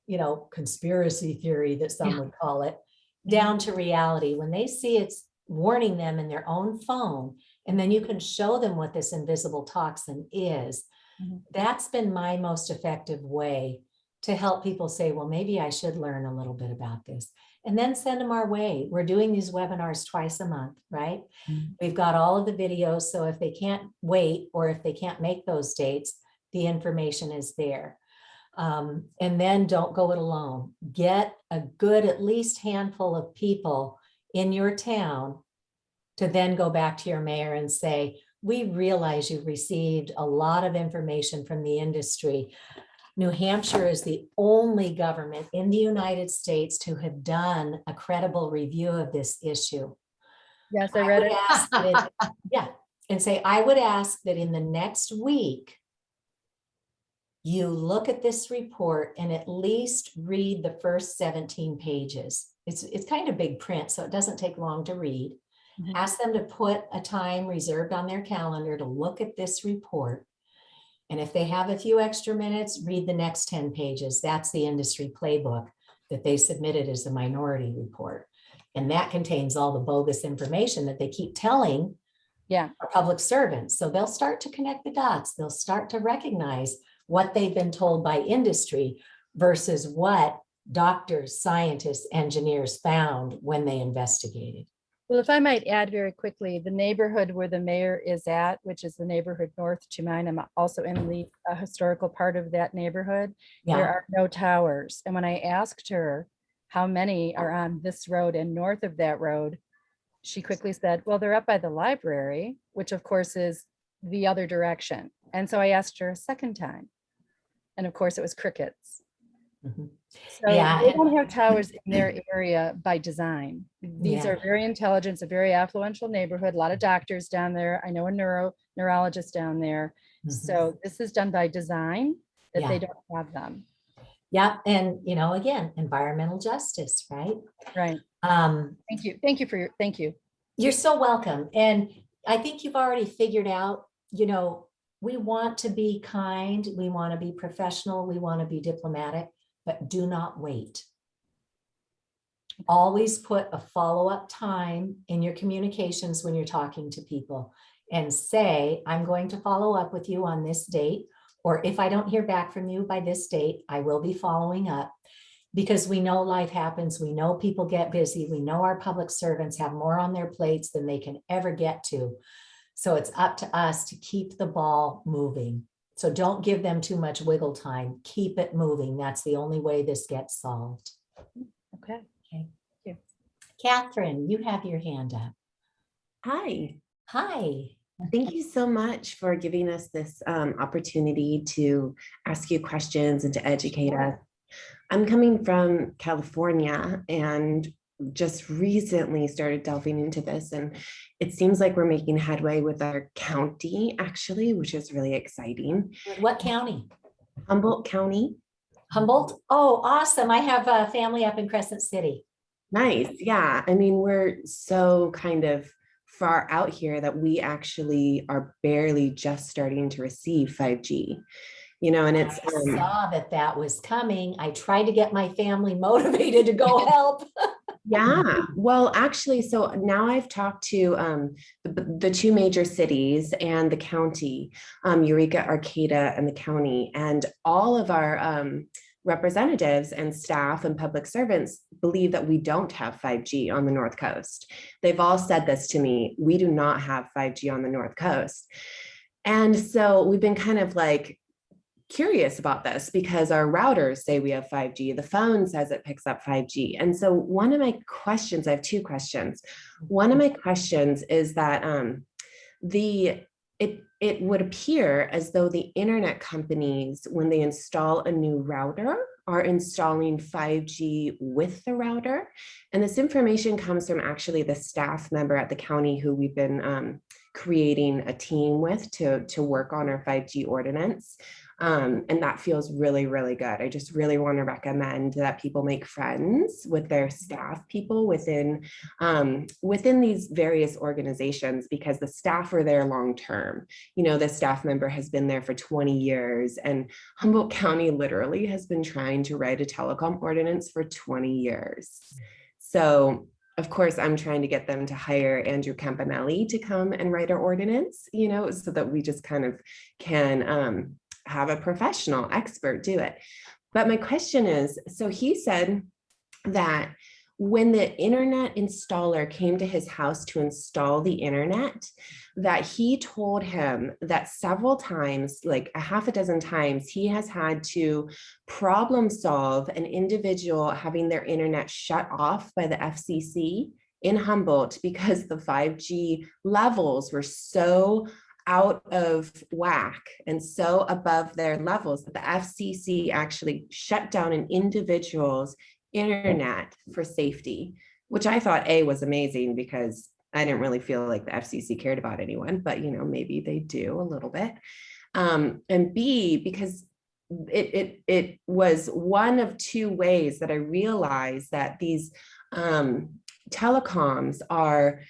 you know, conspiracy theory that some would call it, down to reality. When they see it's warning them in their own phone, and then you can show them what this invisible toxin is. That's been my most effective way to help people say, well, maybe I should learn a little bit about this, and then send them our way. We're doing these webinars twice a month, right? We've got all of the videos. So if they can't wait, or if they can't make those dates, the information is there. And then don't go it alone. Get a good, at least handful of people in your town to then go back to your mayor and say, we realize you've received a lot of information from the industry. New Hampshire is the only government in the United States to have done a credible review of this issue. Yes, I read would it. ask that and say, I would ask that in the next week, you look at this report and at least read the first 17 pages. It's kind of big print, so it doesn't take long to read. Ask them to put a time reserved on their calendar to look at this report. And if they have a few extra minutes, read the next 10 pages. That's the industry playbook that they submitted as a minority report. And that contains all the bogus information that they keep telling our public servants. So they'll start to connect the dots. They'll start to recognize what they've been told by industry versus what doctors, scientists, engineers found when they investigated. Well, if I might add very quickly, the neighborhood where the mayor is at, which is the neighborhood north to mine, I'm also in the historical part of that neighborhood. There Yeah, are no towers. And when I asked her how many are on this road and north of that road, she quickly said, well, they're up by the library, which of course is the other direction. And so I asked her a second time. And of course it was crickets. mhm. So Yeah, they and- don't have towers in their area by design. These Yeah. are very intelligent, it's a very affluential neighborhood, a lot of doctors down there. I know a neurologist down there. Mhm. So this is done by design that Yeah. they don't have them. Yeah, and again, environmental justice, right? Right. Um, Thank you. Thank you for your, thank you. You're so welcome. And I think you've already figured out, we want to be kind, we want to be professional, we want to be diplomatic, but do not wait. Always put a follow-up time in your communications when you're talking to people and say, I'm going to follow up with you on this date, or if I don't hear back from you by this date, I will be following up. Because we know life happens, we know people get busy, we know our public servants have more on their plates than they can ever get to. So it's up to us to keep the ball moving. So don't give them too much wiggle time. Keep it moving. That's the only way this gets solved. Okay. Catherine, you have your hand up. Hi, Hi. thank you so much for giving us this opportunity to ask you questions and to educate us. I'm coming from California and just recently started delving into this, and it seems like we're making headway with our county actually, which is really exciting. What county? Humboldt County. Humboldt? Oh, awesome. I have a family up in Crescent City. Nice. Yeah. I mean, we're so kind of far out here that we actually are barely just starting to receive 5G, and it's, I saw that was coming. I tried to get my family motivated to go help. yeah, well, actually, so now I've talked to the two major cities and the county, Eureka, Arcata, and the county, and all of our representatives and staff and public servants believe that we don't have 5G on the North Coast. They've all said this to me. We do not have 5G on the North Coast. And so we've been kind of like curious about this because our routers say we have 5G, the phone says it picks up 5G. And so one of my questions, I have two questions. One of my questions is that it would appear as though the internet companies, when they install a new router, are installing 5G with the router. And this information comes from actually the staff member at the county who we've been creating a team with to work on our 5G ordinance. And that feels really, really good. I just really want to recommend that people make friends with their staff people within these various organizations, because the staff are there long term. The staff member has been there for 20 years, and Humboldt County literally has been trying to write a telecom ordinance for 20 years. So of course, I'm trying to get them to hire Andrew Campanelli to come and write our ordinance, so that we just kind of can have a professional expert do it. But my question is, so he said that when the internet installer came to his house to install the internet, that he told him that several times, like a half a dozen times, he has had to problem solve an individual having their internet shut off by the FCC in Humboldt because the 5G levels were so out of whack and so above their levels that the FCC actually shut down an individual's internet for safety, which I thought was amazing because I didn't really feel like the FCC cared about anyone, but maybe they do a little bit. And B, because it was one of two ways that I realized that these telecoms are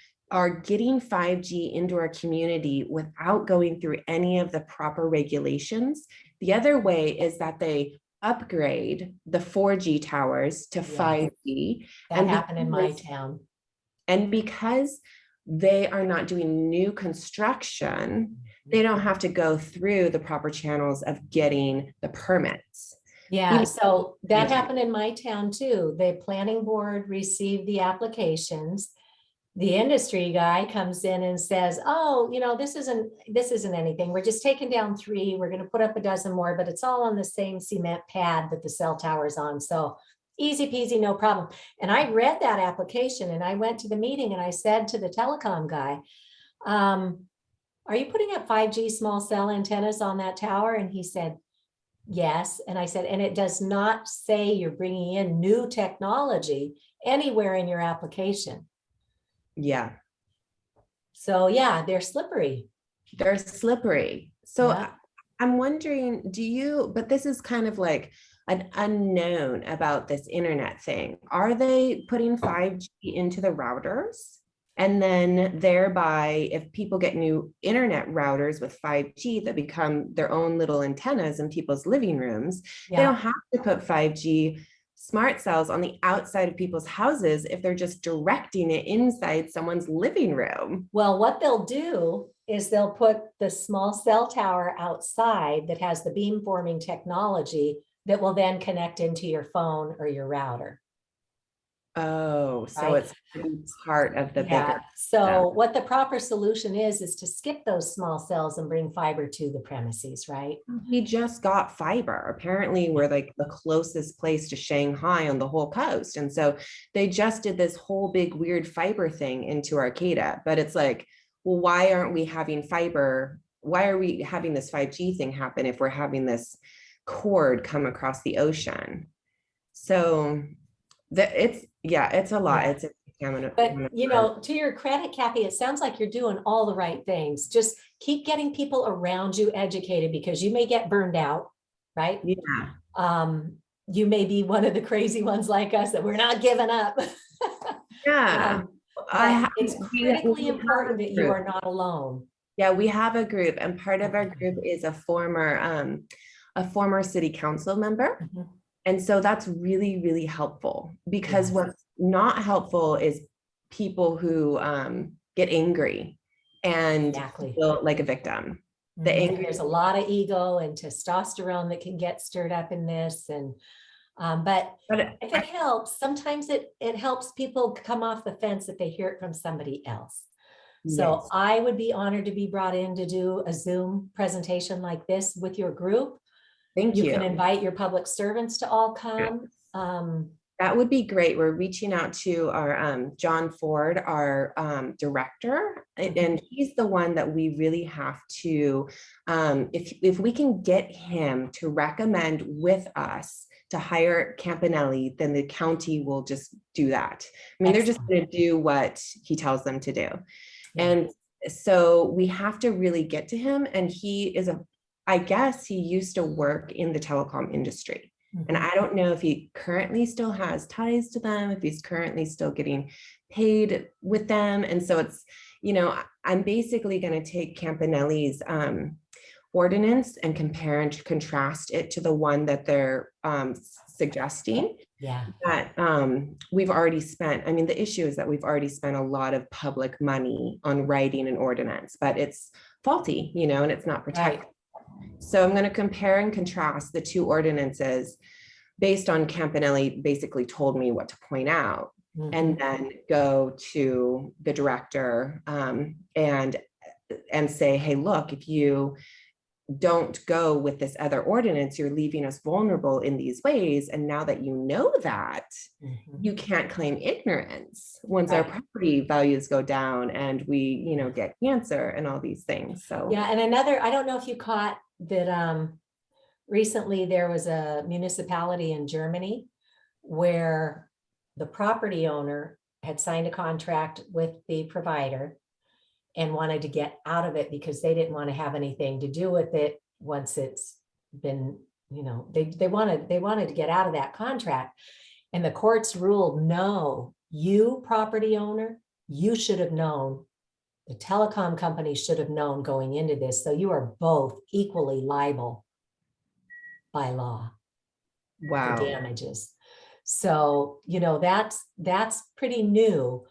getting 5G into our community without going through any of the proper regulations. The other way is that they upgrade the 4G towers to 5G. That happened in my town. And because they are not doing new construction, they don't have to go through the proper channels of getting the permits. Yeah, so that happened in my town too. The planning board received the applications. the industry guy comes in and says, oh, this isn't anything. We're just taking down 3. We're going to put up a dozen more, but it's all on the same cement pad that the cell tower's on. So easy peasy, no problem. And I read that application and I went to the meeting and I said to the telecom guy, are you putting up 5G small cell antennas on that tower? And he said, yes. And I said, and it does not say you're bringing in new technology anywhere in your application. Yeah. So yeah, they're slippery. They're slippery. So Yeah. I'm wondering, but this is kind of like an unknown about this internet thing. Are they putting 5G into the routers? And then thereby, if people get new internet routers with 5G that become their own little antennas in people's living rooms, they don't have to put 5G smart cells on the outside of people's houses if they're just directing it inside someone's living room. Well, what they'll do is they'll put the small cell tower outside that has the beamforming technology that will then connect into your phone or your router. Oh, so Right. it's part of the bigger. So what the proper solution is to skip those small cells and bring fiber to the premises, right? We just got fiber. Apparently, we're like the closest place to Shanghai on the whole coast. And so they just did this whole big weird fiber thing into Arcata. But it's like, well, why aren't we having fiber? Why are we having this 5G thing happen if we're having this cord come across the ocean? So it's a lot. Yeah. It's a But to your credit, Kathy, it sounds like you're doing all the right things. Just keep getting people around you educated, because you may get burned out, right? Yeah. You may be one of the crazy ones like us that we're not giving up. Yeah. It's critically important that you are not alone. Yeah, we have a group, and part of our group is a former city council member. Mhm. And so that's really, really helpful, because what's not helpful is people who get angry and feel like a victim. There's a lot of ego and testosterone that can get stirred up in this. And but if it helps, sometimes it helps people come off the fence if they hear it from somebody else. So Yes. I would be honored to be brought in to do a Zoom presentation like this with your group. Thank you. You can invite your public servants to all come. That would be great. We're reaching out to our John Ford, our director, and he's the one that we really have to, if we can get him to recommend with us to hire Campanelli, then the county will just do that. I mean, they're just going to do what he tells them to do. And so we have to really get to him. And I guess he used to work in the telecom industry. And I don't know if he currently still has ties to them, if he's currently still getting paid with them. And so it's, I'm basically going to take Campanelli's ordinance and compare and contrast it to the one that they're suggesting. Yeah. That we've already spent. I mean, the issue is that we've already spent a lot of public money on writing an ordinance, but it's faulty, and it's not protected. Right. So I'm going to compare and contrast the two ordinances based on Campanelli basically told me what to point out, and then go to the director and say, hey, look, if you don't go with this other ordinance, you're leaving us vulnerable in these ways. And now that you know that, you can't claim ignorance once our property values go down and we, get cancer and all these things. So yeah, and I don't know if you caught that recently there was a municipality in Germany where the property owner had signed a contract with the provider and wanted to get out of it because they didn't want to have anything to do with it once it's been, they wanted to get out of that contract. And the courts ruled, no, you property owner, you should have known, the telecom company should have known going into this. So you are both equally liable by law for damages. So, that's pretty new.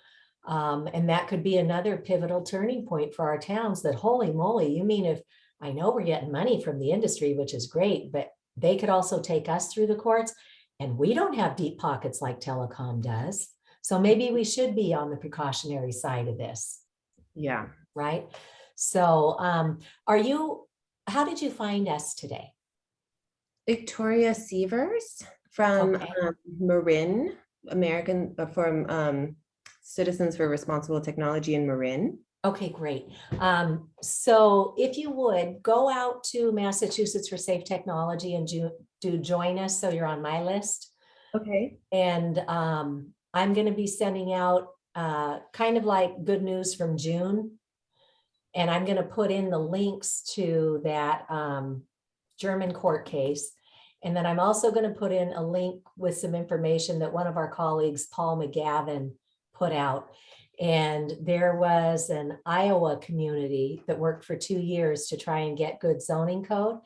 And that could be another pivotal turning point for our towns that, holy moly, you mean if I know we're getting money from the industry, which is great, but they could also take us through the courts, and we don't have deep pockets like telecom does. So maybe we should be on the precautionary side of this, Yeah. right? So how did you find us today? Victoria Sievers from Okay. Marin, from Citizens for Responsible Technology in Marin. Okay, great. So if you would go out to Massachusetts for Safe Technology and do join us, so you're on my list. Okay. And I'm going to be sending out kind of like good news from June. And I'm going to put in the links to that German court case. And then I'm also going to put in a link with some information that one of our colleagues, Paul McGavin, put out. And there was an Iowa community that worked for 2 years to try and get good zoning code.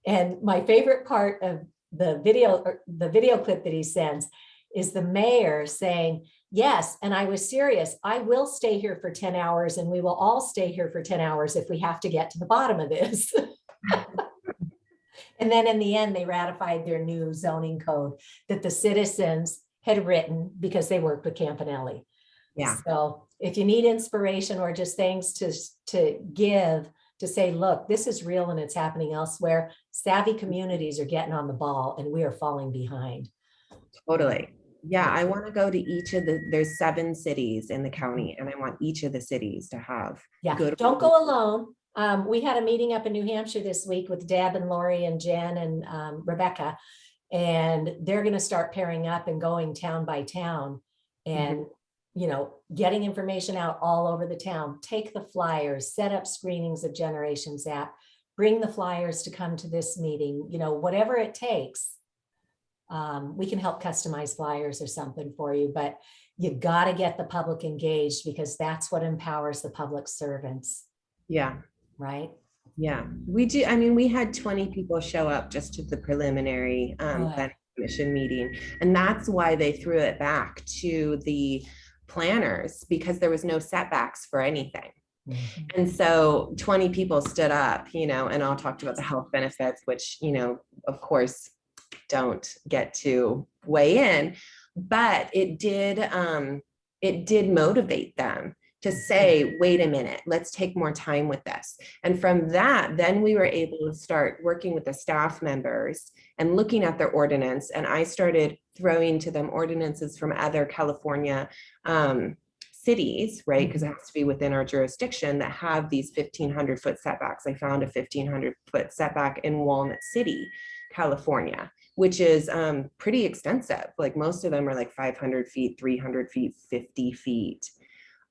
And my favorite part of the video clip that he sends is the mayor saying, yes, and I was serious. I will stay here for 10 hours and we will all stay here for 10 hours if we have to get to the bottom of this. And then in the end, they ratified their new zoning code that the citizens had written because they worked with Campanelli. Yeah. So if you need inspiration or just things to give, to say, look, this is real and it's happening elsewhere, savvy communities are getting on the ball and we are falling behind. Totally. Yeah, I want to go to each of there's 7 cities in the county, and I want each of the cities to have good. Don't go alone. We had a meeting up in New Hampshire this week with Deb and Lori and Jen and Rebecca, and they're going to start pairing up and going town by town and getting information out all over the town. Take the flyers, set up screenings of Generation Zap, bring the flyers to come to this meeting, whatever it takes. We can help customize flyers or something for you, but you got to get the public engaged because that's what empowers the public servants. Yeah. Right. Yeah, we do. I mean, we had 20 people show up just to the preliminary planning commission meeting. And that's why they threw it back to the planners, because there was no setbacks for anything. Mm-hmm. And so 20 people stood up, and all talked about the health benefits, which, of course, don't get to weigh in, but it did motivate them to say, wait a minute, let's take more time with this. And from that, then we were able to start working with the staff members and looking at their ordinance. And I started throwing to them ordinances from other California cities, right? Because it has to be within our jurisdiction that have these 1,500-foot setbacks. I found a 1,500-foot setback in Walnut City, California, which is pretty extensive. Like most of them are like 500 feet, 300 feet, 50 feet.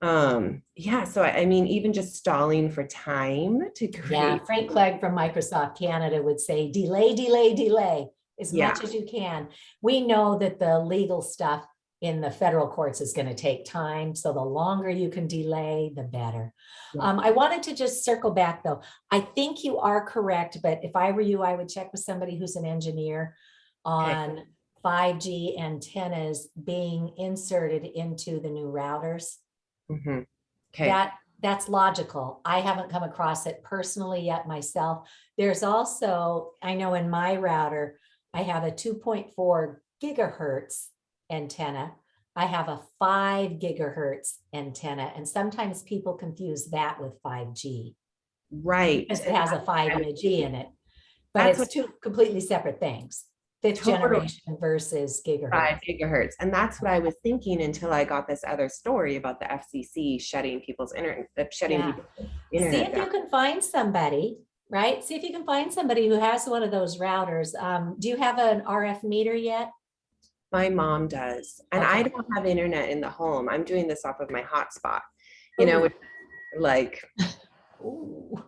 So I mean, even just stalling for time to create. Yeah, Frank Clegg from Microsoft Canada would say, delay, delay, delay as much as you can. We know that the legal stuff in the federal courts is going to take time. So the longer you can delay, the better. Yeah. I wanted to just circle back though. I think you are correct, but if I were you, I would check with somebody who's an engineer on 5G antennas being inserted into the new routers. Mm-hmm. Okay. That's logical. I haven't come across it personally yet myself. There's also, I know in my router, I have a 2.4 gigahertz antenna. I have a 5 gigahertz antenna, and sometimes people confuse that with 5G. Right. Because it has a 5 and a G in it, but it's 2 completely separate things. 5th generation versus gigahertz. 5 gigahertz. And that's what I was thinking until I got this other story about the FCC shutting people's internet, people's internet. See if you can find somebody, right? See if you can find somebody who has one of those routers. Do you have an RF meter yet? My mom does. And I don't have internet in the home. I'm doing this off of my hotspot, which, like. Ooh.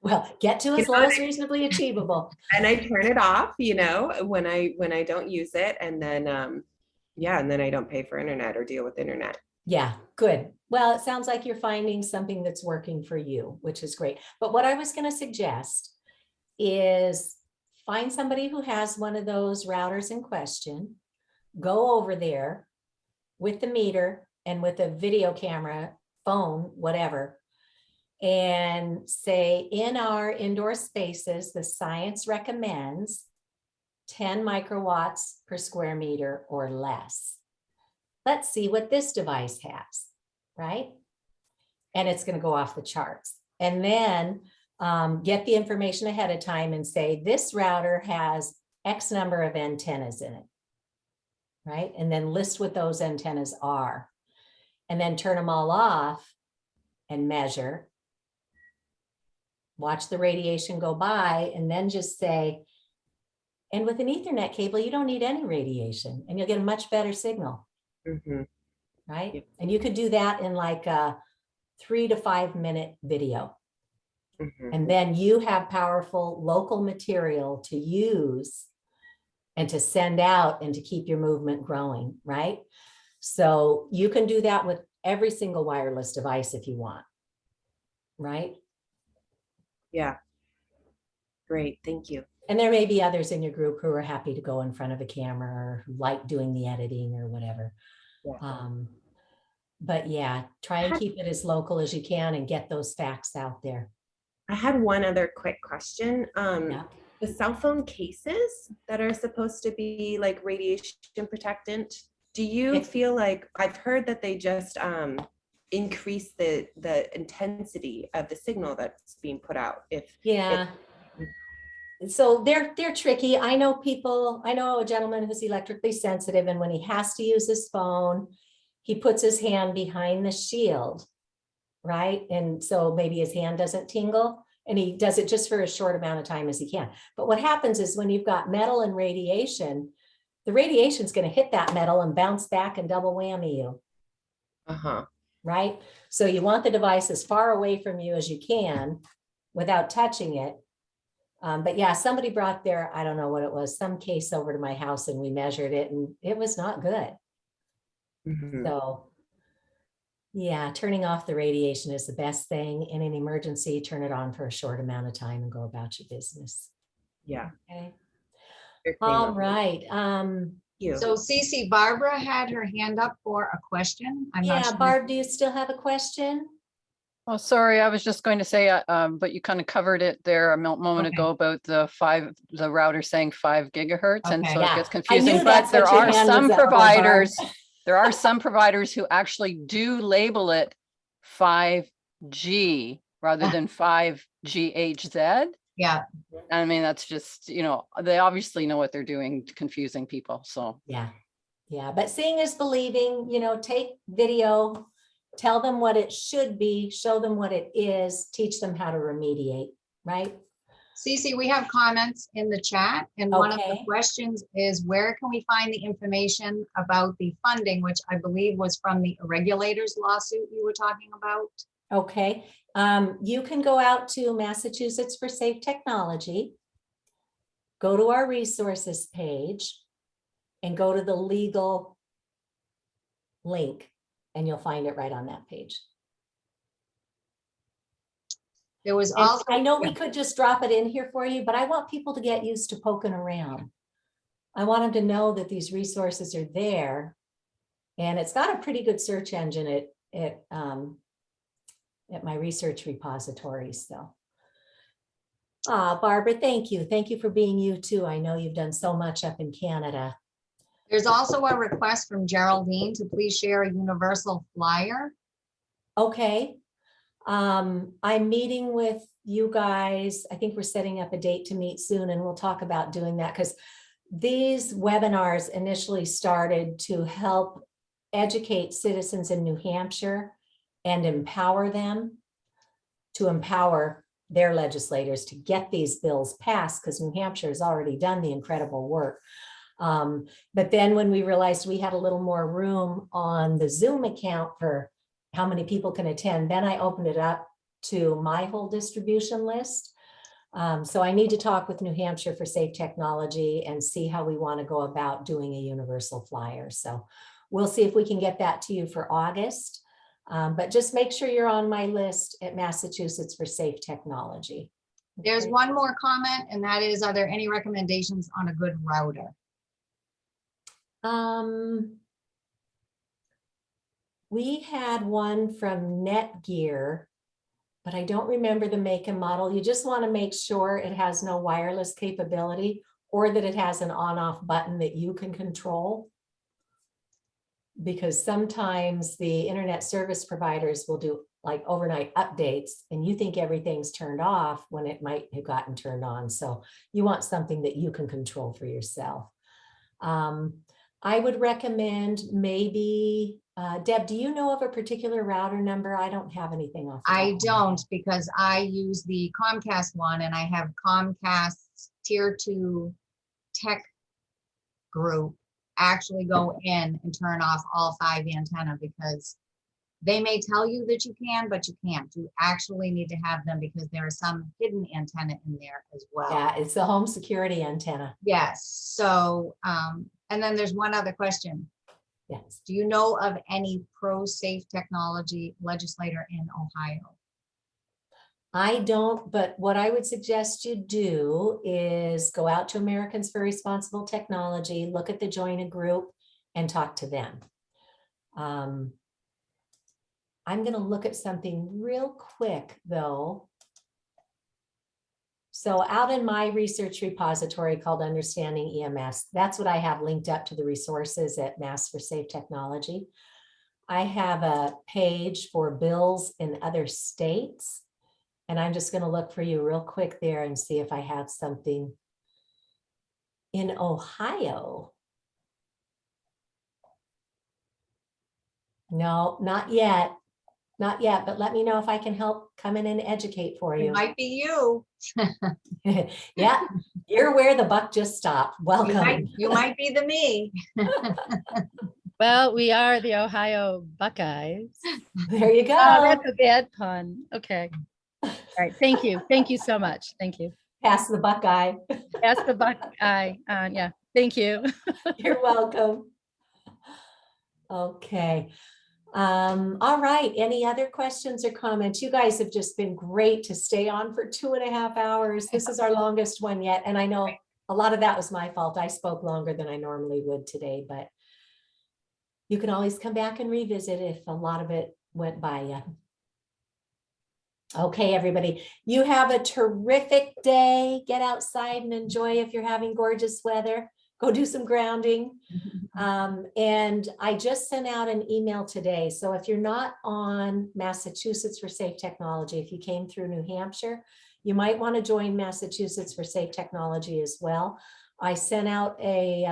Well, get to as low as reasonably achievable. And I turn it off, when I don't use it. And then, and then I don't pay for internet or deal with internet. Yeah, good. Well, it sounds like you're finding something that's working for you, which is great. But what I was going to suggest is find somebody who has one of those routers in question, go over there with the meter and with a video camera, phone, whatever, and say, in our indoor spaces, the science recommends 10 microwatts per square meter or less. let's see what this device has, right? And it's going to go off the charts. And then get the information ahead of time and say, this router has X number of antennas in it, right? And then list what those antennas are, and then turn them all off and measure. Watch the radiation go by, and then just say, and with an Ethernet cable, you don't need any radiation, and you'll get a much better signal, right? Yep. And you could do that in like a 3 to 5 minute video. And then you have powerful local material to use and to send out and to keep your movement growing, right? So you can do that with every single wireless device if you want, right? Yeah. Great, thank you. And there may be others in your group who are happy to go in front of a camera or who like doing the editing or whatever. Yeah. But yeah, try and keep it as local as you can and get those facts out there. I had one other quick question. Yeah. The cell phone cases that are supposed to be like radiation protectant, do you feel like, I've heard that they just increase the intensity of the signal that's being put out? So they're tricky. I know a gentleman who's electrically sensitive, and when he has to use his phone, he puts his hand behind the shield, right? And so maybe his hand doesn't tingle, and he does it just for as short amount of time as he can. But what happens is when you've got metal and radiation, the radiation is going to hit that metal and bounce back and double whammy you. Right? So you want the device as far away from you as you can without touching it. But yeah, somebody brought their, I don't know what it was, some case over to my house, and we measured it, and it was not good. So yeah, turning off the radiation is the best thing. In an emergency, turn it on for a short amount of time and go about your business. Yeah. Okay. All right. So Cece, Barbara had her hand up for a question. I'm not Yeah, sure. Barb, do you still have a question? Oh, sorry, I was just going to say, but you kind of covered it there a moment Okay. ago about the router saying 5 gigahertz, and Okay, so yeah. it gets I confusing. knew But that's there what your are hand some was up for, Barb. providers, there are some providers who actually do label it 5G rather than 5GHZ. Yeah. I mean, that's just, they obviously know what they're doing, confusing people. So Yeah. But seeing is believing, take video, tell them what it should be, show them what it is, teach them how to remediate, right? Cece, we have comments in the chat, and one of the Okay. questions is, where can we find the information about the funding, which I believe was from the regulators lawsuit you were talking about? Okay. You can go out to Massachusetts for Safe Technology, go to our resources page, and go to the legal link, and you'll find it right on that page. There was And also, I know we could just drop it in here for you, but I want people to get used to poking around. I want them to know that these resources are there, and it's got a pretty good search engine at my research repository. So, Barbara, thank you. Thank you for being you too. I know you've done so much up in Canada. there's also a request from Geraldine to please share a universal flyer. Okay. I'm meeting with you guys. I think we're setting up a date to meet soon, and we'll talk about doing that, because these webinars initially started to help educate citizens in New Hampshire and empower them to empower their legislators to get these bills passed, because New Hampshire has already done the incredible work. But then when we realized we had a little more room on the Zoom account for how many people can attend, then I opened it up to my whole distribution list. So I need to talk with New Hampshire for Safe Technology and see how we want to go about doing a universal flyer. So we'll see if we can get that to you for August. But just make sure you're on my list at Massachusetts for Safe Technology. There's Okay. one more comment, and that is, are there any recommendations on a good router? We had one from Netgear, but I don't remember the make and model. You just want to make sure it has no wireless capability, or that it has an on-off button that you can control. because sometimes the internet service providers will do like overnight updates and you think everything's turned off when it might have gotten turned on. So you want something that you can control for yourself. I would recommend maybe, Deb, do you know of a particular router number? I don't have anything off. the top I of my don't, head. because I use the Comcast one, and I have Comcast's tier 2 tech group actually go in and turn off all 5 antenna, because they may tell you that you can, but you can't. You actually need to have them, because there are some hidden antenna in there as well. Yeah, it's the home security antenna. Yes. So, and then there's one other question. Yes. Do you know of any pro-safe technology legislator in Ohio? I don't, but what I would suggest you do is go out to Americans for Responsible Technology, look at the join a group and talk to them. I'm going to look at something real quick though. So out in my research repository called Understanding EMS, that's what I have linked up to the resources at Mass for Safe Technology. I have a page for bills in other states. And I'm just going to look for you real quick there and see if I have something in Ohio. No, not yet. Not yet, but let me know if I can help come in and educate for It you. might be you. Yeah, you're where the buck just stopped. Welcome. You might be the me. Well, we are the Ohio Buckeyes. There you go. Oh, that's a bad pun. Okay. All right. Thank you. Thank you so much. Thank you. Pass the Buckeye. Ask the Buckeye. Yeah. Thank you. You're welcome. Okay. All right. Any other questions or comments? You guys have just been great to stay on for 2.5 hours. This is our longest one yet. And I know a lot of that was my fault. I spoke longer than I normally would today, but you can always come back and revisit if a lot of it went by you. Okay, everybody, you have a terrific day. Get outside and enjoy if you're having gorgeous weather. Go do some grounding. And I just sent out an email today. So if you're not on Massachusetts for Safe Technology, if you came through New Hampshire, you might want to join Massachusetts for Safe Technology as well. I sent out a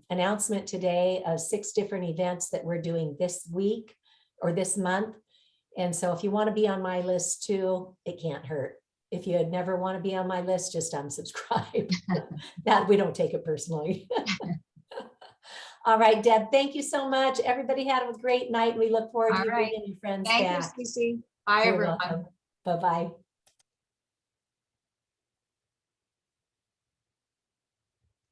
announcement today of 6 different events that we're doing this week or this month. And so if you want to be on my list too, it can't hurt. If you never want to be on my list, just unsubscribe. That we don't take it personally. All right, Deb, thank you so much. Everybody have a great night. We look forward to you bringing your friends back. Thank you, Cece. Bye, You're everyone. welcome. Bye-bye.